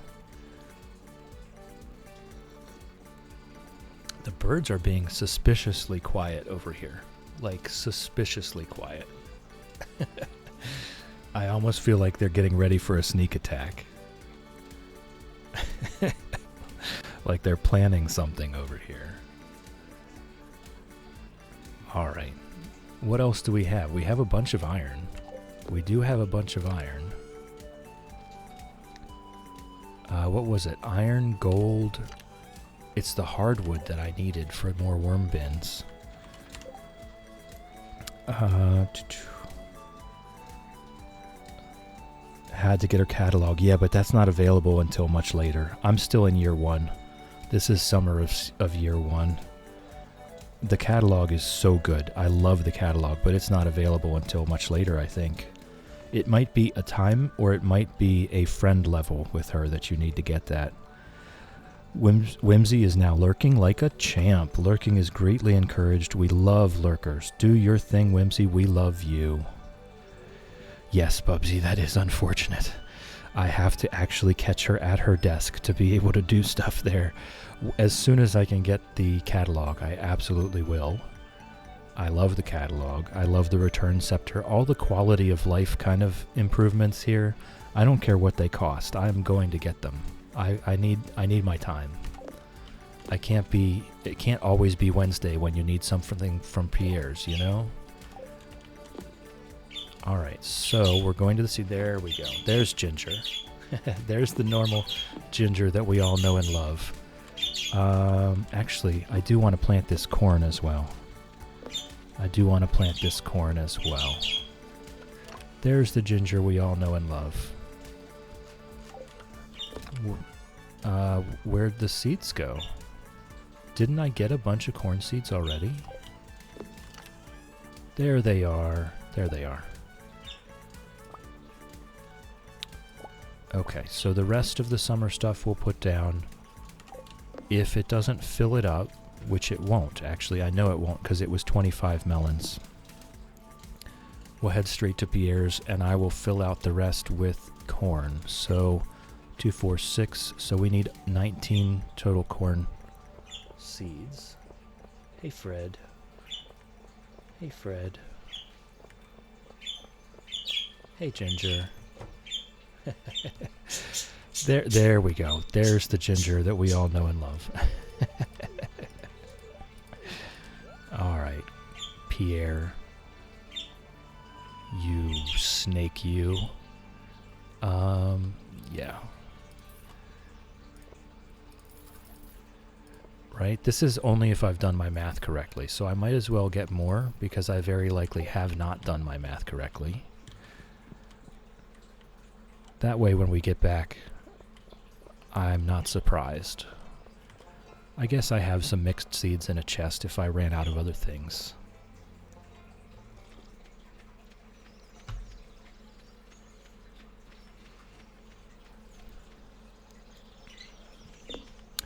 The birds are being suspiciously quiet over here. Like, suspiciously quiet. I almost feel like they're getting ready for a sneak attack. Like they're planning something over here. Alright. What else do we have? We have a bunch of iron. We do have a bunch of iron. What was it? Iron, gold. It's the hardwood that I needed for more worm bins. Had to get her catalog. Yeah, but that's not available until much later. I'm still in year 1. This is summer of year 1. The catalog is so good. I love the catalog, but it's not available until much later, I think. It might be a time, or it might be a friend level with her that you need to get that. Whimsy is now lurking like a champ. Lurking is greatly encouraged. We love lurkers. Do your thing, Whimsy. We love you. Yes, Bubsy, that is unfortunate. I have to actually catch her at her desk to be able to do stuff there. As soon as I can get the catalog, I absolutely will. I love the catalog. I love the return scepter. All the quality of life kind of improvements here. I don't care what they cost. I'm going to get them. I need my time. It can't always be Wednesday when you need something from Pierre's, you know? Alright, so we're going to the sea. There we go. There's Ginger. There's the normal Ginger that we all know and love. Actually, I do want to plant this corn as well. There's the Ginger we all know and love. Where'd the seeds go? Didn't I get a bunch of corn seeds already? There they are. There they are. Okay, so the rest of the summer stuff we'll put down. If it doesn't fill it up, which it won't, actually, I know it won't because it was 25 melons. We'll head straight to Pierre's and I will fill out the rest with corn. So 2, 4, 6, so we need 19 total corn seeds. Hey Fred. Hey Fred. Hey Ginger. There we go. There's the Ginger that we all know and love. Alright. Pierre. You snake you. Yeah. Right? This is only if I've done my math correctly, so I might as well get more because I very likely have not done my math correctly. That way when we get back, I'm not surprised. I guess I have some mixed seeds in a chest if I ran out of other things.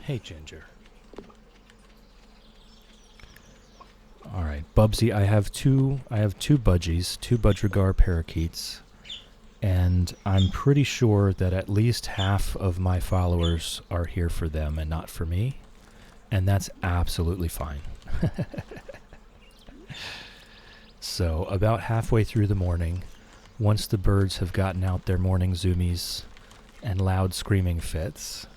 Hey, Ginger. Alright, Bubsy, I have two budgies, 2 Budgergar parakeets. And I'm pretty sure that at least half of my followers are here for them and not for me. And that's absolutely fine. So about halfway through the morning, once the birds have gotten out their morning zoomies and loud screaming fits,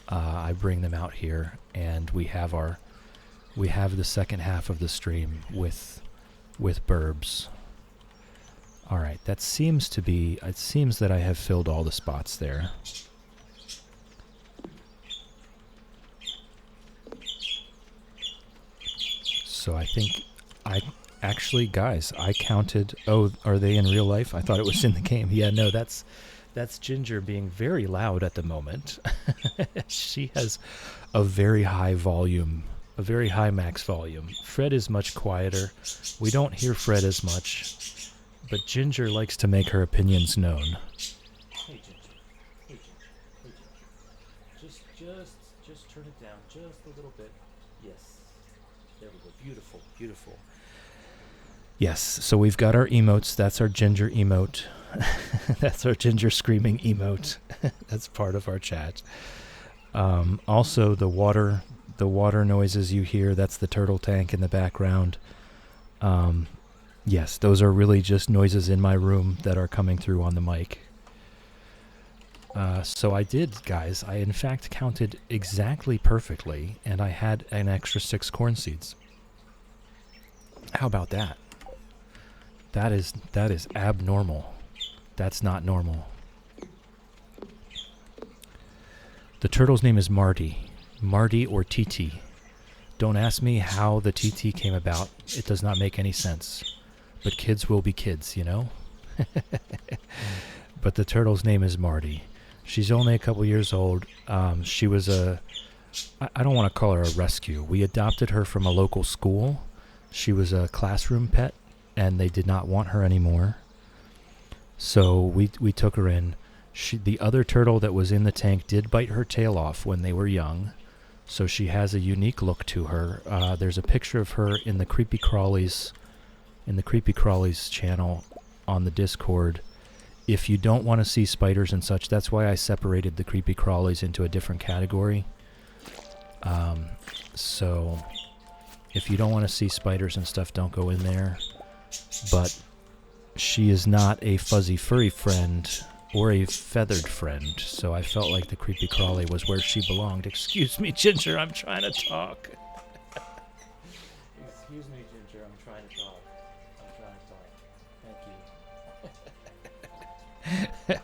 I bring them out here and we have the second half of the stream with burbs. Alright, it seems that I have filled all the spots there. So I think guys, I counted, oh, are they in real life? I thought it was in the game. Yeah, no, that's Ginger being very loud at the moment. She has a very high volume, a very high max volume. Fred is much quieter. We don't hear Fred as much. But Ginger likes to make her opinions known. Hey Ginger. Hey Ginger. Hey Ginger. Just turn it down just a little bit. Yes. There we go. Beautiful. Beautiful. Yes, so we've got our emotes. That's our ginger emote. That's our ginger screaming emote. That's part of our chat. Also, the water noises you hear, that's the turtle tank in the background. Yes, those are really just noises in my room that are coming through on the mic. So I did, guys. I, in fact, counted exactly perfectly, and I had an extra 6 corn seeds. How about that? That is abnormal. That's not normal. The turtle's name is Marty. Marty or TT. Don't ask me how the TT came about. It does not make any sense. But kids will be kids, you know? But the turtle's name is Marty. She's only a couple years old. She was I don't want to call her a rescue. We adopted her from a local school. She was a classroom pet, and they did not want her anymore. So we took her in. The other turtle that was in the tank did bite her tail off when they were young, so she has a unique look to her. There's a picture of her in the Creepy Crawlies channel on the Discord. If you don't want to see spiders and such, that's why I separated the Creepy Crawlies into a different category. So if you don't want to see spiders and stuff, don't go in there. But she is not a fuzzy furry friend or a feathered friend, so I felt like the Creepy Crawly was where she belonged. Excuse me, Ginger, I'm trying to talk. Excuse me, Ginger, I'm trying to talk. Thank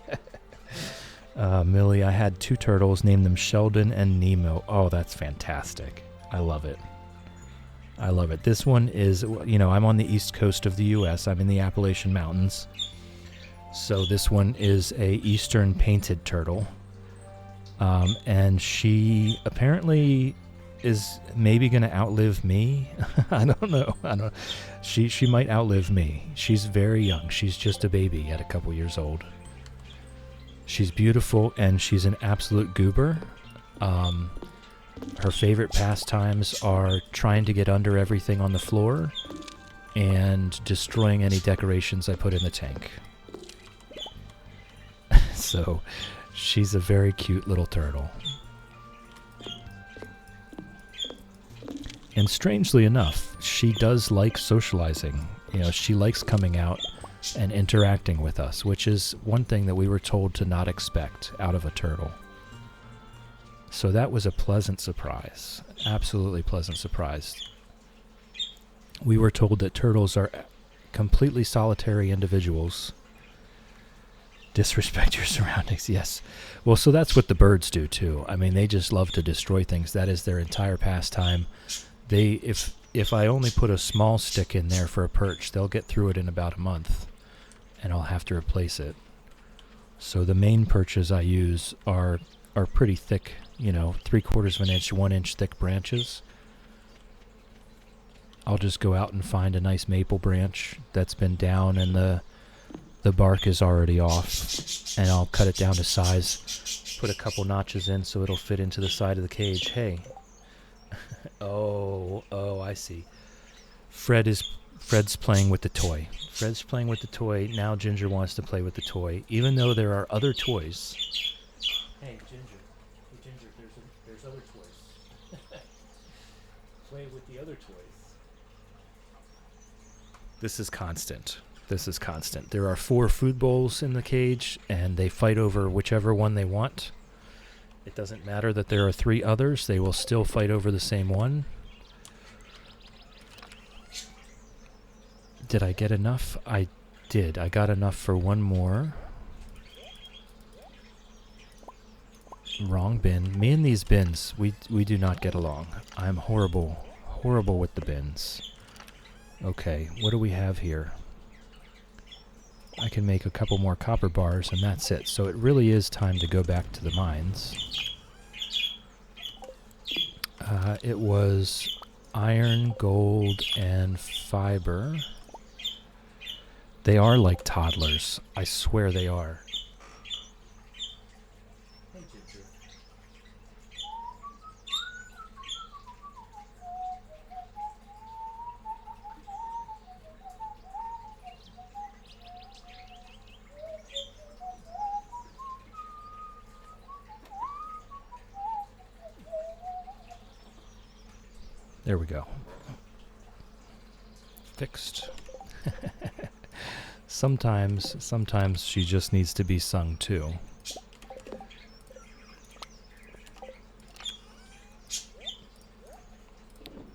you. Millie, I had 2 turtles, named them Sheldon and Nemo. Oh, that's fantastic. I love it. I love it. This one is, I'm on the east coast of the U.S. I'm in the Appalachian Mountains. So this one is a eastern painted turtle. And she apparently is maybe going to outlive me. I don't know. She might outlive me. She's very young. She's just a baby at a couple years old. She's beautiful, and she's an absolute goober. Her favorite pastimes are trying to get under everything on the floor and destroying any decorations I put in the tank. So, she's a very cute little turtle. And strangely enough, she does like socializing. She likes coming out and interacting with us, which is one thing that we were told to not expect out of a turtle. So that was a pleasant surprise. Absolutely pleasant surprise. We were told that turtles are completely solitary individuals. Disrespect your surroundings, yes. Well, so that's what the birds do too. I mean, they just love to destroy things. That is their entire pastime. If I only put a small stick in there for a perch, they'll get through it in about a month, and I'll have to replace it. So the main perches I use are pretty thick, 3/4 of an inch, 1 inch thick branches. I'll just go out and find a nice maple branch that's been down and the bark is already off, and I'll cut it down to size, put a couple notches in so it'll fit into the side of the cage. Hey. Oh, I see. Fred's playing with the toy. Fred's playing with the toy. Now Ginger wants to play with the toy, even though there are other toys. Hey, Ginger, there's other toys. Play with the other toys. This is constant. There are 4 food bowls in the cage, and they fight over whichever one they want. It doesn't matter that there are 3 others. They will still fight over the same one. Did I get enough? I did. I got enough for 1 more. Wrong bin. Me and these bins, we do not get along. I'm horrible with the bins. Okay, what do we have here? I can make a couple more copper bars, and that's it. So it really is time to go back to the mines. It was iron, gold, and fiber. They are like toddlers. I swear they are. Hey, Ginger. There we go. Fixed. Sometimes she just needs to be sung too.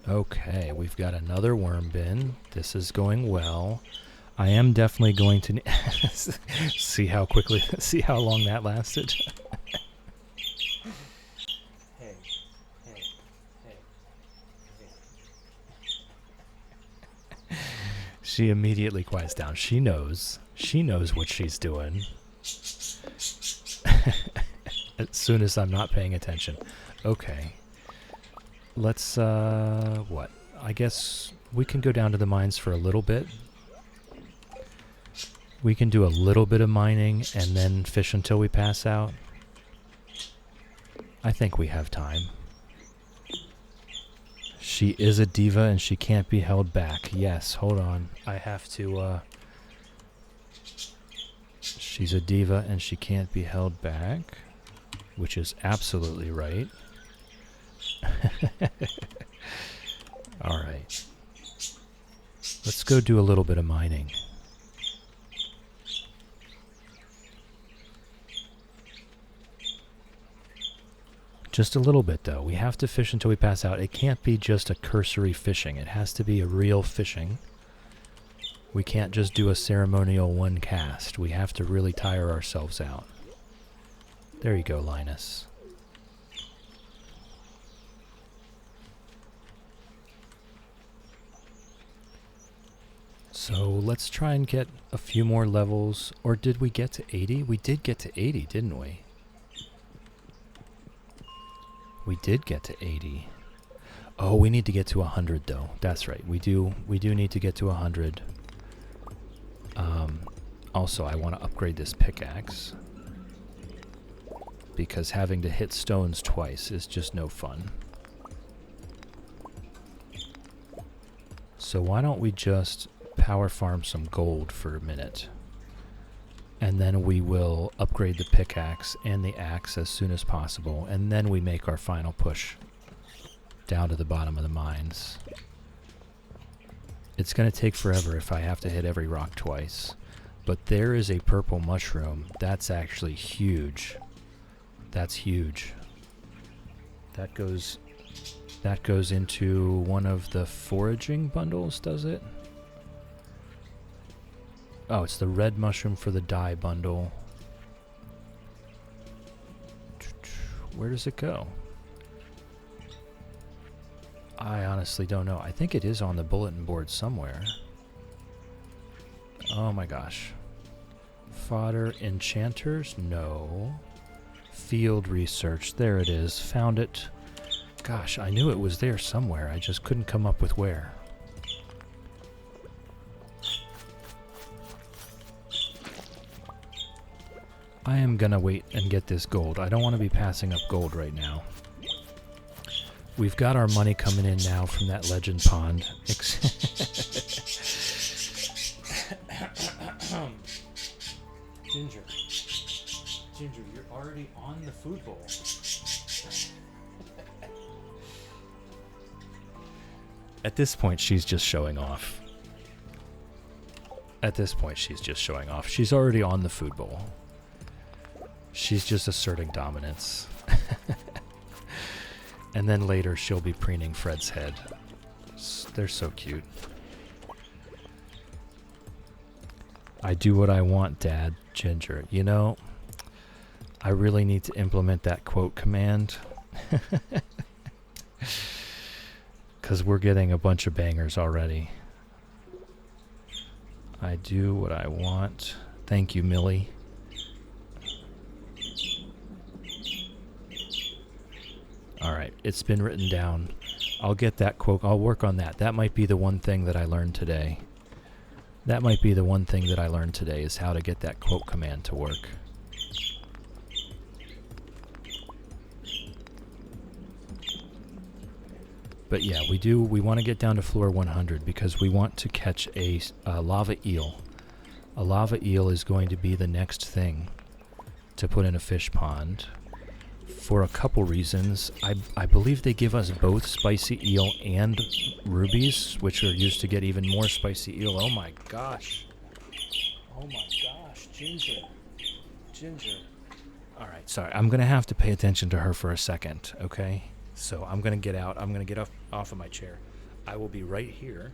Okay, we've got another worm bin. This is going well. I am definitely going to see how long that lasted. Hey. She immediately quiets down. She knows what she's doing. As soon as I'm not paying attention. Okay. Let's, what? I guess we can go down to the mines for a little bit. We can do a little bit of mining and then fish until we pass out. I think we have time. She is a diva and she can't be held back. Yes, hold on. I have to, she's a diva and she can't be held back, which is absolutely right. All right. Let's go do a little bit of mining. Just a little bit, though. We have to fish until we pass out. It can't be just a cursory fishing. It has to be a real fishing. We can't just do a ceremonial one cast. We have to really tire ourselves out. There you go, Linus. So let's try and get a few more levels. Or did we get to 80? We did get to 80, didn't we? We did get to 80. Oh, we need to get to 100 though. That's right. We do need to get to 100. Also, I want to upgrade this pickaxe because having to hit stones twice is just no fun. So why don't we just power farm some gold for a minute? And then we will upgrade the pickaxe and the axe as soon as possible. And then we make our final push down to the bottom of the mines. It's going to take forever if I have to hit every rock twice. But there is a purple mushroom. That's actually huge. That's huge. That goes into one of the foraging bundles, does it? Oh, it's the red mushroom for the dye bundle. Where does it go? I honestly don't know. I think it is on the bulletin board somewhere. Oh my gosh. Fodder enchanters? No. Field research. There it is. Found it. Gosh, I knew it was there somewhere. I just couldn't come up with where. I am gonna wait and get this gold. I don't want to be passing up gold right now. We've got our money coming in now from that legend pond. Ginger, you're already on the food bowl. At this point, she's just showing off. She's already on the food bowl. She's just asserting dominance. And then later she'll be preening Fred's head. They're so cute. I do what I want, Dad. Ginger. You know, I really need to implement that quote command. Because we're getting a bunch of bangers already. I do what I want. Thank you, Millie. Alright, it's been written down. I'll get that quote. I'll work on that. That might be the one thing that I learned today. Is how to get that quote command to work. But yeah, we want to get down to floor 100 because we want to catch a lava eel. A lava eel is going to be the next thing to put in a fish pond for a couple reasons. I believe they give us both spicy eel and rubies, which are used to get even more spicy eel. Oh my gosh. Oh my gosh, Ginger. Ginger. All right, sorry. I'm going to have to pay attention to her for a second, okay? So I'm going to get out. I'm going to get off of my chair. I will be right here.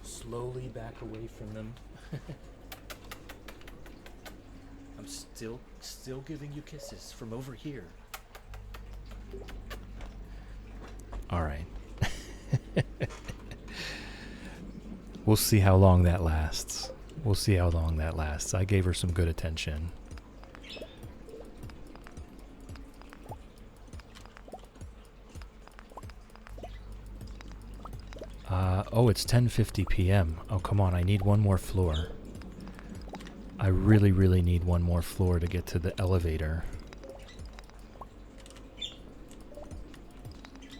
Slowly back away from them. I'm still giving you kisses from over here. All right. We'll see how long that lasts. I gave her some good attention. Oh, it's 10:50 p.m. Oh, come on, I need one more floor. I really, really need one more floor to get to the elevator.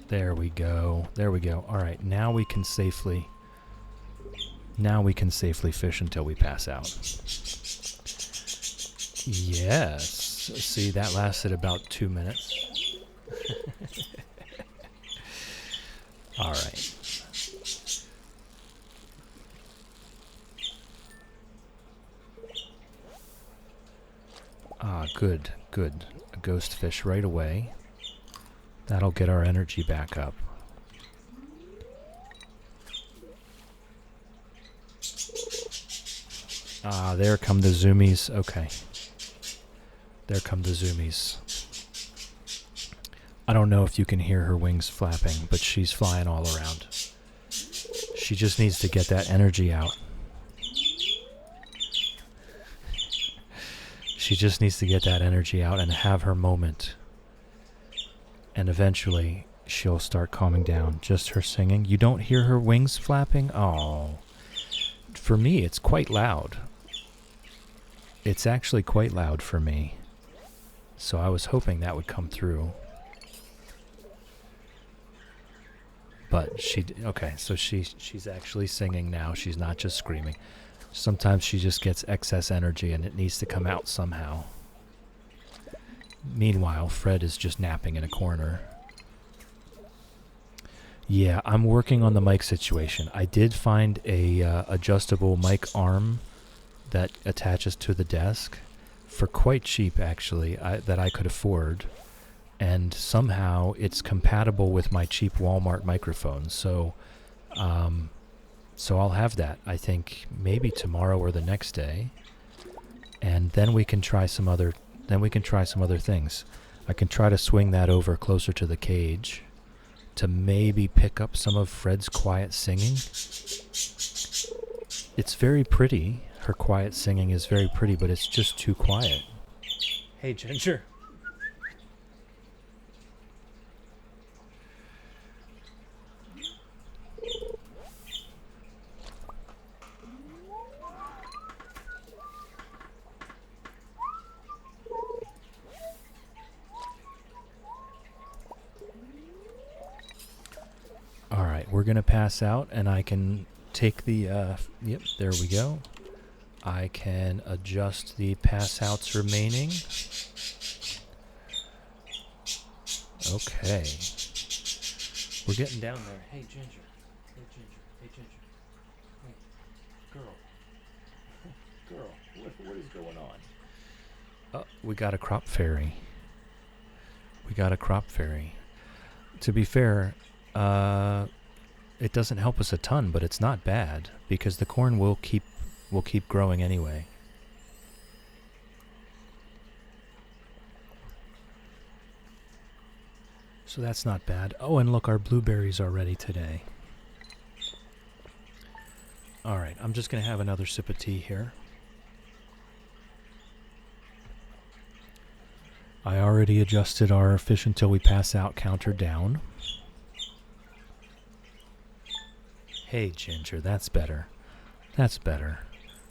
There we go. All right, now we can safely fish until we pass out. Yes. See, that lasted about 2 minutes. All right. Ah, good. A ghost fish right away. That'll get our energy back up. Ah, there come the zoomies. Okay. There come the zoomies. I don't know if you can hear her wings flapping, but she's flying all around. She just needs to get that energy out. She just needs to get that energy out and have her moment. And eventually, she'll start calming down. Just her singing. You don't hear her wings flapping? Oh. For me, it's quite loud. It's actually quite loud for me. So I was hoping that would come through. But so she's actually singing now. She's not just screaming. Sometimes she just gets excess energy and it needs to come out somehow. Meanwhile, Fred is just napping in a corner. Yeah, I'm working on the mic situation. I did find a adjustable mic arm that attaches to the desk for quite cheap, actually, that I could afford. And somehow it's compatible with my cheap Walmart microphone. So I'll have that, I think, maybe tomorrow or the next day. And then we can try some other things. I can try to swing that over closer to the cage to maybe pick up some of Fred's quiet singing. It's very pretty. Her quiet singing is very pretty, but it's just too quiet. Hey, Ginger. All right, we're going to pass out, and I can take the, yep, there we go. I can adjust the pass outs remaining. Okay. We're getting down there. Hey, Ginger. Hey, girl. What is going on? Oh, we got a crop fairy. To be fair, it doesn't help us a ton, but it's not bad because the corn will keep growing anyway. So that's not bad. Oh, and look, our blueberries are ready today. All right, I'm just going to have another sip of tea here. I already adjusted our fish until we pass out counter down. Hey, Ginger, that's better. That's better.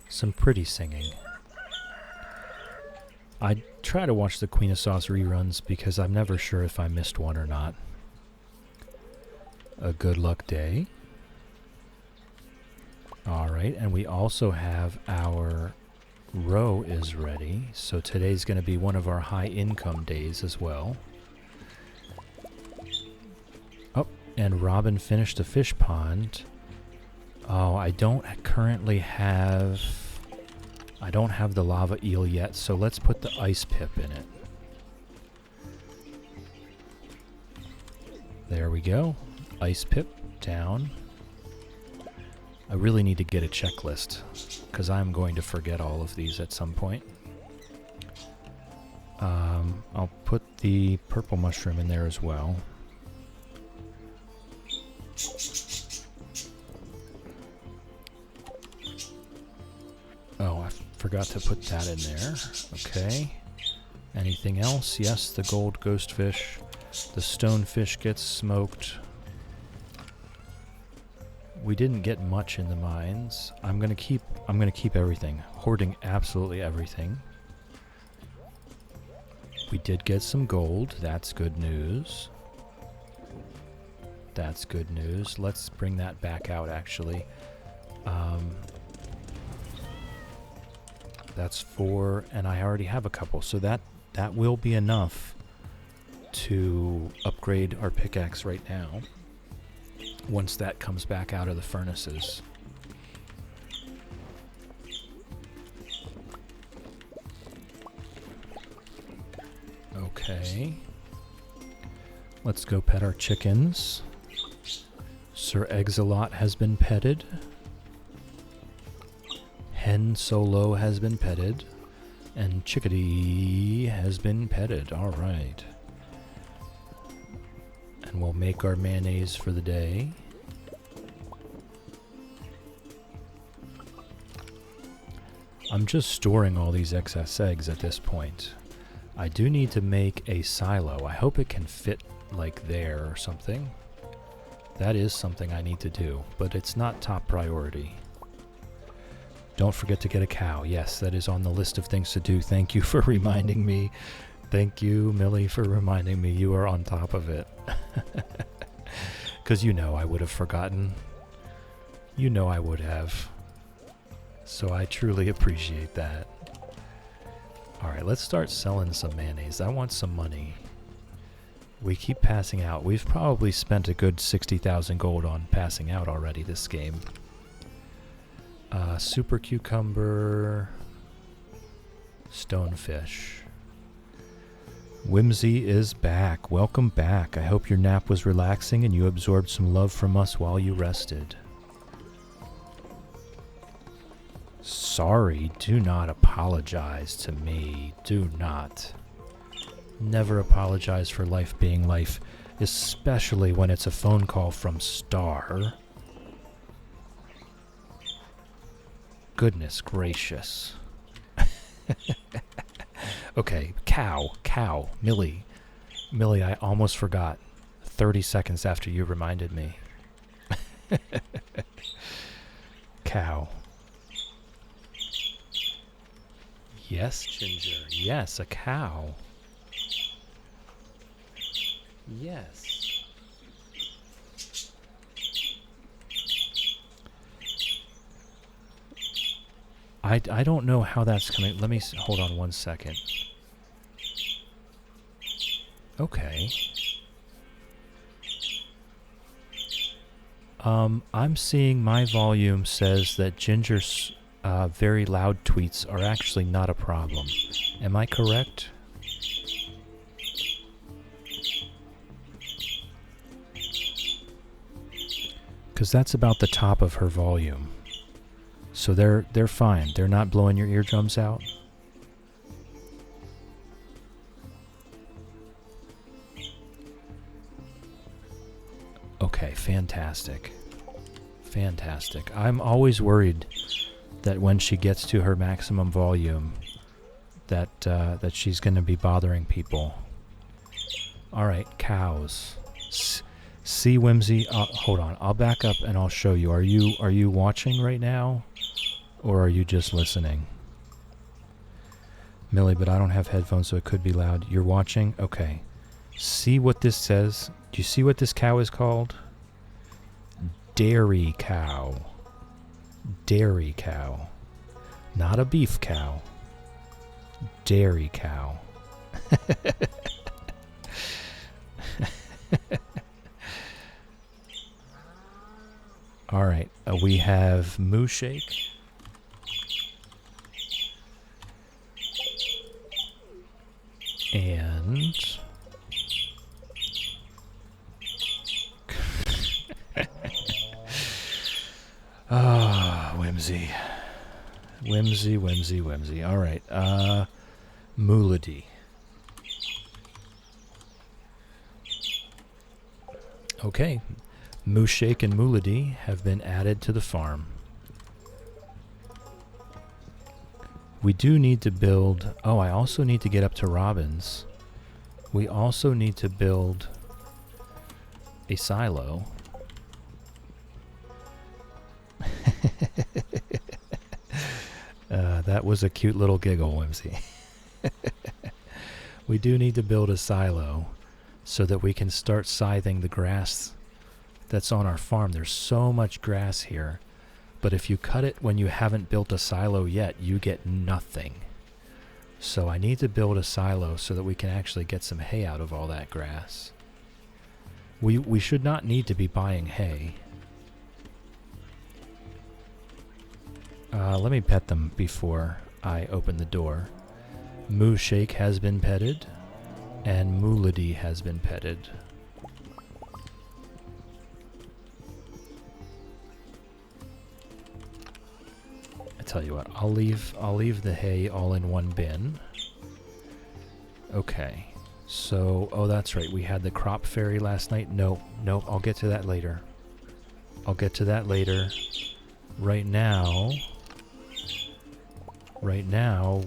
Some pretty singing. I try to watch the Queen of Sauce reruns because I'm never sure if I missed one or not. A good luck day. Alright, and we also have our row is ready. So today's going to be one of our high income days as well. Oh, and Robin finished the fish pond. Oh, I don't currently have... I don't have the lava eel yet, so let's put the ice pip in it. There we go. Ice pip down. I really need to get a checklist, because I'm going to forget all of these at some point. I'll put the purple mushroom in there as well. Oh, I forgot to put that in there. Okay. Anything else? Yes, the gold ghost fish. The stonefish gets smoked. We didn't get much in the mines. I'm gonna keep everything. Hoarding absolutely everything. We did get some gold. That's good news. That's good news. Let's bring that back out actually. That's 4, and I already have a couple, so that will be enough to upgrade our pickaxe right now once that comes back out of the furnaces. Okay. Let's go pet our chickens. Sir Exolot has been petted. Hen Solo has been petted. And Chickadee has been petted. Alright. And we'll make our mayonnaise for the day. I'm just storing all these excess eggs at this point. I do need to make a silo. I hope it can fit like there or something. That is something I need to do, but it's not top priority. Don't forget to get a cow. Yes, that is on the list of things to do. Thank you for reminding me. Thank you, Millie, for reminding me. You are on top of it. Because you know I would have forgotten. You know I would have. So I truly appreciate that. Alright, let's start selling some mayonnaise. I want some money. We keep passing out. We've probably spent a good 60,000 gold on passing out already this game. Super cucumber, stonefish. Whimsy is back. Welcome back. I hope your nap was relaxing and you absorbed some love from us while you rested. Sorry, do not apologize to me. Do not. Never apologize for life being life, especially when it's a phone call from Star. Goodness gracious. Okay, cow, Millie, I almost forgot. 30 seconds after you reminded me. Cow. Yes, Ginger. Yes, a cow. Yes. I don't know how that's coming. Let me hold on 1 second. Okay. I'm seeing my volume says that Ginger's very loud tweets are actually not a problem. Am I correct? Because that's about the top of her volume. So they're fine. They're not blowing your eardrums out. Okay, fantastic. Fantastic. I'm always worried that when she gets to her maximum volume that she's going to be bothering people. All right, cows. See, Whimsy, hold on. I'll back up and I'll show you. Are you watching right now? Or are you just listening? Millie, but I don't have headphones, so it could be loud. You're watching? Okay. See what this says? Do you see what this cow is called? Dairy cow. Dairy cow. Not a beef cow. Dairy cow. All right. We have Moo Shake. And whimsy. Whimsy, whimsy, whimsy. All right. Moolady. Okay. Moo Shake and Moolady have been added to the farm. We do need to build... Oh, I also need to get up to Robin's. We also need to build a silo. That was a cute little giggle, Whimsy. We do need to build a silo so that we can start scything the grass that's on our farm. There's so much grass here. But if you cut it when you haven't built a silo yet, you get nothing. So I need to build a silo so that we can actually get some hay out of all that grass. We should not need to be buying hay. Let me pet them before I open the door. Moo Shake has been petted, and Moolady has been petted. I tell you what, I'll leave the hay all in one bin. Okay. So, oh, that's right. We had the crop fairy last night. No, I'll get to that later. I'll get to that later. Right now,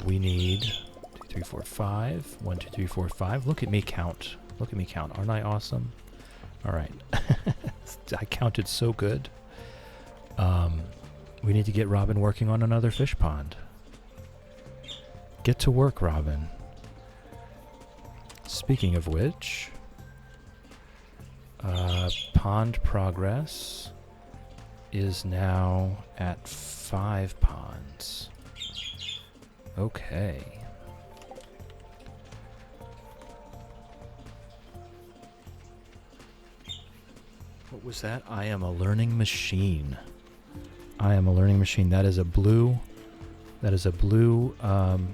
we need 2, 3, 4, 5. 1, 2, 3, 4, 5. Look at me count. Look at me count. Aren't I awesome? All right. I counted so good. We need to get Robin working on another fish pond. Get to work, Robin. Speaking of which, pond progress is now at 5 ponds. Okay. What was that? I am a learning machine. I am a learning machine. That is a blue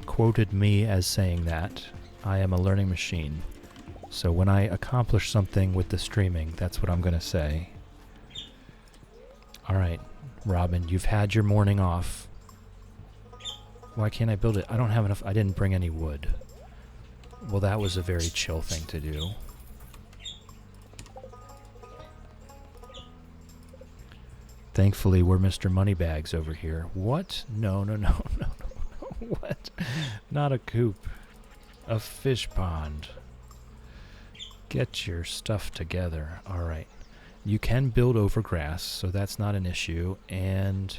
quoted me as saying that. I am a learning machine. So when I accomplish something with the streaming, that's what I'm going to say. All right, Robin, you've had your morning off. Why can't I build it? I don't have enough. I didn't bring any wood. Well, that was a very chill thing to do. Thankfully, we're Mr. Moneybags over here. What? No. What? Not a coop. A fish pond. Get your stuff together. All right. You can build over grass, so that's not an issue. And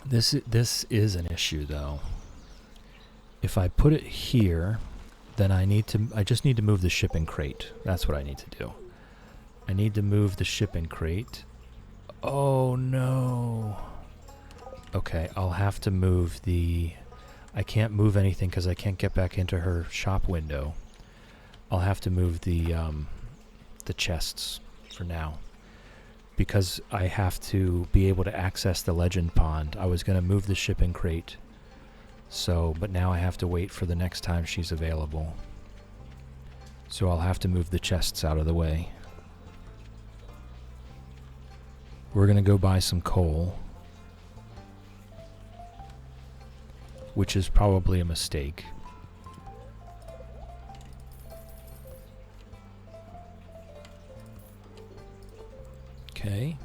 this is an issue, though. If I put it here, then I just need to move the shipping crate. That's what I need to do. I need to move the shipping crate. Oh, no. Okay, I'll have to move the... I can't move anything because I can't get back into her shop window. I'll have to move the chests for now. Because I have to be able to access the legend pond. I was going to move the shipping crate. But now I have to wait for the next time she's available. So I'll have to move the chests out of the way. We're going to go buy some coal, which is probably a mistake. Okay.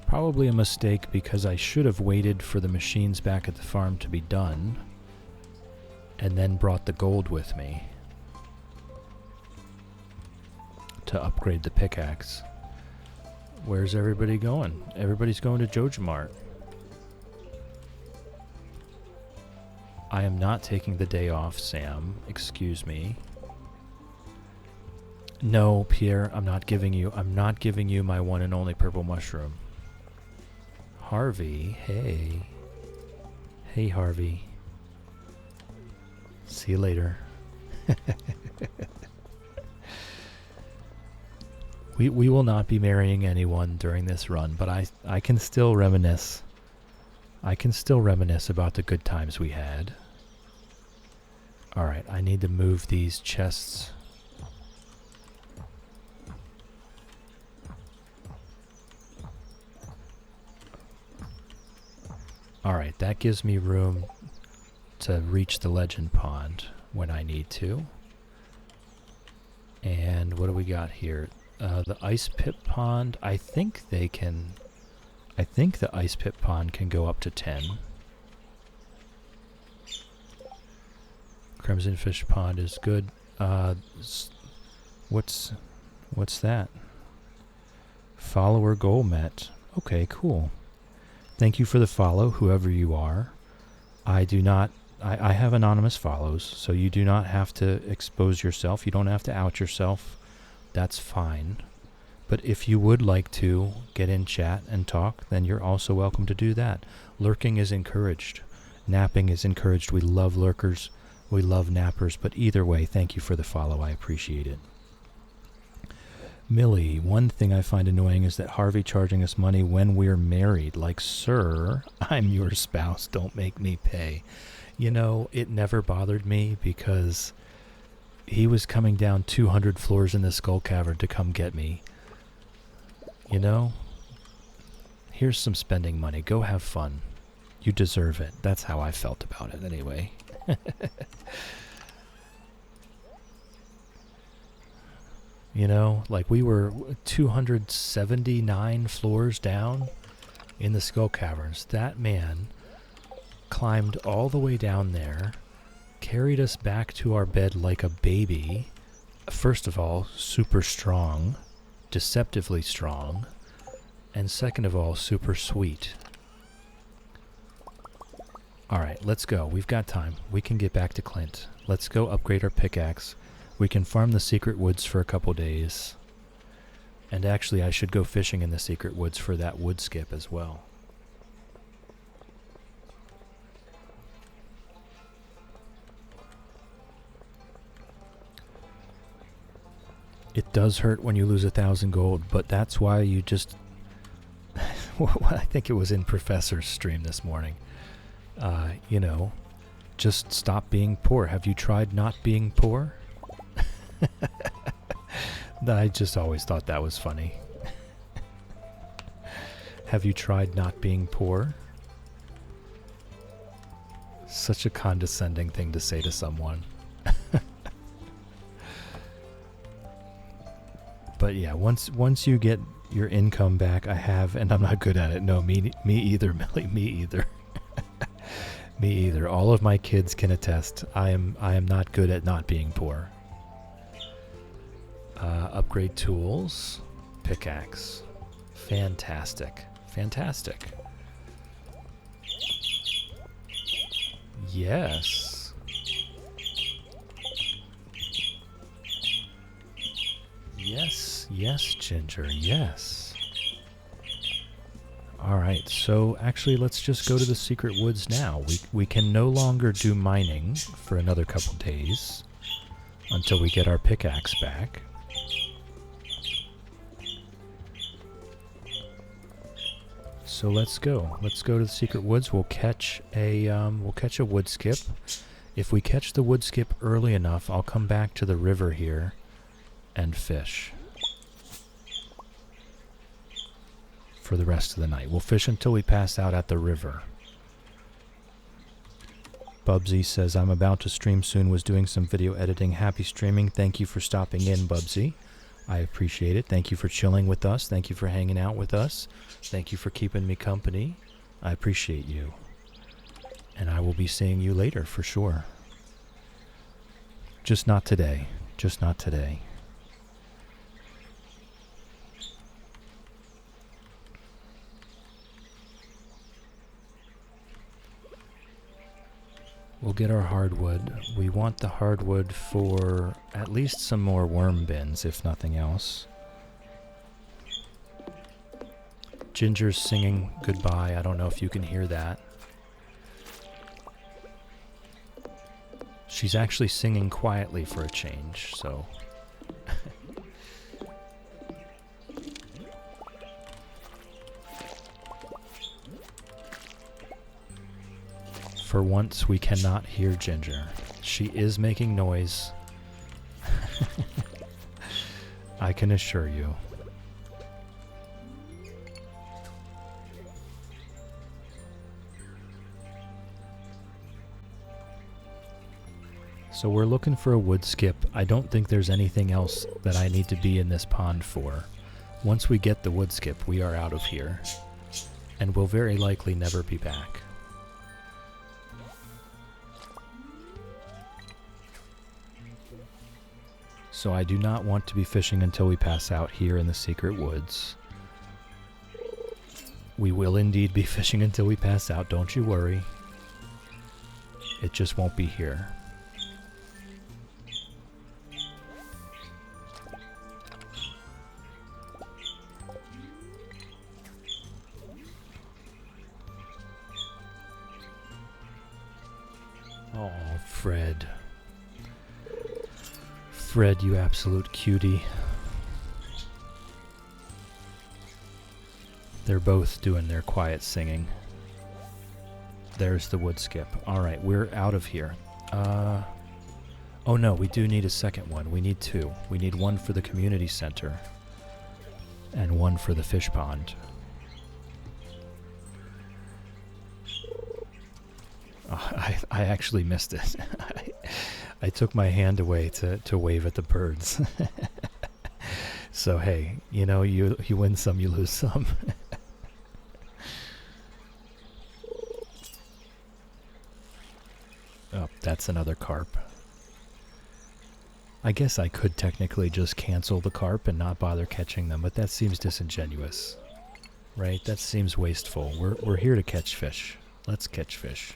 Probably a mistake because I should have waited for the machines back at the farm to be done and then brought the gold with me to upgrade the pickaxe. Where's everybody going? Everybody's going to JojaMart. I am not taking the day off, Sam. Excuse me. No, Pierre, I'm not giving you my one and only purple mushroom. Harvey, hey. Hey, Harvey. See you later. We will not be marrying anyone during this run, but I can still reminisce. I can still reminisce about the good times we had. Alright, I need to move these chests. Alright, that gives me room to reach the legend pond when I need to. And what do we got here? The ice pit pond, I think the ice pit pond can go up to 10. Crimson Fish Pond is good. What's that? Follower goal met. Okay, cool. Thank you for the follow, whoever you are. I have anonymous follows, so you do not have to expose yourself. You don't have to out yourself. That's fine. But if you would like to get in chat and talk, then you're also welcome to do that. Lurking is encouraged. Napping is encouraged. We love lurkers. We love nappers. But either way, thank you for the follow. I appreciate it. Millie, one thing I find annoying is that Harvey charging us money when we're married. Like, sir, I'm your spouse. Don't make me pay. You know, it never bothered me because he was coming down 200 floors in the Skull Cavern to come get me. You know? Here's some spending money. Go have fun. You deserve it. That's how I felt about it anyway. You know, like we were 279 floors down in the Skull Caverns. That man climbed all the way down there, carried us back to our bed like a baby. First of all, super strong, deceptively strong, and second of all, super sweet. Alright, let's go. We've got time. We can get back to Clint. Let's go upgrade our pickaxe. We can farm the secret woods for a couple days. And actually, I should go fishing in the secret woods for that wood skip as well. It does hurt when you lose 1,000 gold, but that's why you just... I think it was in Professor's stream this morning. You know, just stop being poor. Have you tried not being poor? I just always thought that was funny. Have you tried not being poor? Such a condescending thing to say to someone. But yeah, once you get your income back, and I'm not good at it. No, me either, Millie. Me either. Me either. All of my kids can attest. I am not good at not being poor. Upgrade tools. Pickaxe. Fantastic. Fantastic. Yes. Yes, yes, Ginger, yes. Alright, so actually let's just go to the secret woods now. We can no longer do mining for another couple days until we get our pickaxe back. So let's go. Let's go to the secret woods. We'll catch a wood skip. If we catch the wood skip early enough, I'll come back to the river here and fish for the rest of the night. We'll fish until we pass out at the river. Bubsy says, I'm about to stream soon, was doing some video editing. Happy streaming. Thank you for stopping in, Bubsy. I appreciate it. Thank you for chilling with us. Thank you for hanging out with us. Thank you for keeping me company. I appreciate you. And I will be seeing you later for sure. Just not today. Just not today. We'll get our hardwood. We want the hardwood for at least some more worm bins, if nothing else. Ginger's singing goodbye. I don't know if you can hear that. She's actually singing quietly for a change, so... For once, we cannot hear Ginger. She is making noise. I can assure you. So we're looking for a wood skip. I don't think there's anything else that I need to be in this pond for. Once we get the wood skip, we are out of here. And we'll very likely never be back. So I do not want to be fishing until we pass out here in the secret woods. We will indeed be fishing until we pass out, don't you worry. It just won't be here. Oh, Fred. Fred, you absolute cutie. They're both doing their quiet singing. There's the wood skip. Alright, we're out of here. Oh no, we do need a second one. We need two. We need one for the community center. And one for the fish pond. Oh, I actually missed it. I took my hand away to wave at the birds. So hey, you know, you win some, you lose some. Oh, that's another carp. I guess I could technically just cancel the carp and not bother catching them, but that seems disingenuous. Right? That seems wasteful. We're here to catch fish. Let's catch fish.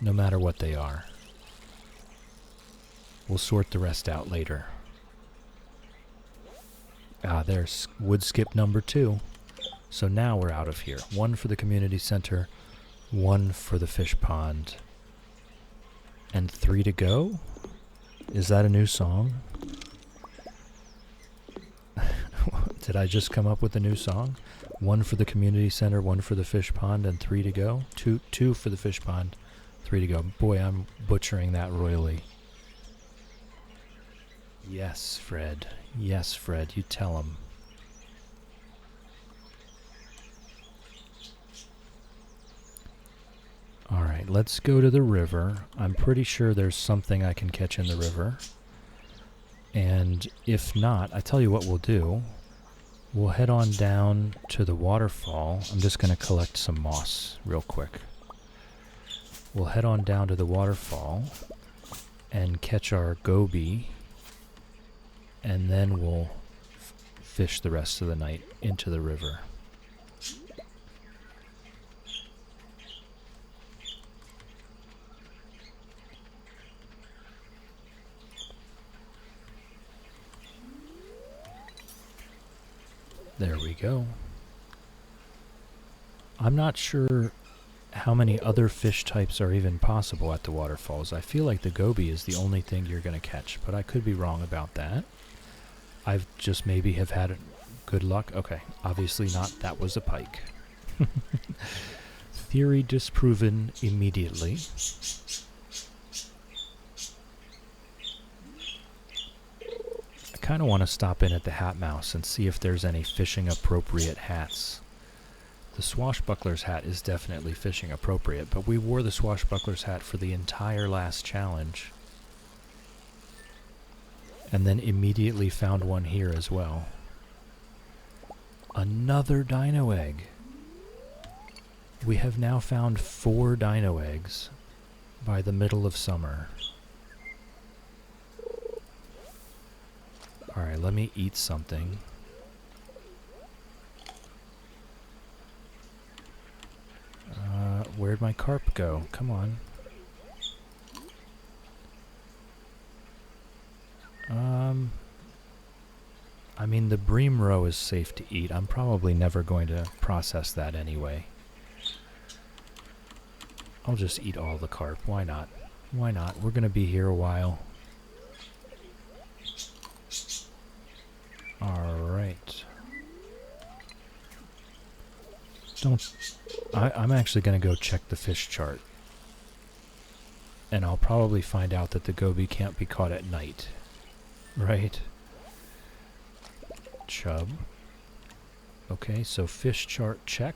No matter what they are. We'll sort the rest out later. Ah, there's wood skip number 2. So now we're out of here. One for the community center, one for the fish pond, and 3 to go? Is that a new song? Did I just come up with a new song? 1 for the community center, 1 for the fish pond, and 3 to go? Two for the fish pond, 3 to go. Boy, I'm butchering that royally. Yes, Fred. Yes, Fred. You tell him. Alright, let's go to the river. I'm pretty sure there's something I can catch in the river. And if not, I tell you what we'll do. We'll head on down to the waterfall. I'm just going to collect some moss real quick. We'll head on down to the waterfall and catch our goby. And then we'll fish the rest of the night into the river. There we go. I'm not sure how many other fish types are even possible at the waterfalls. I feel like the goby is the only thing you're going to catch, but I could be wrong about that. I've just maybe have had good luck. Okay, obviously not. That was a pike. Theory disproven immediately. I kind of want to stop in at the Hat Mouse and see if there's any fishing appropriate hats. The Swashbuckler's hat is definitely fishing appropriate, but we wore the Swashbuckler's hat for the entire last challenge. And then immediately found one here as well. Another dino egg. We have now found 4 dino eggs by the middle of summer. Alright, let me eat something. Where'd my carp go? Come on. I mean, the bream roe is safe to eat. I'm probably never going to process that anyway. I'll just eat all the carp. Why not? Why not? We're going to be here a while. Alright. I'm actually going to go check the fish chart. And I'll probably find out that the goby can't be caught at night. Right? Chub. Okay, so fish chart check.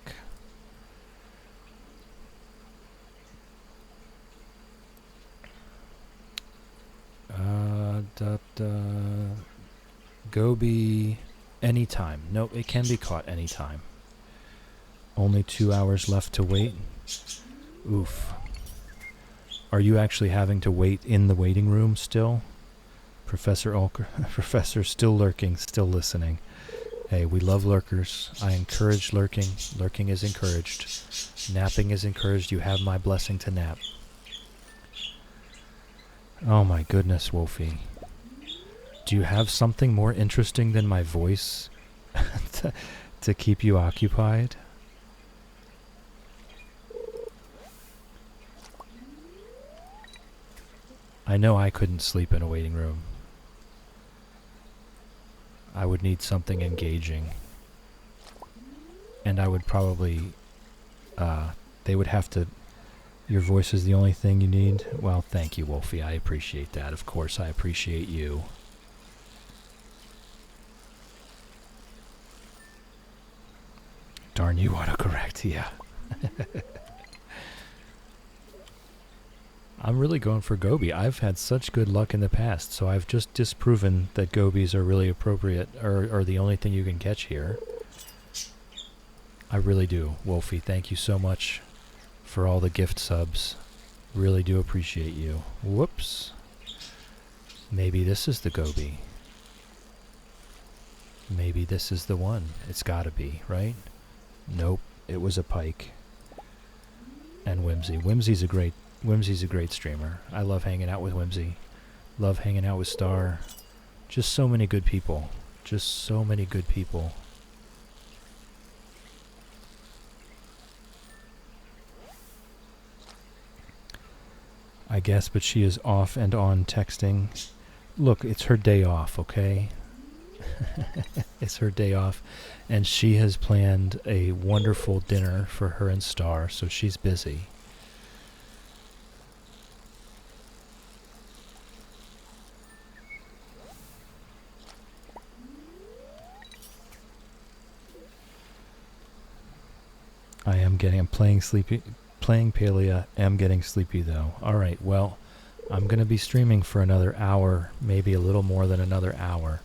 Goby anytime. Nope, it can be caught anytime. Only 2 hours left to wait. Oof. Are you actually having to wait in the waiting room still? Professor Ulker, Professor still lurking, still listening. Hey, we love lurkers. I encourage lurking. Lurking is encouraged. Napping is encouraged. You have my blessing to nap. Oh my goodness, Wolfie. Do you have something more interesting than my voice to keep you occupied? I know I couldn't sleep in a waiting room. I would need something engaging. And I would probably, they would have to, your voice is the only thing you need? Well, thank you, Wolfie. I appreciate that. Of course, I appreciate you. Darn you, autocorrect, yeah. I'm really going for goby. I've had such good luck in the past, so I've just disproven that gobies are really appropriate, or the only thing you can catch here. I really do. Wolfie, thank you so much for all the gift subs. Really do appreciate you. Whoops. Maybe this is the goby. Maybe this is the one. It's gotta be, right? Nope, it was a pike. And Whimsy. Whimsy's a great streamer. I love hanging out with Whimsy. Love hanging out with Star. Just so many good people. Just so many good people. I guess, but she is off and on texting. Look, it's her day off, okay? It's her day off. And she has planned a wonderful dinner for her and Star, so she's busy. I'm playing Palea, am getting sleepy though. Alright, well, I'm going to be streaming for another hour, maybe a little more than another hour.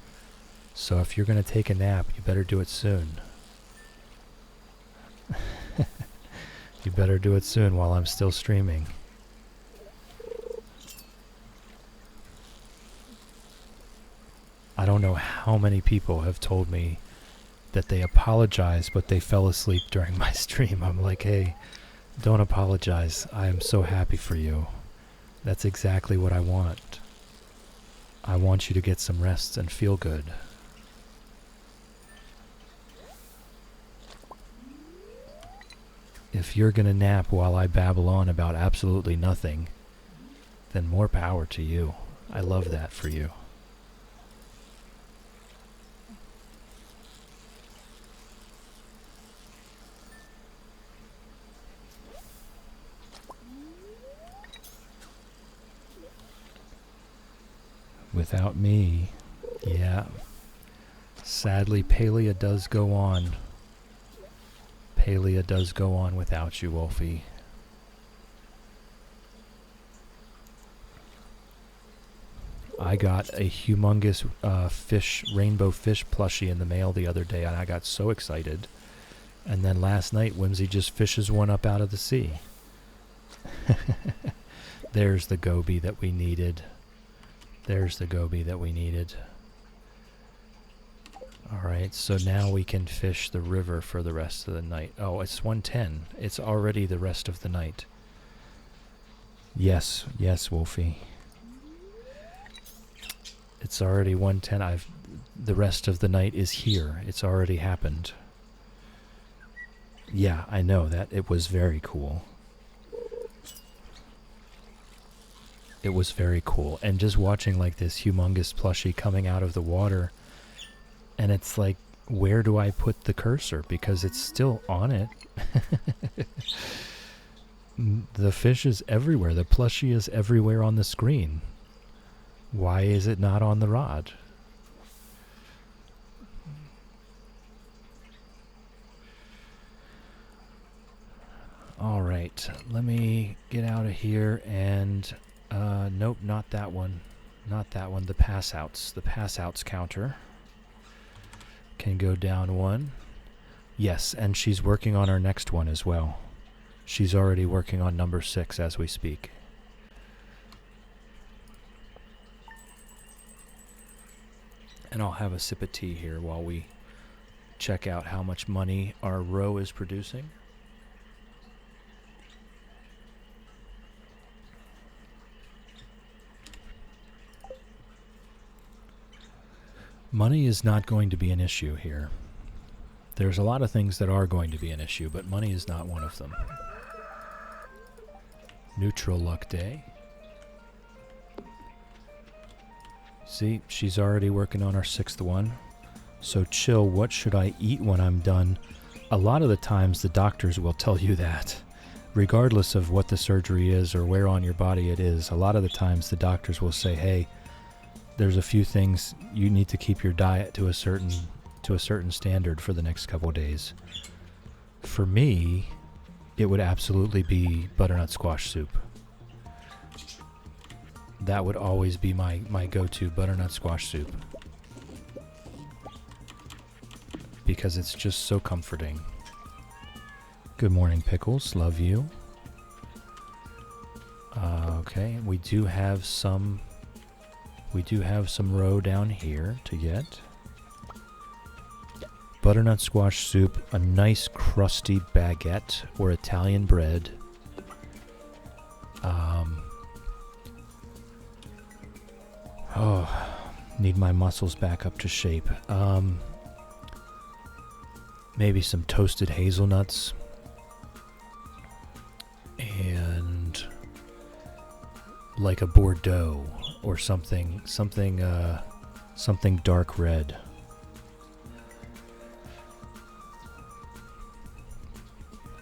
So if you're going to take a nap, you better do it soon. You better do it soon while I'm still streaming. I don't know how many people have told me that they apologize, but they fell asleep during my stream. I'm like, hey, don't apologize. I am so happy for you. That's exactly what I want. I want you to get some rest and feel good. If you're gonna nap while I babble on about absolutely nothing, then more power to you. I love that for you. Without me, yeah. Sadly, Palea does go on. Palea does go on without you, Wolfie. I got a humongous rainbow fish plushie in the mail the other day, and I got so excited. And then last night, Whimsy just fishes one up out of the sea. There's the goby that we needed. There's the goby that we needed. Alright, so now we can fish the river for the rest of the night. Oh, it's 1:10. It's already the rest of the night. Yes, yes, Wolfie. It's already 1:10. The rest of the night is here. It's already happened. Yeah, I know that. It was very cool. It was very cool. And just watching like this humongous plushie coming out of the water, and it's like, where do I put the cursor? Because it's still on it. The fish is everywhere. The plushie is everywhere on the screen. Why is it not on the rod? All right, let me get out of here and, nope, not that one. Not that one, the pass outs. The pass outs counter can go down one. Yes, and she's working on our next one as well. She's already working on number 6 as we speak. And I'll have a sip of tea here while we check out how much money our row is producing. Money is not going to be an issue here. There's a lot of things that are going to be an issue, but money is not one of them. Neutral luck day. See, she's already working on our 6th one. So chill, what should I eat when I'm done? A lot of the times the doctors will tell you that. Regardless of what the surgery is or where on your body it is, a lot of the times the doctors will say, hey, there's a few things you need to keep your diet to a certain standard for the next couple of days. For me, it would absolutely be butternut squash soup. That would always be my go-to, butternut squash soup. Because it's just so comforting. Good morning, Pickles. Love you. Okay, we do have some roe down here to get. Butternut squash soup, a nice crusty baguette or Italian bread. Need my muscles back up to shape. Maybe some toasted hazelnuts. And like a Bordeaux or something dark red.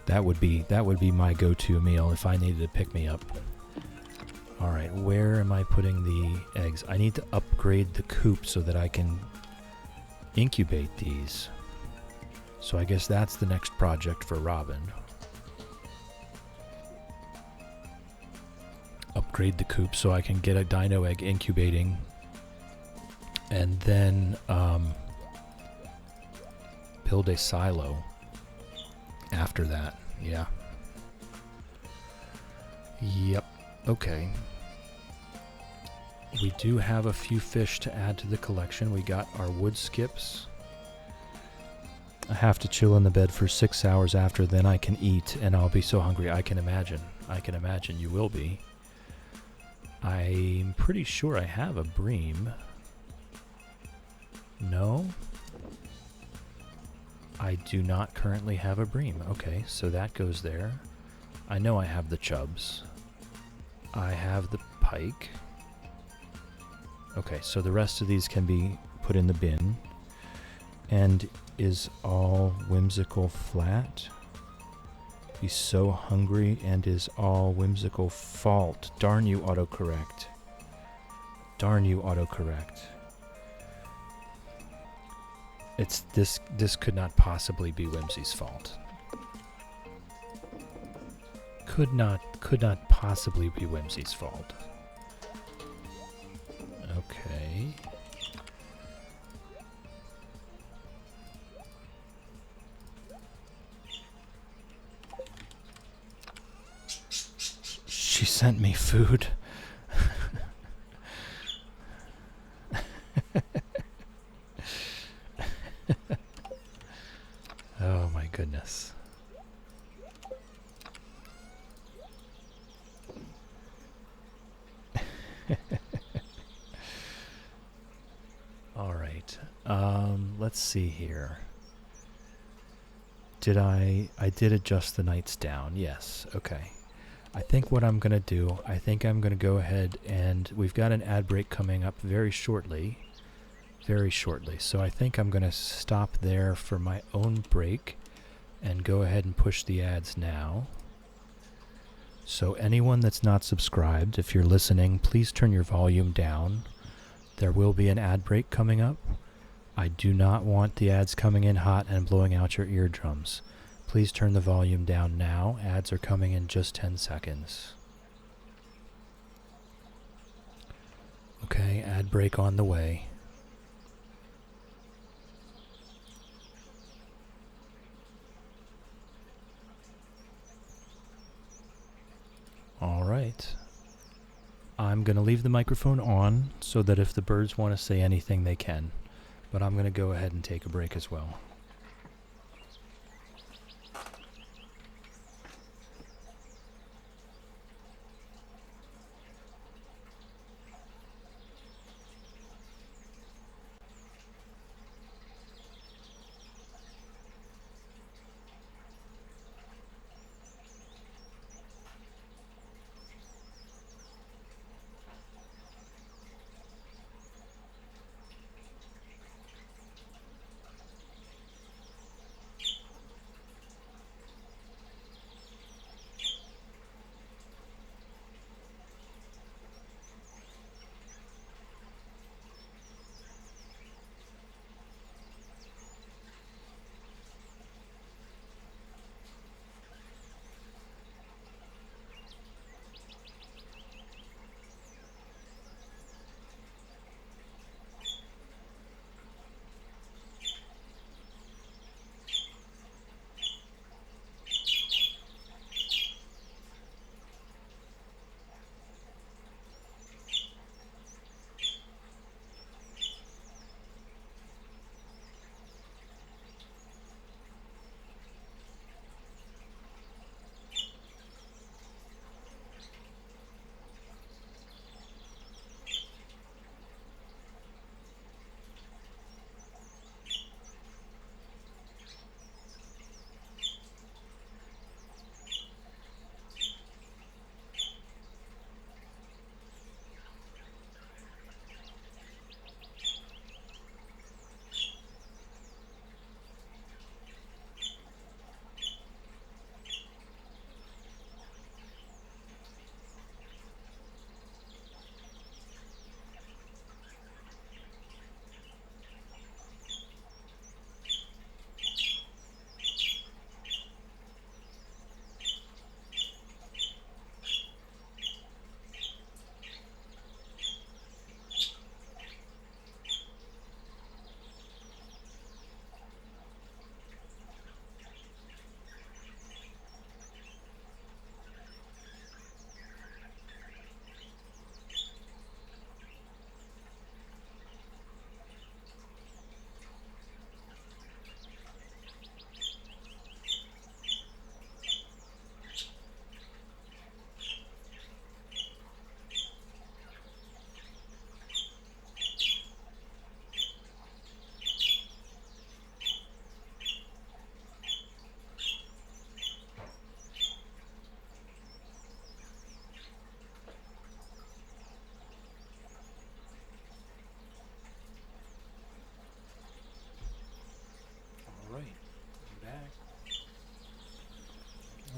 That would be my go-to meal if I needed to pick me up. All right, where am I putting the eggs? I need to upgrade the coop so that I can incubate these. So I guess that's the next project for Robin. Upgrade the coop so I can get a dino egg incubating. And then build a silo after that. Yeah. Yep. Okay. We do have a few fish to add to the collection. We got our wood skips. I have to chill in the bed for 6 hours after, then I can eat, and I'll be so hungry. I can imagine. I can imagine you will be. I'm pretty sure I have a bream. No? I do not currently have a bream. Okay, so that goes there. I know I have the chubs. I have the pike. Okay, so the rest of these can be put in the bin. And is all whimsical flat? He's so hungry and is all whimsical fault. Darn you, autocorrect. Darn you, autocorrect. It's this could not possibly be Whimsy's fault. Could not possibly be Whimsy's fault. Okay. She sent me food. Oh my goodness. let's see here. I did adjust the nights down. Yes. Okay. I think what I'm going to do, I think I'm going to go ahead and we've got an ad break coming up very shortly. Very shortly. So I think I'm going to stop there for my own break and go ahead and push the ads now. So anyone that's not subscribed, if you're listening, please turn your volume down. There will be an ad break coming up. I do not want the ads coming in hot and blowing out your eardrums. Please turn the volume down now. Ads are coming in just 10 seconds. Okay, ad break on the way. All right. I'm going to leave the microphone on so that if the birds want to say anything, they can. But I'm going to go ahead and take a break as well.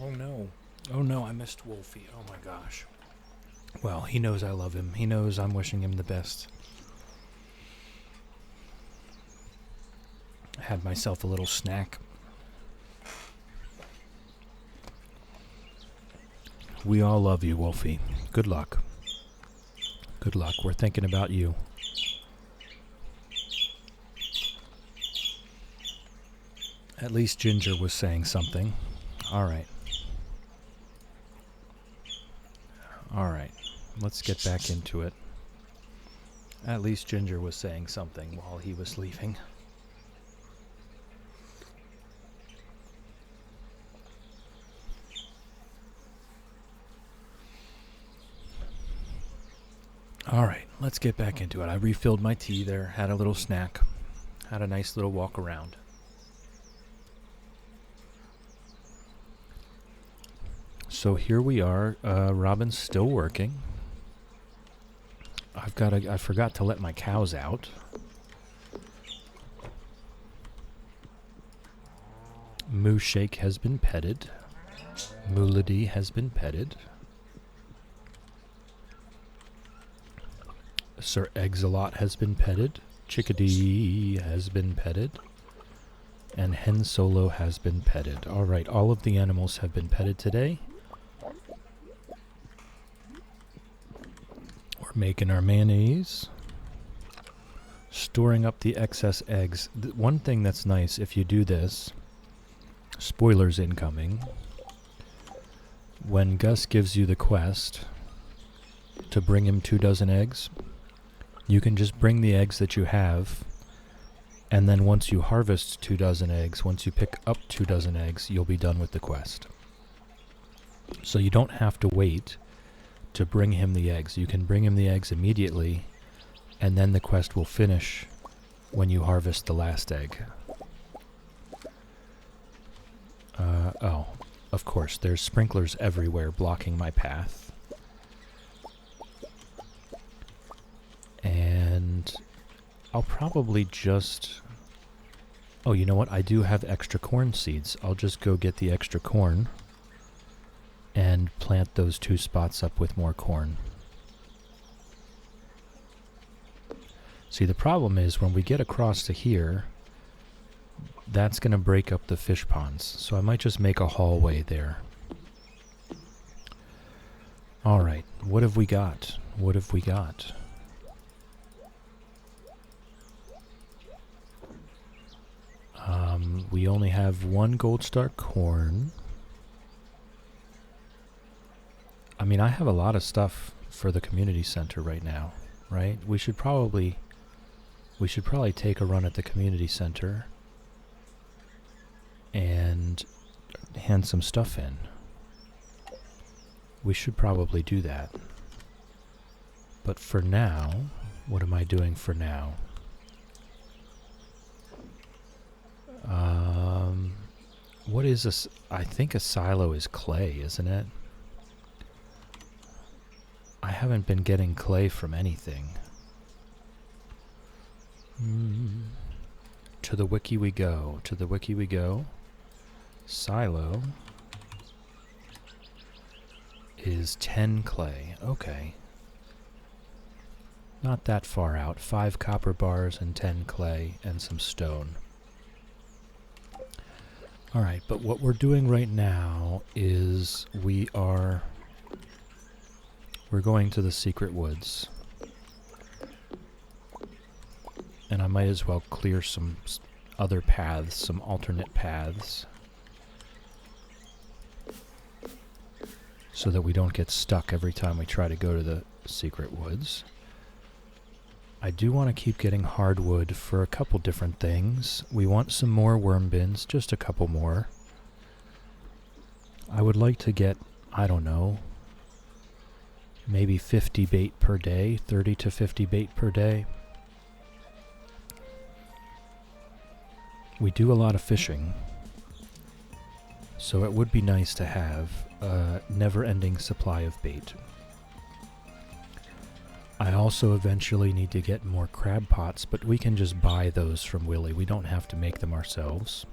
Oh no. Oh no, I missed Wolfie. Oh my gosh. Well, he knows I love him. He knows I'm wishing him the best. I had myself a little snack. We all love you, Wolfie. Good luck. Good luck. We're thinking about you. At least Ginger was saying something. All right. All right. Let's get back into it. At least Ginger was saying something while he was leaving. All right, let's get back into it. I refilled my tea there, had a little snack. Had a nice little walk around. So here we are. Robin's still working. I forgot to let my cows out. Moo Shake has been petted. Moolady has been petted. Sir Eggs-a-Lot has been petted. Chickadee has been petted. And Hen Solo has been petted. Alright, all of the animals have been petted today. We're making our mayonnaise. Storing up the excess eggs. One thing that's nice if you do this, spoilers incoming, when Gus gives you the quest to bring him 2 dozen eggs, you can just bring the eggs that you have, and then once you harvest 2 dozen eggs, once you pick up 2 dozen eggs, you'll be done with the quest. So you don't have to wait to bring him the eggs. You can bring him the eggs immediately, and then the quest will finish when you harvest the last egg. Oh, of course, there's sprinklers everywhere blocking my path. And I'll probably just... Oh, you know what? I do have extra corn seeds. I'll just go get the extra corn and plant those 2 spots up with more corn. See, the problem is when we get across to here, that's going to break up the fish ponds. So I might just make a hallway there. Alright, what have we got? What have we got? We only have 1 gold star corn. I mean, I have a lot of stuff for the community center right now, right? We should probably take a run at the community center and hand some stuff in. We should probably do that. But for now, what am I doing for now? What is this? I think a silo is clay, isn't it? I haven't been getting clay from anything. To the wiki we go. To the wiki we go. Silo is 10 clay. Okay. Not that far out. 5 copper bars and 10 clay and some stone. Alright, but what we're doing right now is we're going to the secret woods. And I might as well clear some other paths, some alternate paths, so that we don't get stuck every time we try to go to the secret woods. I do want to keep getting hardwood for a couple different things. We want some more worm bins, just a couple more. I would like to get, I don't know, maybe 50 bait per day, 30 to 50 bait per day. We do a lot of fishing, so it would be nice to have a never-ending supply of bait. I also eventually need to get more crab pots, but we can just buy those from Willy. We don't have to make them ourselves.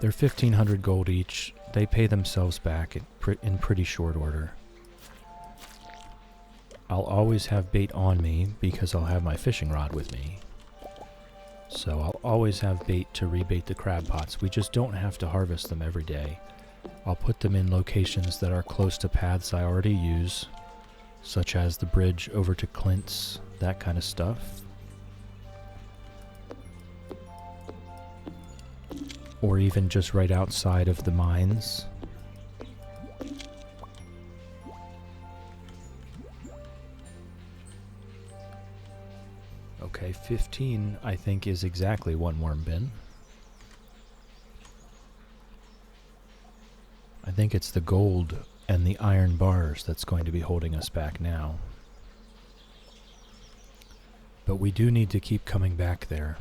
They're 1,500 gold each. They pay themselves back in pretty short order. I'll always have bait on me because I'll have my fishing rod with me. So I'll always have bait to rebait the crab pots. We just don't have to harvest them every day. I'll put them in locations that are close to paths I already use, such as the bridge over to Clint's, that kind of stuff. Or even just right outside of the mines. Okay, 15 I think is exactly 1 worm bin. I think it's the gold and the iron bars that's going to be holding us back now. But we do need to keep coming back there.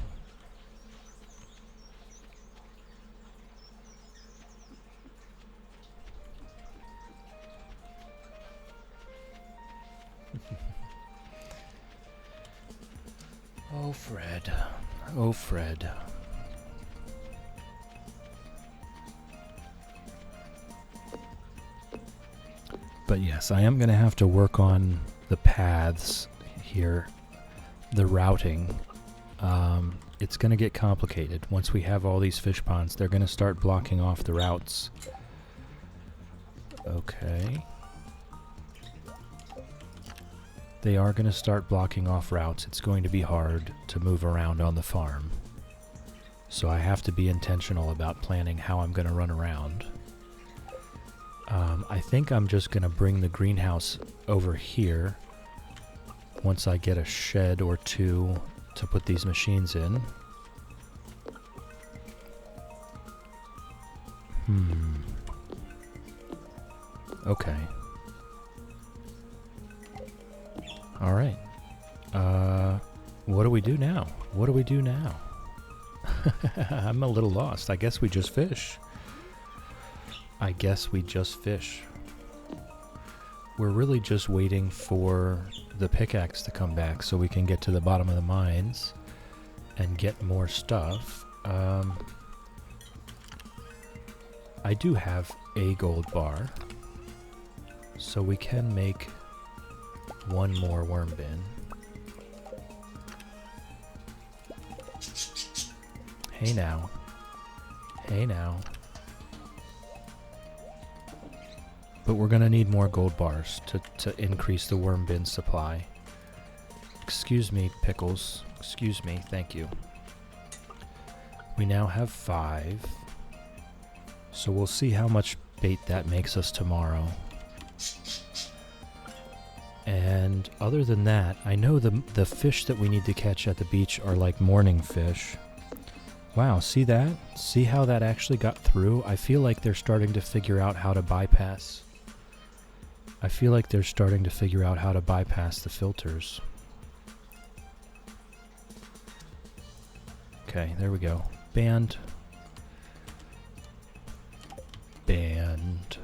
Oh, Fred. Oh, Fred. But yes, I am going to have to work on the paths here, the routing. It's going to get complicated. Once we have all these fish ponds, they're going to start blocking off the routes. Okay. They are going to start blocking off routes. It's going to be hard to move around on the farm. So I have to be intentional about planning how I'm going to run around. I think I'm just going to bring the greenhouse over here once I get a shed or two to put these machines in. Okay. Alright. What do we do now? What do we do now? I'm a little lost. I guess we just fish. I guess we just fish. We're really just waiting for the pickaxe to come back so we can get to the bottom of the mines and get more stuff. I do have a gold bar, so we can make one more worm bin. Hey now. Hey now. But we're going to need more gold bars to increase the worm bin supply. Excuse me, Pickles. Excuse me, thank you. We now have 5. So we'll see how much bait that makes us tomorrow. And other than that, I know the fish that we need to catch at the beach are like morning fish. Wow, see that? See how that actually got through? I feel like they're starting to figure out how to bypass. I feel like they're starting to figure out how to bypass the filters. Okay, there we go. Banned. Banned.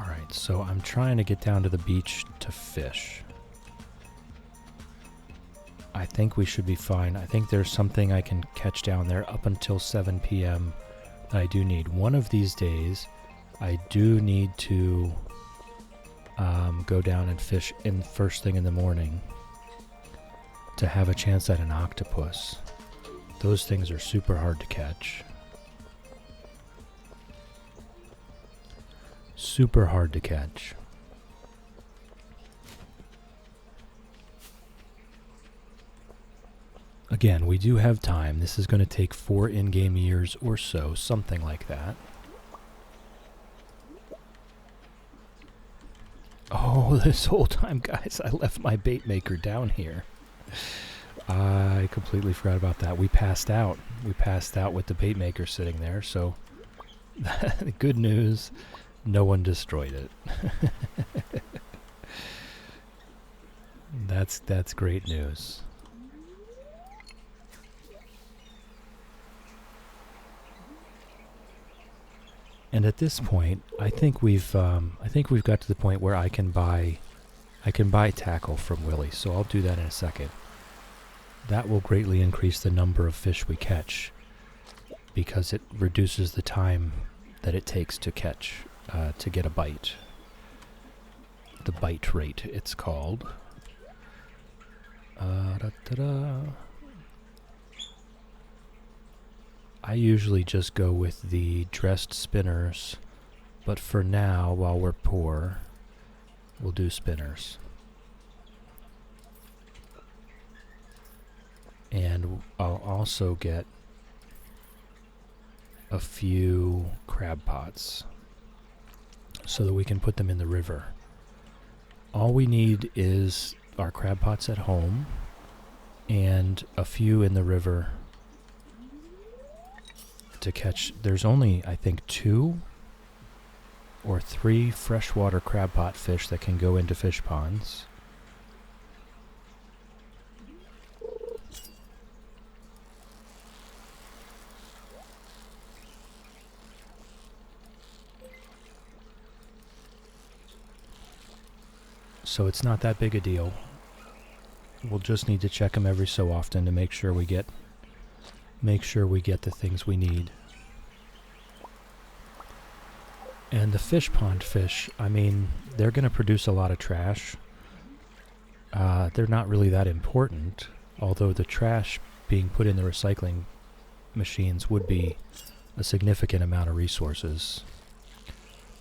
Alright, so I'm trying to get down to the beach to fish. I think we should be fine. I think there's something I can catch down there up until 7 p.m. that I do need. One of these days, I do need to go down and fish in first thing in the morning to have a chance at an octopus. Those things are super hard to catch. Super hard to catch. Again, we do have time. This is going to take 4 in-game years or so, something like that. Oh, this whole time, guys, I left my bait maker down here. I completely forgot about that. We passed out. We passed out with the bait maker sitting there, so good news, no one destroyed it. That's great news. And at this point, I think we've got to the point where I can buy tackle from Willie. So I'll do that in a second. That will greatly increase the number of fish we catch because it reduces the time that it takes to catch to get a bite. The bite rate, it's called. I usually just go with the dressed spinners, but for now, while we're poor, we'll do spinners. And I'll also get a few crab pots so that we can put them in the river. All we need is our crab pots at home and a few in the river to catch, there's only, I think, 2 or 3 freshwater crab pot fish that can go into fish ponds. So it's not that big a deal. We'll just need to check them every so often to make sure we get the things we need. And the fish pond fish, I mean, they're going to produce a lot of trash. They're not really that important, although the trash being put in the recycling machines would be a significant amount of resources.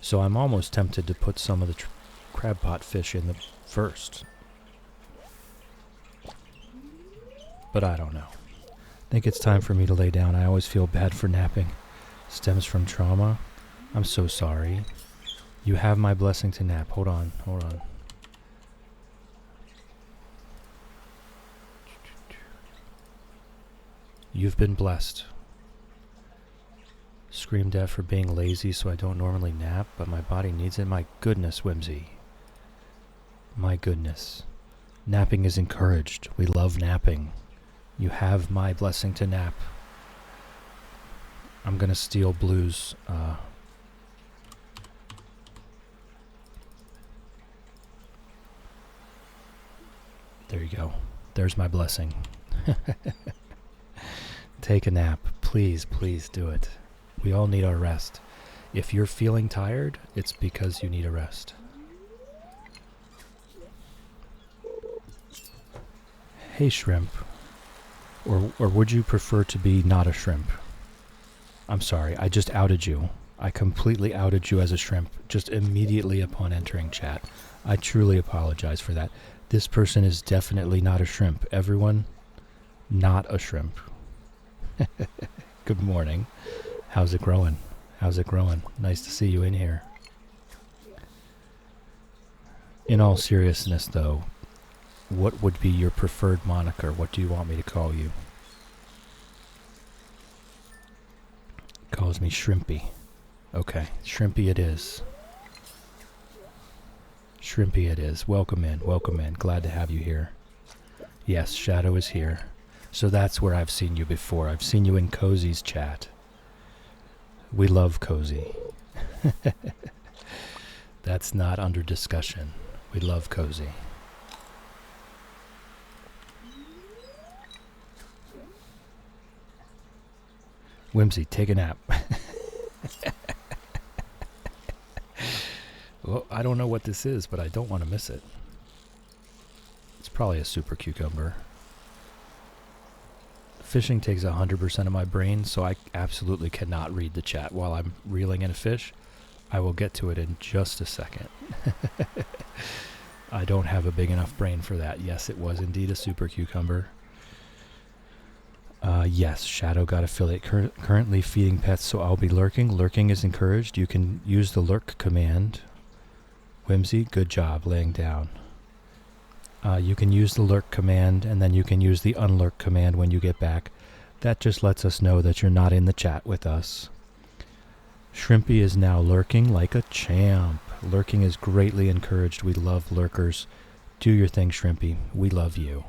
So I'm almost tempted to put some of the crab pot fish in the first. But I don't know. I think it's time for me to lay down. I always feel bad for napping. Stems from trauma. I'm so sorry. You have my blessing to nap. Hold on. You've been blessed. Screamed at for being lazy, so I don't normally nap, but my body needs it. My goodness, Whimsy. My goodness. Napping is encouraged. We love napping. You have my blessing to nap. I'm gonna steal Blue's there you go. There's my blessing. Take a nap. Please do it. We all need our rest. If you're feeling tired, it's because you need a rest. Hey, shrimp. Or would you prefer to be not a shrimp? I'm sorry, I just outed you. I completely outed you as a shrimp just immediately upon entering chat. I truly apologize for that. This person is definitely not a shrimp. Everyone, not a shrimp. Good morning. How's it growing? Nice to see you in here. In all seriousness, though, what would be your preferred moniker? What do you want me to call you? Calls me Shrimpy. Okay, Shrimpy it is. Shrimpy it is. Welcome in. Glad to have you here. Yes, Shadow is here. So that's where I've seen you before. I've seen you in Cozy's chat. We love Cozy. That's not under discussion. We love Cozy. Whimsy, take a nap. Well, I don't know what this is, but I don't want to miss it. It's probably a super cucumber. Fishing takes 100% of my brain, so I absolutely cannot read the chat while I'm reeling in a fish. I will get to it in just a second. I don't have a big enough brain for that. Yes, it was indeed a super cucumber. Yes, Shadow got affiliate. Currently feeding pets, so I'll be lurking. Lurking is encouraged. You can use the lurk command. Whimsy, good job laying down. You can use the lurk command, and then you can use the unlurk command when you get back. That just lets us know that you're not in the chat with us. Shrimpy is now lurking like a champ. Lurking is greatly encouraged. We love lurkers. Do your thing, Shrimpy. We love you.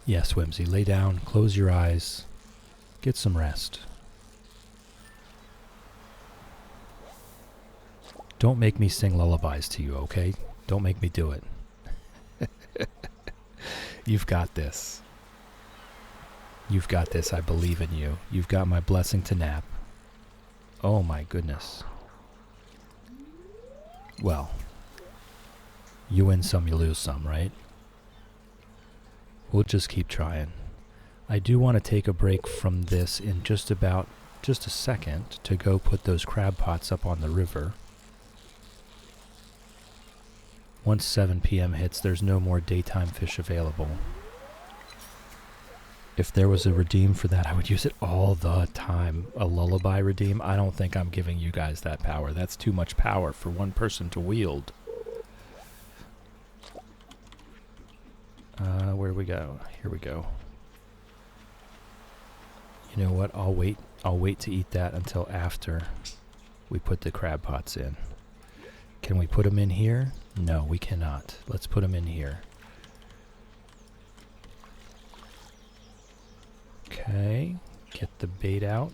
Yes, Whimsy, lay down, close your eyes, get some rest. Don't make me sing lullabies to you, okay? Don't make me do it. You've got this. You've got this, I believe in you. You've got my blessing to nap. Oh my goodness. Well, you win some, you lose some, right? We'll just keep trying. I do want to take a break from this in just a second to go put those crab pots up on the river. Once 7 p.m. hits, there's no more daytime fish available. If there was a redeem for that, I would use it all the time. A lullaby redeem? I don't think I'm giving you guys that power. That's too much power for one person to wield. Where do we go? Here we go. You know what? I'll wait to eat that until after we put the crab pots in. Can we put them in here? No, we cannot. Let's put them in here. Okay, get the bait out.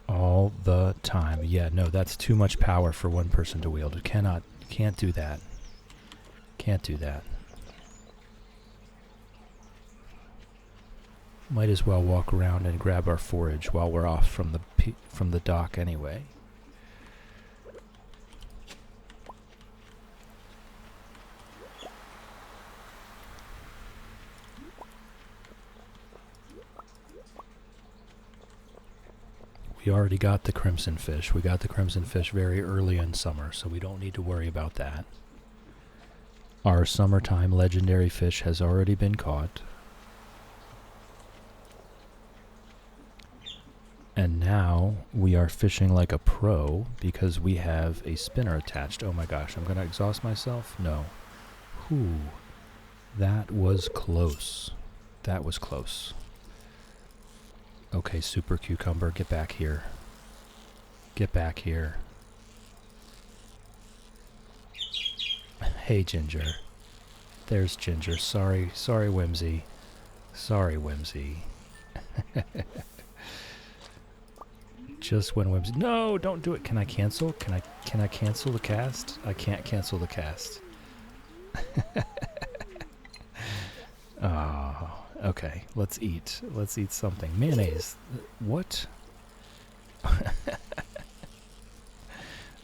All the time. Yeah, no, that's too much power for one person to wield. Can't do that. Can't do that. Might as well walk around and grab our forage while we're off from the dock anyway. We already got the crimson fish. We got the crimson fish very early in summer, so we don't need to worry about that. Our summertime legendary fish has already been caught. And now we are fishing like a pro because we have a spinner attached. Oh my gosh, I'm going to exhaust myself? No. Whew. That was close. That was close. Okay, super cucumber, get back here. Get back here. Hey, Ginger. There's Ginger. Sorry, Whimsy. Sorry, Whimsy. Just when Whimsy... No, don't do it. Can I cancel? Can I cancel the cast? I can't cancel the cast. Oh, okay. Let's eat. Let's eat something. Mayonnaise. What?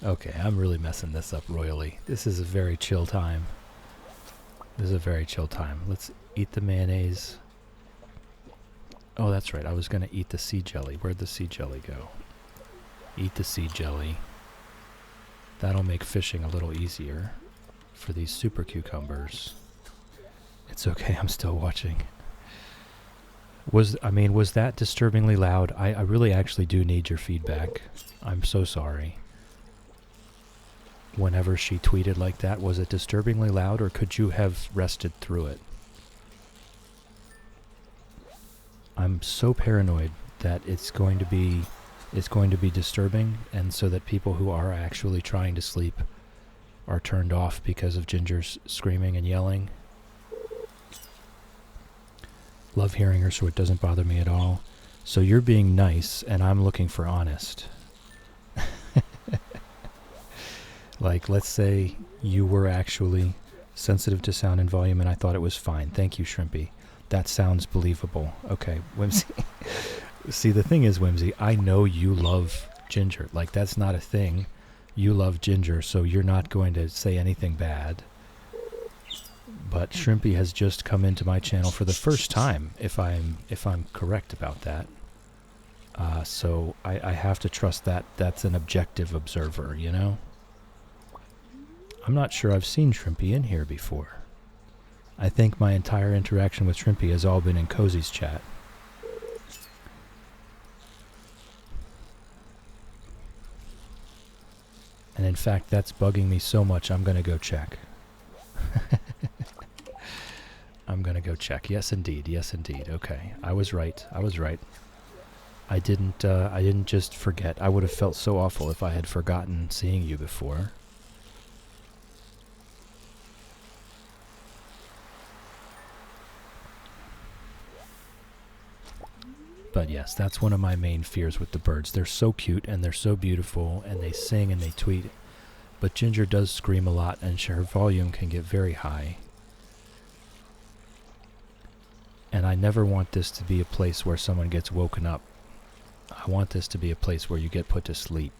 Okay, I'm really messing this up royally. This is a very chill time. This is a very chill time. Let's eat the mayonnaise. Oh, that's right. I was going to eat the sea jelly. Where'd the sea jelly go? Eat the sea jelly. That'll make fishing a little easier for these super cucumbers. It's okay. I'm still watching. Was that disturbingly loud? I really actually do need your feedback. I'm so sorry. Whenever she tweeted like that, was it disturbingly loud, or could you have rested through it? I'm so paranoid that it's going to be disturbing, and so that people who are actually trying to sleep are turned off because of Ginger's screaming and yelling. Love hearing her, so it doesn't bother me at all. So you're being nice, and I'm looking for honest. Like, let's say you were actually sensitive to sound and volume, and I thought it was fine. Thank you, Shrimpy. That sounds believable. Okay, Whimsy. See, the thing is, Whimsy, I know you love Ginger. Like, that's not a thing. You love Ginger, so you're not going to say anything bad. But Shrimpy has just come into my channel for the first time, if I'm correct about that. So I have to trust that that's an objective observer, you know? I'm not sure I've seen Shrimpy in here before. I think my entire interaction with Shrimpy has all been in Cozy's chat. And in fact, that's bugging me so much, I'm going to go check. I'm going to go check. Yes, indeed. Yes, indeed. Okay. I was right. I was right. I didn't just forget. I would have felt so awful if I had forgotten seeing you before. But yes, that's one of my main fears with the birds. They're so cute and they're so beautiful and they sing and they tweet. But Ginger does scream a lot and her volume can get very high. And I never want this to be a place where someone gets woken up. I want this to be a place where you get put to sleep.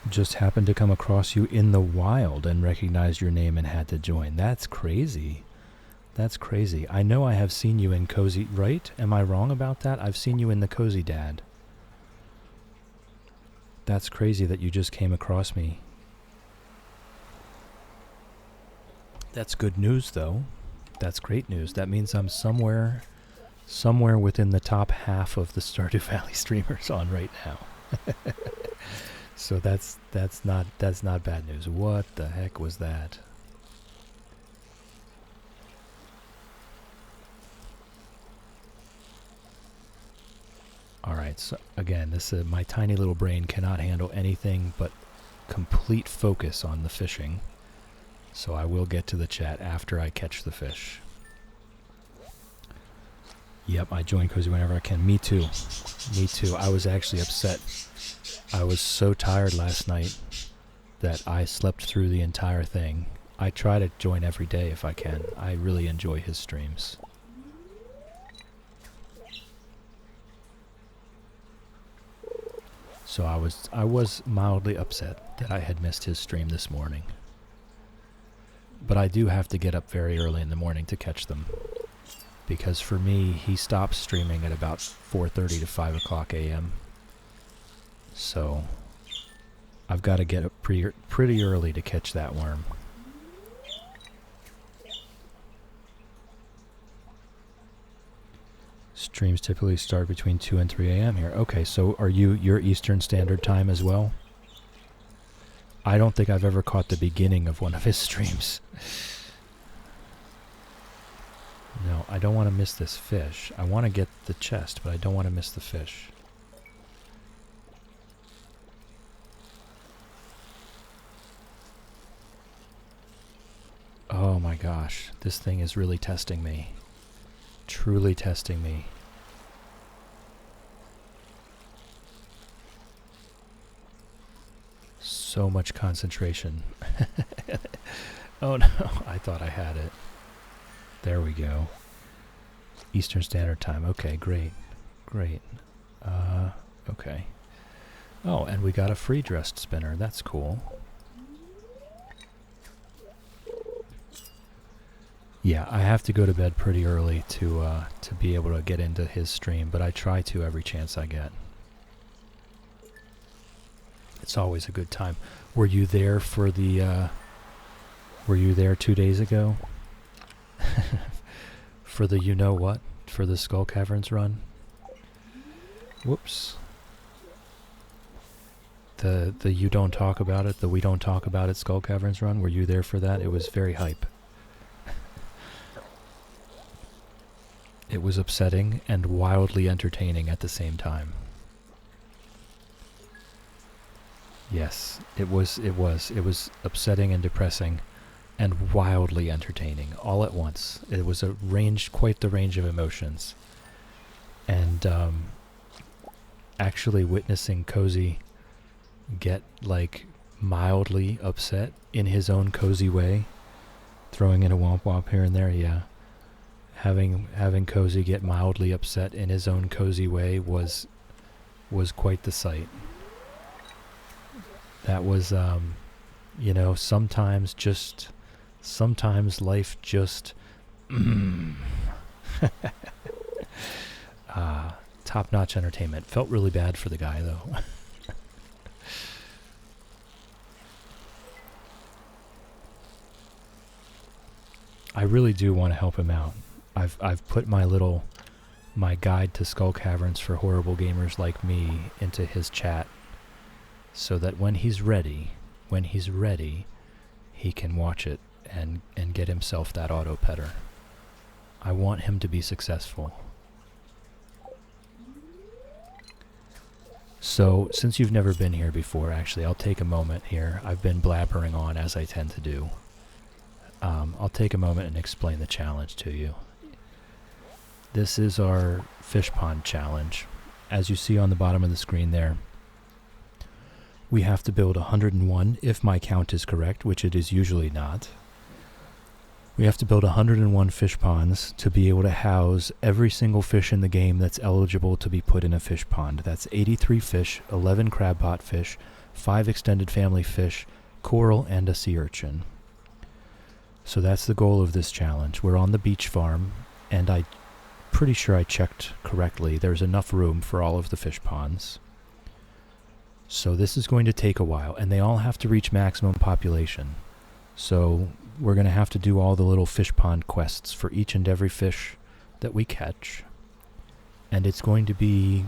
Just happened to come across you in the wild and recognized your name and had to join. That's crazy. That's crazy. I know I have seen you in Cozy, right? Am I wrong about that? I've seen you in the Cozy Dad. That's crazy that you just came across me. That's good news, though. That's great news. That means I'm somewhere within the top half of the Stardew Valley streamers on right now. So that's not bad news. What the heck was that? Alright, so again, this my tiny little brain cannot handle anything but complete focus on the fishing. So I will get to the chat after I catch the fish. Yep, I join Cozy whenever I can. Me too. Me too. I was actually upset. I was so tired last night that I slept through the entire thing. I try to join every day if I can. I really enjoy his streams. So I was mildly upset that I had missed his stream this morning. But I do have to get up very early in the morning to catch them. Because for me, he stops streaming at about 4:30 to 5 o'clock a.m. So I've got to get up pretty early to catch that worm. Streams typically start between 2 and 3 a.m. here. Okay, so are your Eastern Standard Time as well? I don't think I've ever caught the beginning of one of his streams. No, I don't want to miss this fish. I want to get the chest, but I don't want to miss the fish. Oh my gosh, this thing is really testing me. Truly testing me. So much concentration. Oh no, I thought I had it. There we go. Eastern Standard Time. Okay, great. Great. Okay. Oh, and we got a free dressed spinner. That's cool. Yeah, I have to go to bed pretty early to be able to get into his stream, but I try to every chance I get. It's always a good time. Were you there for the were you there 2 days ago? For the you-know-what? For the Skull Caverns run? Whoops. The you don't talk about it, the we don't talk about it Skull Caverns run? Were you there for that? It was very hype. It was upsetting and wildly entertaining at the same time. Yes, it was upsetting and depressing and wildly entertaining all at once. It was quite the range of emotions. And actually witnessing Cozy get like mildly upset in his own cozy way, throwing in a womp womp here and there, yeah. Having Cozy get mildly upset in his own cozy way was quite the sight. That was, you know, sometimes life just, top-notch entertainment. Felt really bad for the guy, though. I really do want to help him out. I've put my guide to Skull Caverns for horrible gamers like me into his chat, so that when he's ready, he can watch it and get himself that auto petter. I want him to be successful. So, since you've never been here before, actually, I'll take a moment here. I've been blabbering on as I tend to do. I'll take a moment and explain the challenge to you. This is our fish pond challenge. As you see on the bottom of the screen there, we have to build 101, if my count is correct, which it is usually not. We have to build 101 fish ponds to be able to house every single fish in the game that's eligible to be put in a fish pond. That's 83 fish, 11 crabbot fish, 5 extended family fish, coral, and a sea urchin. So that's the goal of this challenge. We're on the beach farm, and I'm pretty sure I checked correctly. There's enough room for all of the fish ponds. So this is going to take a while, and they all have to reach maximum population. So we're going to have to do all the little fish pond quests for each and every fish that we catch. And it's going to be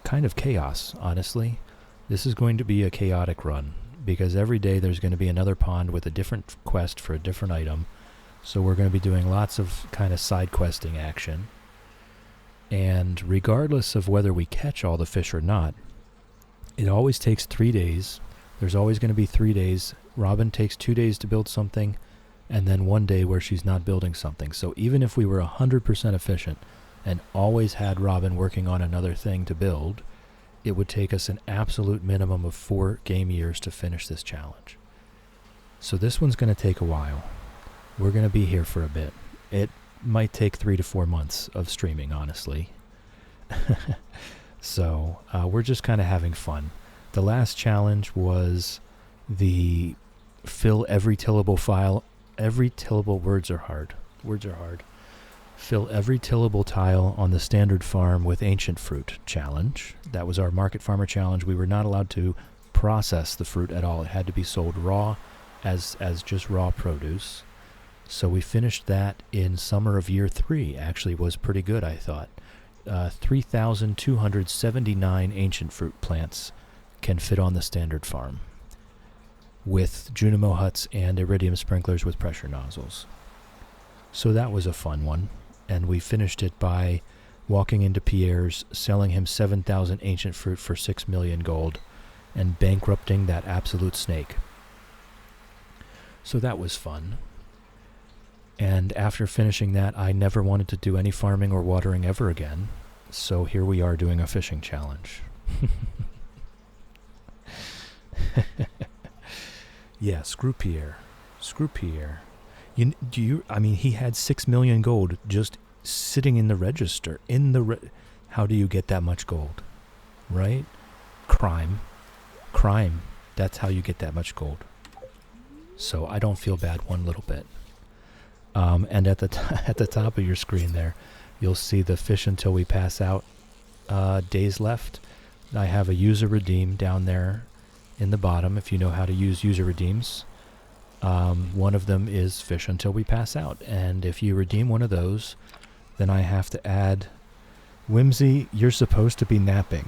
kind of chaos, honestly. This is going to be a chaotic run, because every day there's going to be another pond with a different quest for a different item. So we're going to be doing lots of kind of side questing action. And regardless of whether we catch all the fish or not, it always takes 3 days. There's always going to be 3 days. Robin takes 2 days to build something, and then 1 day where she's not building something. So even if we were 100% efficient and always had Robin working on another thing to build, it would take us an absolute minimum of 4 game years to finish this challenge. So this one's going to take a while. We're going to be here for a bit. It might take 3 to 4 months of streaming, honestly. So we're just kind of having fun. The last challenge was the fill every tillable file. Every tillable words are hard. Fill every tillable tile on the standard farm with ancient fruit challenge. That was our market farmer challenge. We were not allowed to process the fruit at all. It had to be sold raw as just raw produce. So we finished that in summer of year 3. Actually was pretty good, I thought. 3,279 ancient fruit plants can fit on the standard farm with Junimo huts and iridium sprinklers with pressure nozzles. So that was a fun one. And we finished it by walking into Pierre's, selling him 7,000 ancient fruit for 6 million gold, and bankrupting that absolute snake. So that was fun. And after finishing that, I never wanted to do any farming or watering ever again. So here we are doing a fishing challenge. Yeah, screw Pierre. He had 6 million gold just sitting in the register. How do you get that much gold? Right? Crime. That's how you get that much gold. So I don't feel bad one little bit. And at the top of your screen there, you'll see the fish until we pass out days left. I have a user redeem down there in the bottom if you know how to use user redeems. One of them is fish until we pass out. And if you redeem one of those, then I have to add, Whimsy, you're supposed to be napping.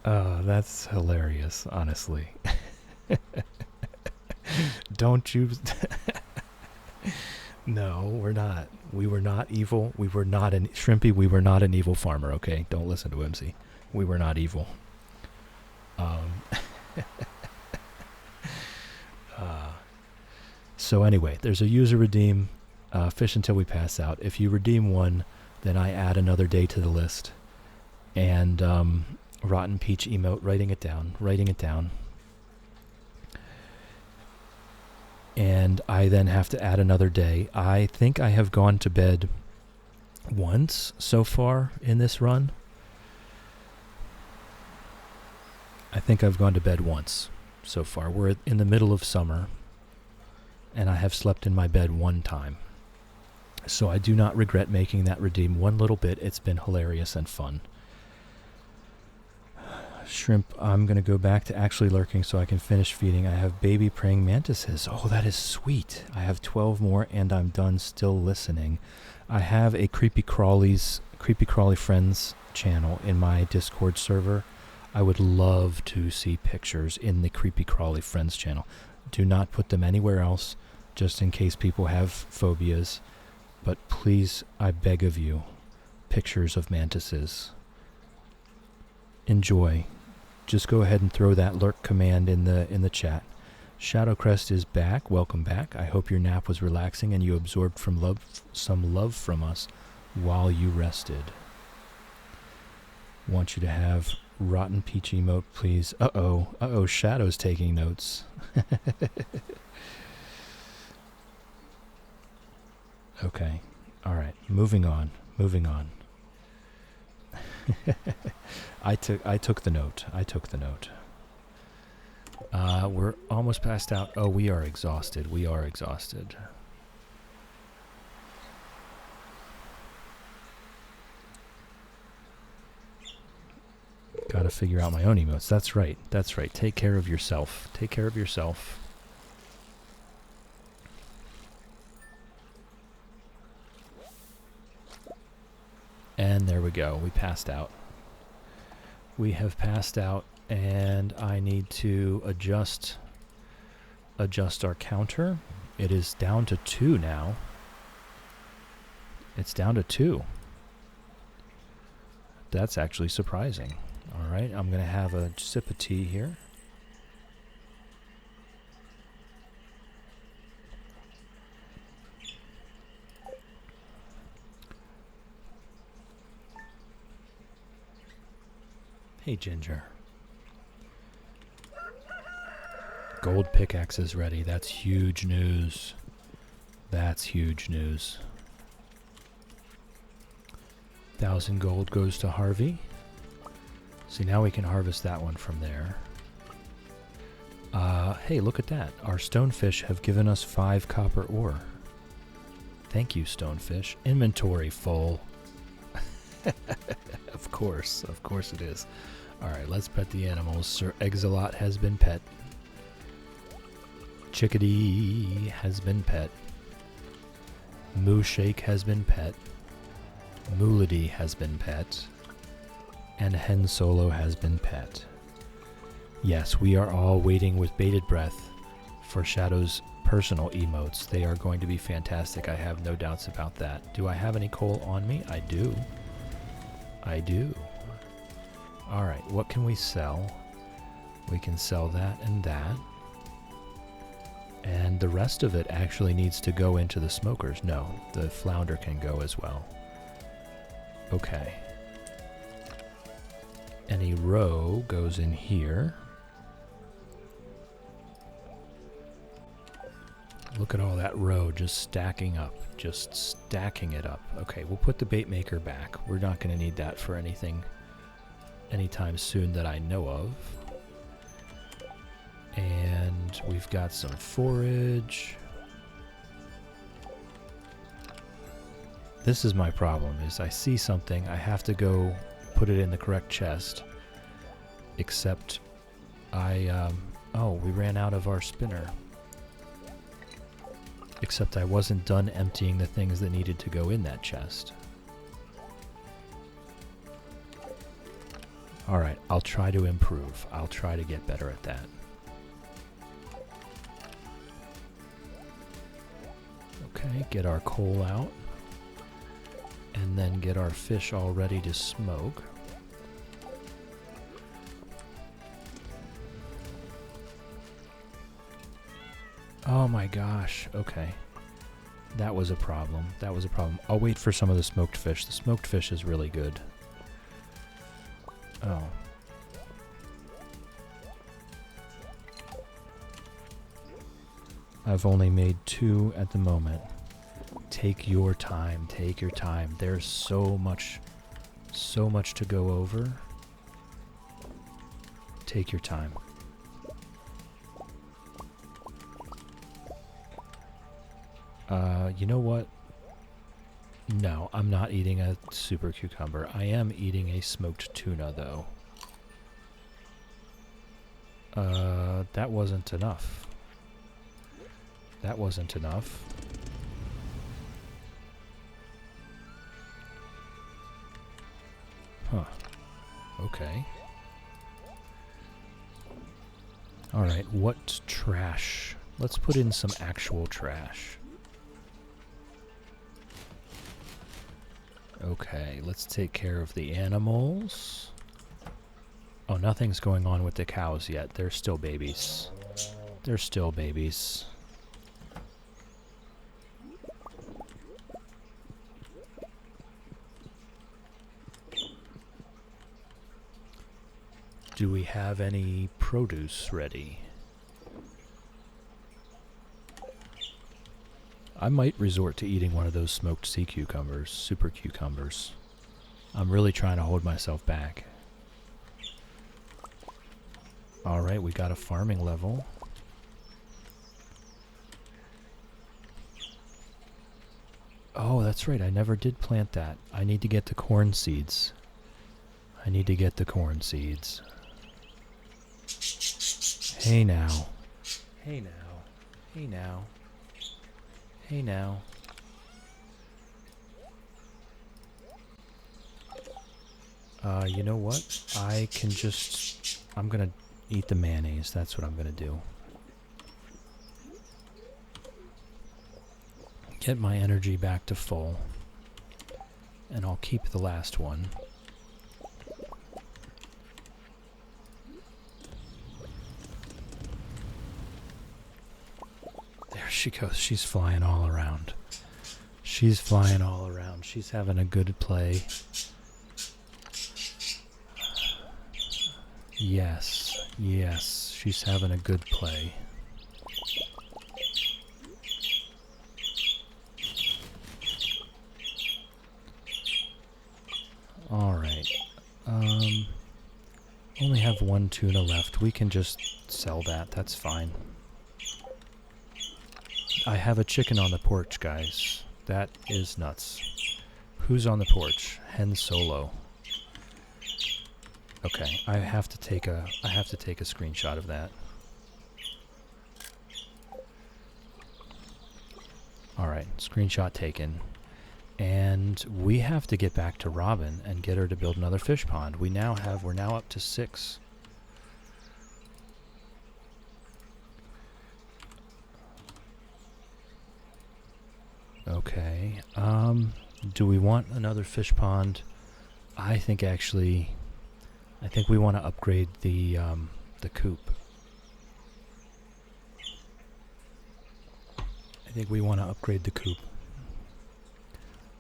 Oh, that's hilarious, honestly. Don't you... No, we're not. We were not evil. We were not an... Shrimpy, we were not an evil farmer, okay? Don't listen to Whimsy. We were not evil. So anyway, there's a user redeem, fish until we pass out. If you redeem one, then I add another day to the list. And Rotten Peach emote, writing it down. And I then have to add another day. I think I have gone to bed once so far in this run. I think I've gone to bed once so far. We're in the middle of summer, and I have slept in my bed one time. So I do not regret making that redeem one little bit. It's been hilarious and fun. Shrimp, I'm going to go back to actually lurking so I can finish feeding. I have baby praying mantises. Oh, that is sweet. I have 12 more and I'm done still listening. I have a Creepy Crawly Friends channel in my Discord server. I would love to see pictures in the Creepy Crawly Friends channel. Do not put them anywhere else, just in case people have phobias. But please, I beg of you, pictures of mantises. Enjoy. Just go ahead and throw that lurk command in the chat. Shadowcrest is back. Welcome back. I hope your nap was relaxing and you absorbed some love from us while you rested. Want you to have Rotten Peach emote, please. Uh-oh, Shadow's taking notes. Okay. All right. Moving on. I took the note. We're almost passed out. Oh, we are exhausted. Gotta figure out my own emotes. That's right. Take care of yourself. And there we go. We passed out. We have passed out, and I need to adjust our counter. It is down to 2 now. It's down to 2. That's actually surprising. All right, I'm going to have a sip of tea here. Hey, Ginger. Gold pickaxe is ready. That's huge news. That's huge news. 1,000 gold goes to Harvey. See, now we can harvest that one from there. Hey, look at that. Our stonefish have given us 5 copper ore. Thank you, stonefish. Inventory full. Of course it is. Alright, let's pet the animals. Sir Exilot has been pet. Chickadee has been pet. Moo Shake has been pet. Moolity has been pet. And Hen Solo has been pet. Yes, we are all waiting with bated breath for Shadow's personal emotes. They are going to be fantastic. I have no doubts about that. Do I have any coal on me? I do. I do. Alright, what can we sell? We can sell that and that. And the rest of it actually needs to go into the smokers. No, the flounder can go as well. Okay. Any roe goes in here. Look at all that roe just stacking up. Just stacking it up. Okay, we'll put the bait maker back. We're not going to need that for anything anytime soon that I know of. And we've got some forage. This is my problem, is I see something, I have to go put it in the correct chest. Except oh, we ran out of our spinner. Except I wasn't done emptying the things that needed to go in that chest. Alright, I'll try to improve. I'll try to get better at that. Okay, get our coal out. And then get our fish all ready to smoke. Oh my gosh, okay. That was a problem. That was a problem. I'll wait for some of the smoked fish. The smoked fish is really good. Oh. I've only made 2 at the moment. Take your time. Take your time. There's so much to go over. Take your time. You know what? No, I'm not eating a super cucumber. I am eating a smoked tuna, though. That wasn't enough. That wasn't enough. Huh. Okay. Alright, what trash? Let's put in some actual trash. Okay, let's take care of the animals. Oh, nothing's going on with the cows yet. They're still babies. They're still babies. Do we have any produce ready? I might resort to eating one of those smoked sea cucumbers, super cucumbers. I'm really trying to hold myself back. Alright, we got a farming level. Oh, that's right, I never did plant that. I need to get the corn seeds. I need to get the corn seeds. Hey now. Hey now. Hey now. Hey now. You know what? I'm gonna eat the mayonnaise. That's what I'm gonna do. Get my energy back to full. And I'll keep the last one. There she goes. She's flying all around. She's flying all around. She's having a good play. Yes, yes, she's having a good play. Alright. Only have one tuna left. We can just sell that. That's fine. I have a chicken on the porch, guys. That is nuts. Who's on the porch? Hen Solo. Okay, I have to take a screenshot of that. Alright, screenshot taken. And we have to get back to Robin and get her to build another fish pond. We're now up to 6. Okay. Do we want another fish pond? I think we want to upgrade the coop. I think we want to upgrade the coop.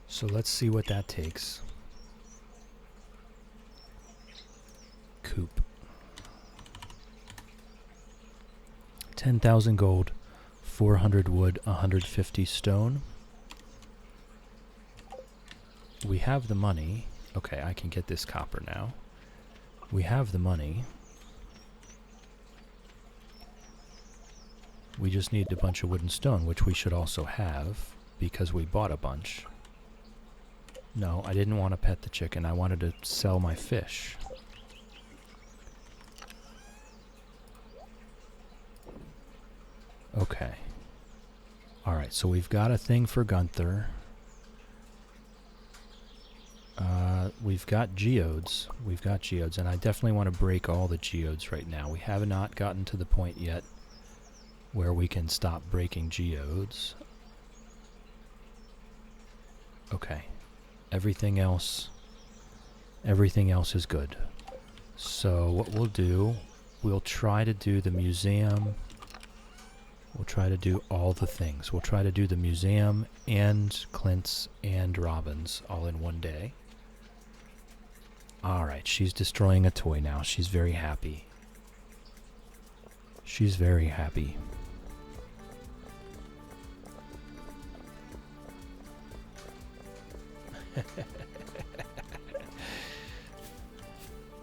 So let's see what that takes. Coop. 10,000 gold, 400 wood, 150 stone. We have the money. Okay, I can get this copper now. We have the money. We just need a bunch of wood and stone, which we should also have, because we bought a bunch. No, I didn't want to pet the chicken. I wanted to sell my fish. Okay. Alright, so we've got a thing for Gunther. We've got geodes. And I definitely want to break all the geodes right now. We have not gotten to the point yet where we can stop breaking geodes. Okay. Everything else is good. So what we'll do, we'll try to do the museum. We'll try to do all the things. We'll try to do the museum and Clint's and Robin's all in one day. Alright, she's destroying a toy now. She's very happy. She's very happy.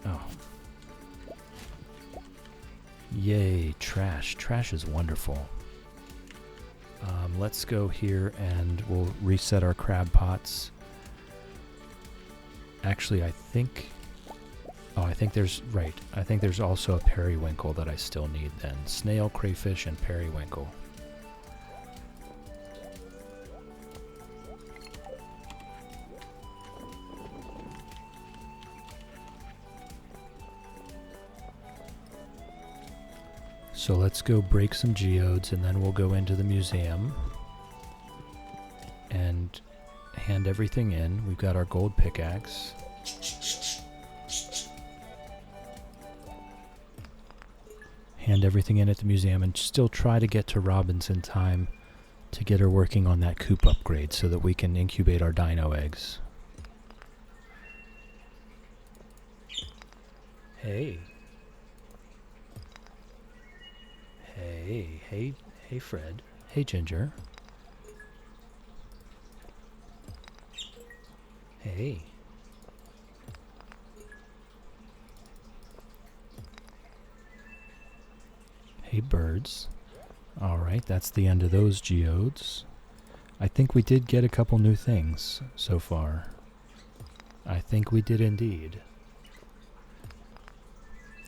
Oh. Yay, trash. Trash is wonderful. Let's go here and we'll reset our crab pots. Actually, I think there's also a periwinkle that I still need then. Snail, crayfish, and periwinkle. So let's go break some geodes and then we'll go into the museum and hand everything in. We've got our gold pickaxe. Hand everything in at the museum and still try to get to Robin's in time to get her working on that coop upgrade so that we can incubate our dino eggs. Hey. Hey Fred. Hey Ginger. Hey. Hey birds. Alright, that's the end of those geodes. I think we did get a couple new things so far. I think we did indeed.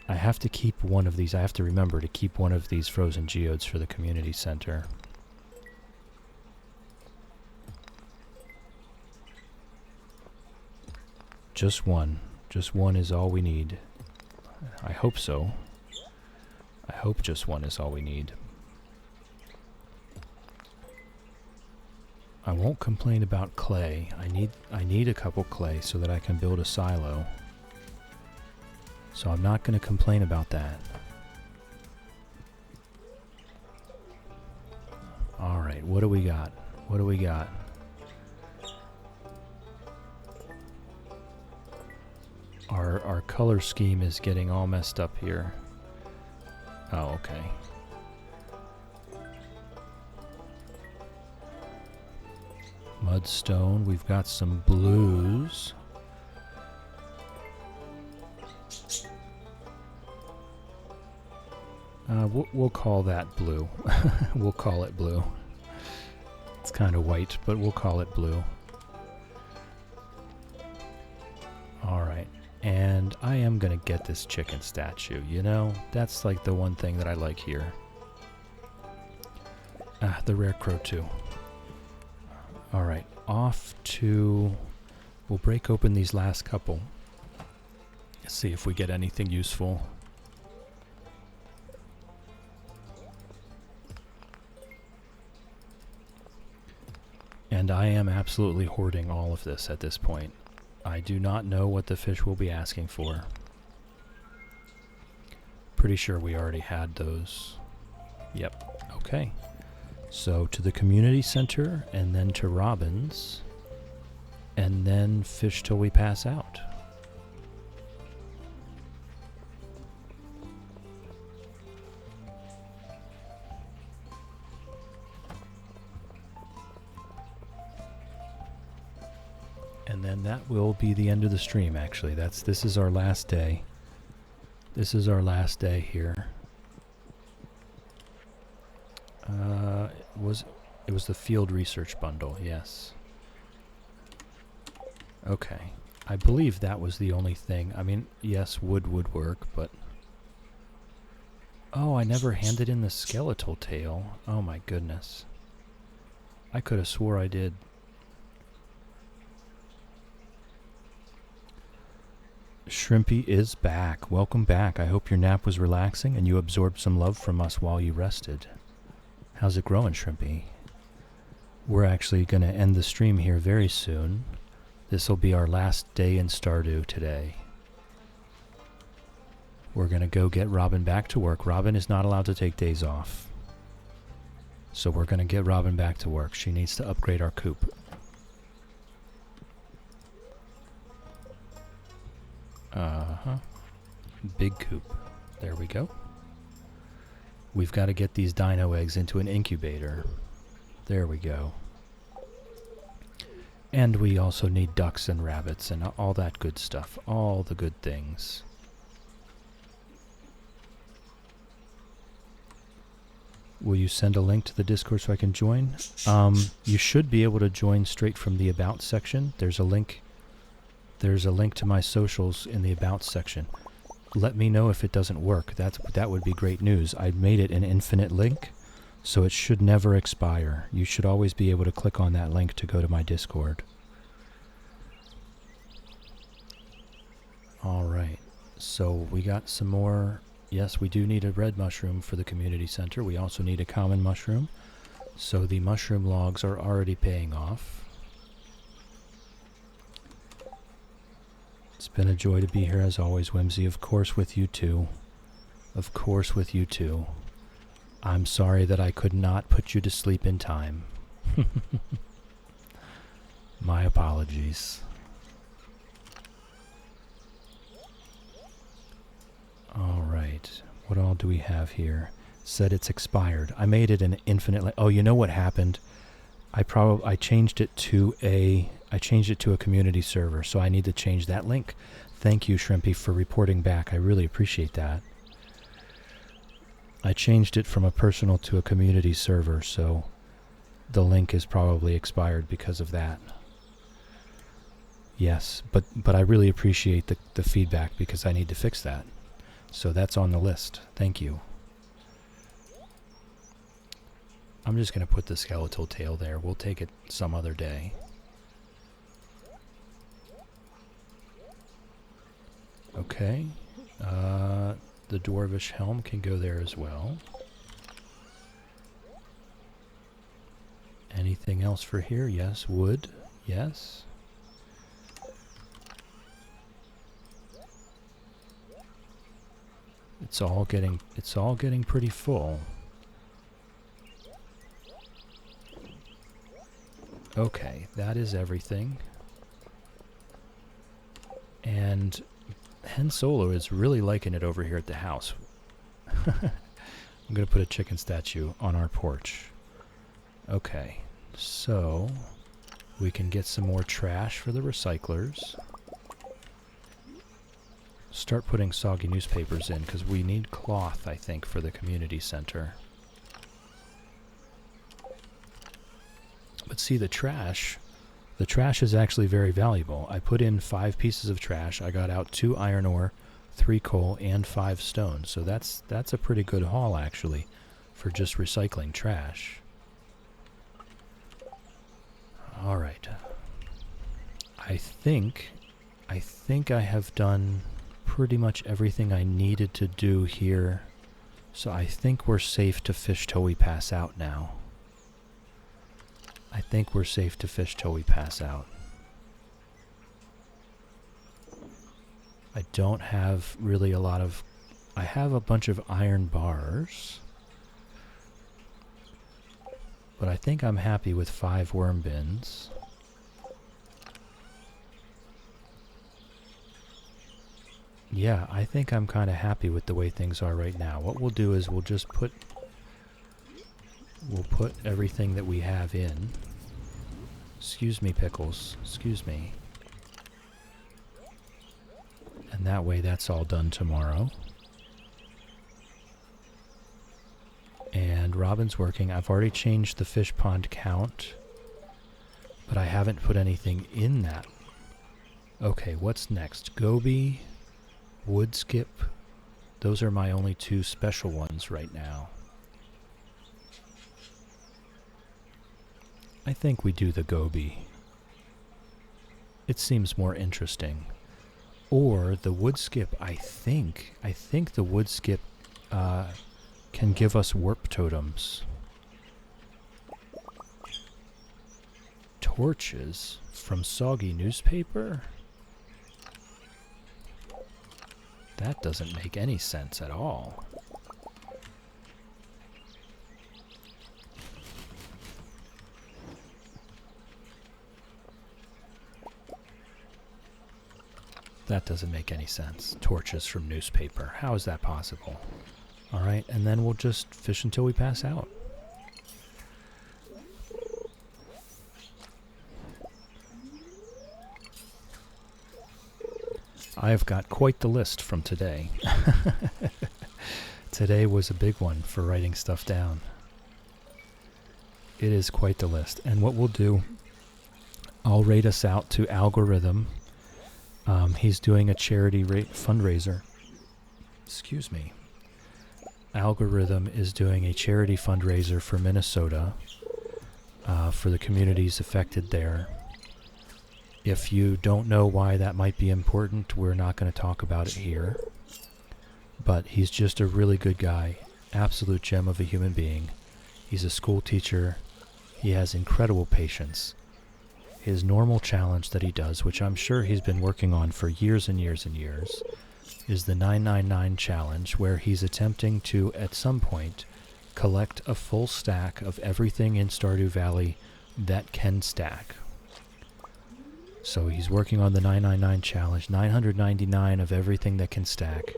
I have to keep one of these. I have to remember to keep one of these frozen geodes for the community center. Just one. Just one is all we need. I hope so. I hope just one is all we need. I won't complain about clay. I need a couple clay so that I can build a silo. So I'm not going to complain about that. Alright, what do we got? What do we got? Our color scheme is getting all messed up here. Oh, okay. Mudstone, we've got some blues. We'll call that blue. We'll call it blue. It's kind of white, but we'll call it blue. Alright, and I am going to get this chicken statue, you know? That's like the one thing that I like here. The rare crow too. Alright, off to... We'll break open these last couple. See if we get anything useful. And I am absolutely hoarding all of this at this point. I do not know what the fish will be asking for. Pretty sure we already had those. Yep, okay. So to the community center, and then to Robin's, and then fish till we pass out. And then that will be the end of the stream, actually. This is our last day. This is our last day here. It was the field research bundle, yes. Okay. I believe that was the only thing. I mean, yes, wood would work, but... Oh, I never handed in the skeletal tail. Oh my goodness. I could have swore I did. Shrimpy is back. Welcome back. I hope your nap was relaxing and you absorbed some love from us while you rested. How's it growing, Shrimpy? We're actually going to end the stream here very soon. This will be our last day in Stardew today. We're going to go get Robin back to work. Robin is not allowed to take days off. So we're going to get Robin back to work. She needs to upgrade our coop. Big coop. There we go. We've got to get these dino eggs into an incubator. There we go. And we also need ducks and rabbits and all that good stuff. All the good things. Will you send a link to the Discord so I can join? You should be able to join straight from the About section. There's a link. There's a link to my socials in the About section. Let me know if it doesn't work. That would be great news. I made it an infinite link, so it should never expire. You should always be able to click on that link to go to my Discord. Alright, so we got some more. Yes, we do need a red mushroom for the community center. We also need a common mushroom. So the mushroom logs are already paying off. It's been a joy to be here as always, Whimsy. Of course with you too. Of course with you too. I'm sorry that I could not put you to sleep in time. My apologies. Alright, what all do we have here? Said it's expired. I made it an infinite... Oh, you know what happened? I changed it to a community server, so I need to change that link. Thank you, Shrimpy, for reporting back. I really appreciate that. I changed it from a personal to a community server, so the link is probably expired because of that. Yes, but I really appreciate the feedback because I need to fix that. So that's on the list. Thank you. I'm just going to put the skeletal tail there. We'll take it some other day. Okay. The Dwarvish Helm can go there as well. Anything else for here? Yes. Wood. Yes. It's all getting pretty full. Okay, that is everything. And Hen Solo is really liking it over here at the house. I'm going to put a chicken statue on our porch. Okay, so we can get some more trash for the recyclers. Start putting soggy newspapers in, because we need cloth, I think, for the community center. But see, the trash is actually very valuable. I put in 5 pieces of trash. I got out 2 iron ore, 3 coal, and 5 stone. So that's a pretty good haul, actually, for just recycling trash. All right. I think I have done pretty much everything I needed to do here. So I think we're safe to fish till we pass out now. I think we're safe to fish till we pass out. I don't have really a lot of... I have a bunch of iron bars. But I think I'm happy with 5 worm bins. Yeah, I think I'm kind of happy with the way things are right now. What we'll do is we'll put everything that we have in. Excuse me, Pickles. Excuse me. And that way that's all done tomorrow. And Robin's working. I've already changed the fish pond count, but I haven't put anything in that. Okay, what's next? Goby, wood skip. Those are my only 2 special ones right now. I think we do the goby. It seems more interesting. Or the wood skip, I think the wood skip can give us warp totems. Torches from soggy newspaper? That doesn't make any sense at all. That doesn't make any sense. Torches from newspaper. How is that possible? Alright, and then we'll just fish until we pass out. I have got quite the list from today. Today was a big one for writing stuff down. It is quite the list. And what we'll do, I'll rate us out to Algorithm. He's doing a charity fundraiser. Excuse me. Algorithm is doing a charity fundraiser for Minnesota, for the communities affected there. If you don't know why that might be important, we're not going to talk about it here. But he's just a really good guy, absolute gem of a human being. He's a school teacher. He has incredible patience. His normal challenge that he does, which I'm sure he's been working on for years and years and years, is the 999 challenge, where he's attempting to, at some point, collect a full stack of everything in Stardew Valley that can stack. So he's working on the 999 challenge, 999 of everything that can stack.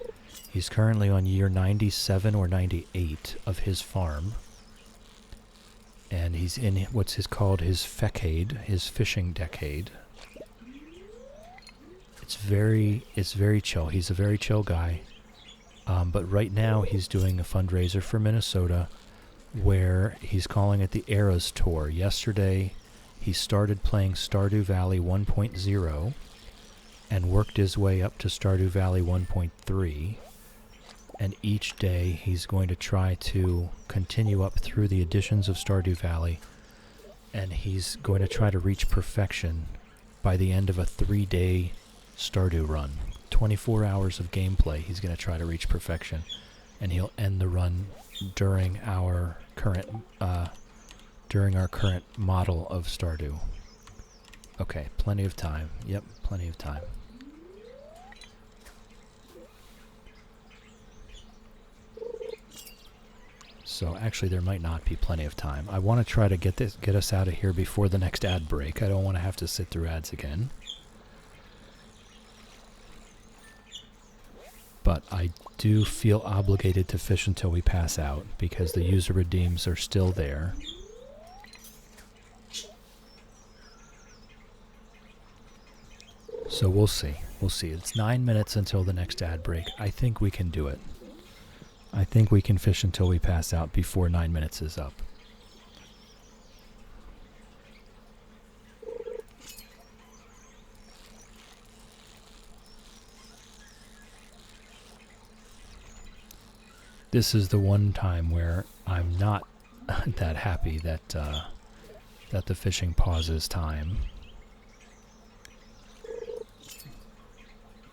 He's currently on year 97 or 98 of his farm. And he's in what's called his fecade, his fishing decade. It's very chill. He's a very chill guy. But right now he's doing a fundraiser for Minnesota, where he's calling it the Eras Tour. Yesterday he started playing Stardew Valley 1.0 and worked his way up to Stardew Valley 1.3. And each day he's going to try to continue up through the editions of Stardew Valley, and he's going to try to reach perfection by the end of a 3-day Stardew run, 24 hours of gameplay, he's going to try to reach perfection, and he'll end the run during our current model of Stardew. Okay, plenty of time. Yep, plenty of time. So actually there might not be plenty of time. I want to try to get us out of here before the next ad break. I don't want to have to sit through ads again. But I do feel obligated to fish until we pass out because the user redeems are still there. So we'll see. We'll see. It's 9 minutes until the next ad break. I think we can do it. I think we can fish until we pass out before 9 minutes is up. This is the one time where I'm not that happy that the fishing pauses time.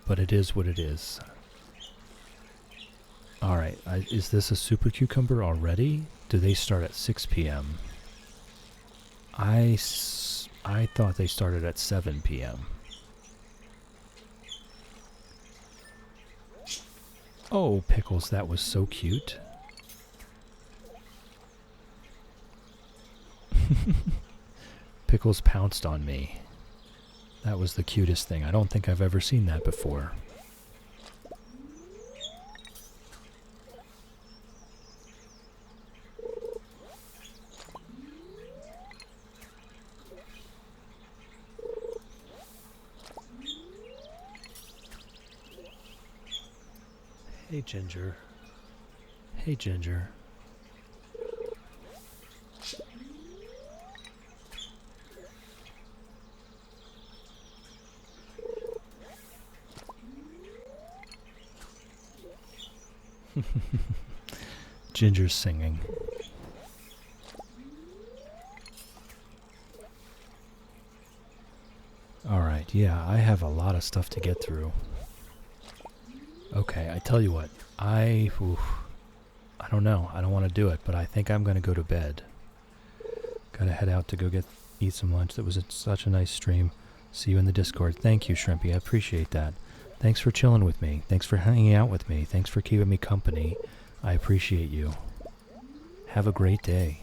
But it is what it is. Alright, is this a super cucumber already? Do they start at 6 p.m.? I thought they started at 7 p.m. Oh, Pickles, that was so cute. Pickles pounced on me. That was the cutest thing. I don't think I've ever seen that before. Hey, Ginger. Hey, Ginger. Ginger's singing. Alright, yeah, I have a lot of stuff to get through. Okay, I tell you what, I don't know, I don't want to do it, but I think I'm going to go to bed. Gotta head out to eat some lunch. That was such a nice stream. See you in the Discord. Thank you, Shrimpy, I appreciate that. Thanks for chilling with me. Thanks for hanging out with me. Thanks for keeping me company. I appreciate you. Have a great day.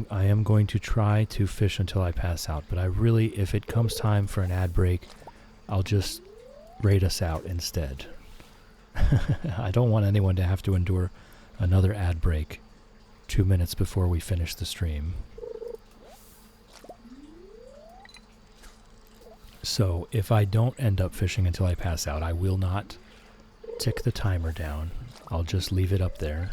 I am going to try to fish until I pass out, but I really, if it comes time for an ad break, I'll just raid us out instead. I don't want anyone to have to endure another ad break 2 minutes before we finish the stream. So if I don't end up fishing until I pass out, I will not tick the timer down. I'll just leave it up there.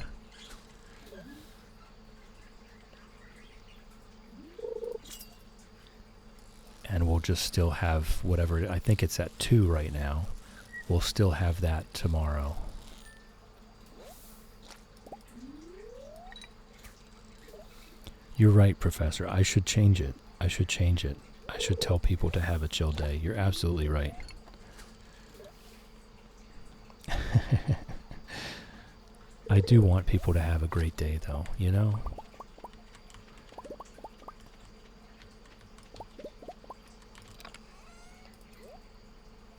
And we'll just still have whatever, I think it's at 2 right now. We'll still have that tomorrow. You're right, Professor. I should change it. I should change it. I should tell people to have a chill day. You're absolutely right. I do want people to have a great day, though, you know?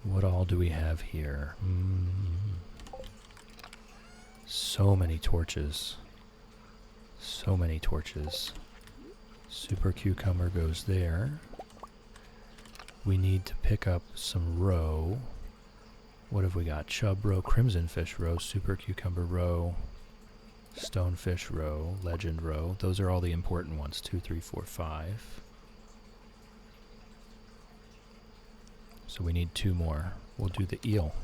What all do we have here? So many torches. So many torches. Super cucumber goes there. We need to pick up some roe. What have we got? Chub roe, crimson fish roe, super cucumber roe, stonefish roe, legend roe. Those are all the important ones. 2, 3, 4, 5. So we need 2 more. We'll do the eel.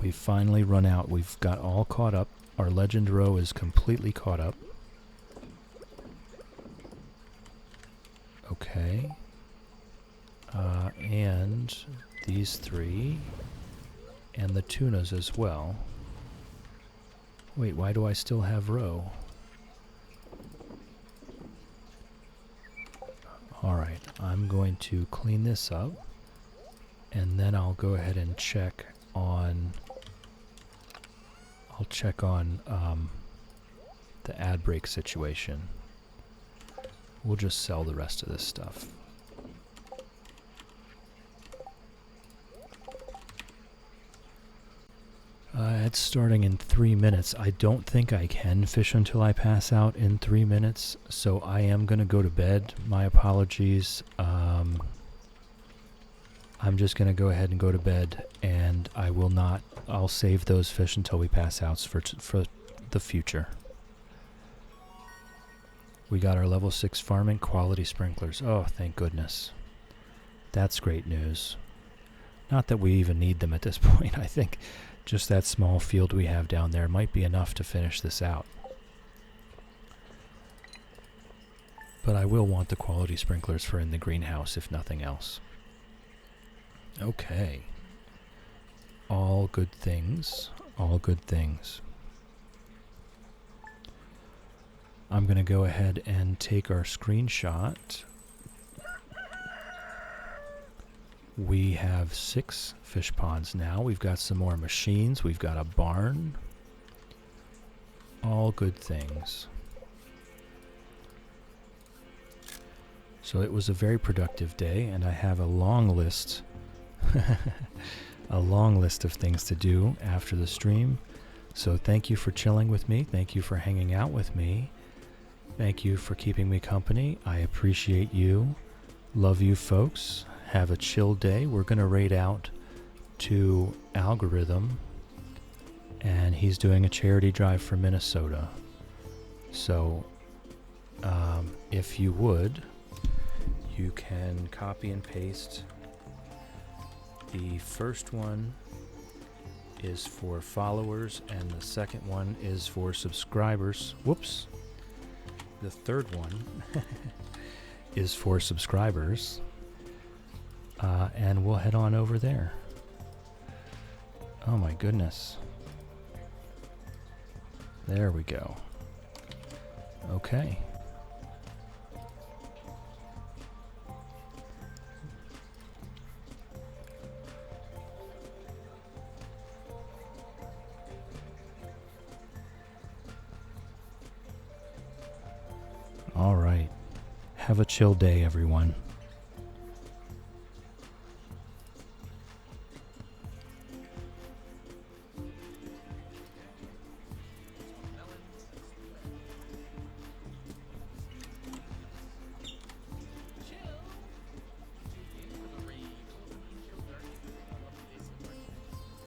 We've finally run out. We've got all caught up. Our legend roe is completely caught up. Okay. And these 3. And the tunas as well. Wait, why do I still have row? Alright, I'm going to clean this up, and then I'll go ahead and check on... I'll check on the ad break situation. We'll just sell the rest of this stuff. It's starting in 3 minutes. I don't think I can fish until I pass out in 3 minutes, so I am going to go to bed. My apologies. I'm just going to go ahead and go to bed, and I'll save those fish until we pass out for the future. We got our level 6 farming quality sprinklers. Oh, thank goodness. That's great news. Not that we even need them at this point. I think just that small field we have down there might be enough to finish this out. But I will want the quality sprinklers for in the greenhouse, if nothing else. Okay. All good things. All good things. I'm going to go ahead and take our screenshot. We have 6 fish ponds now. We've got some more machines. We've got a barn. All good things. So it was a very productive day, and I have a long list a long list of things to do after the stream. So thank you for chilling with me. Thank you for hanging out with me. Thank you for keeping me company. I appreciate you. Love you folks. Have a chill day. We're going to raid out to Algorithm, and he's doing a charity drive for Minnesota. So if you would, you can copy and paste. The first one is for followers, and the second one is for subscribers. Whoops. The third one is for subscribers. And we'll head on over there. Oh my goodness. There we go. Okay. All right. Have a chill day, everyone.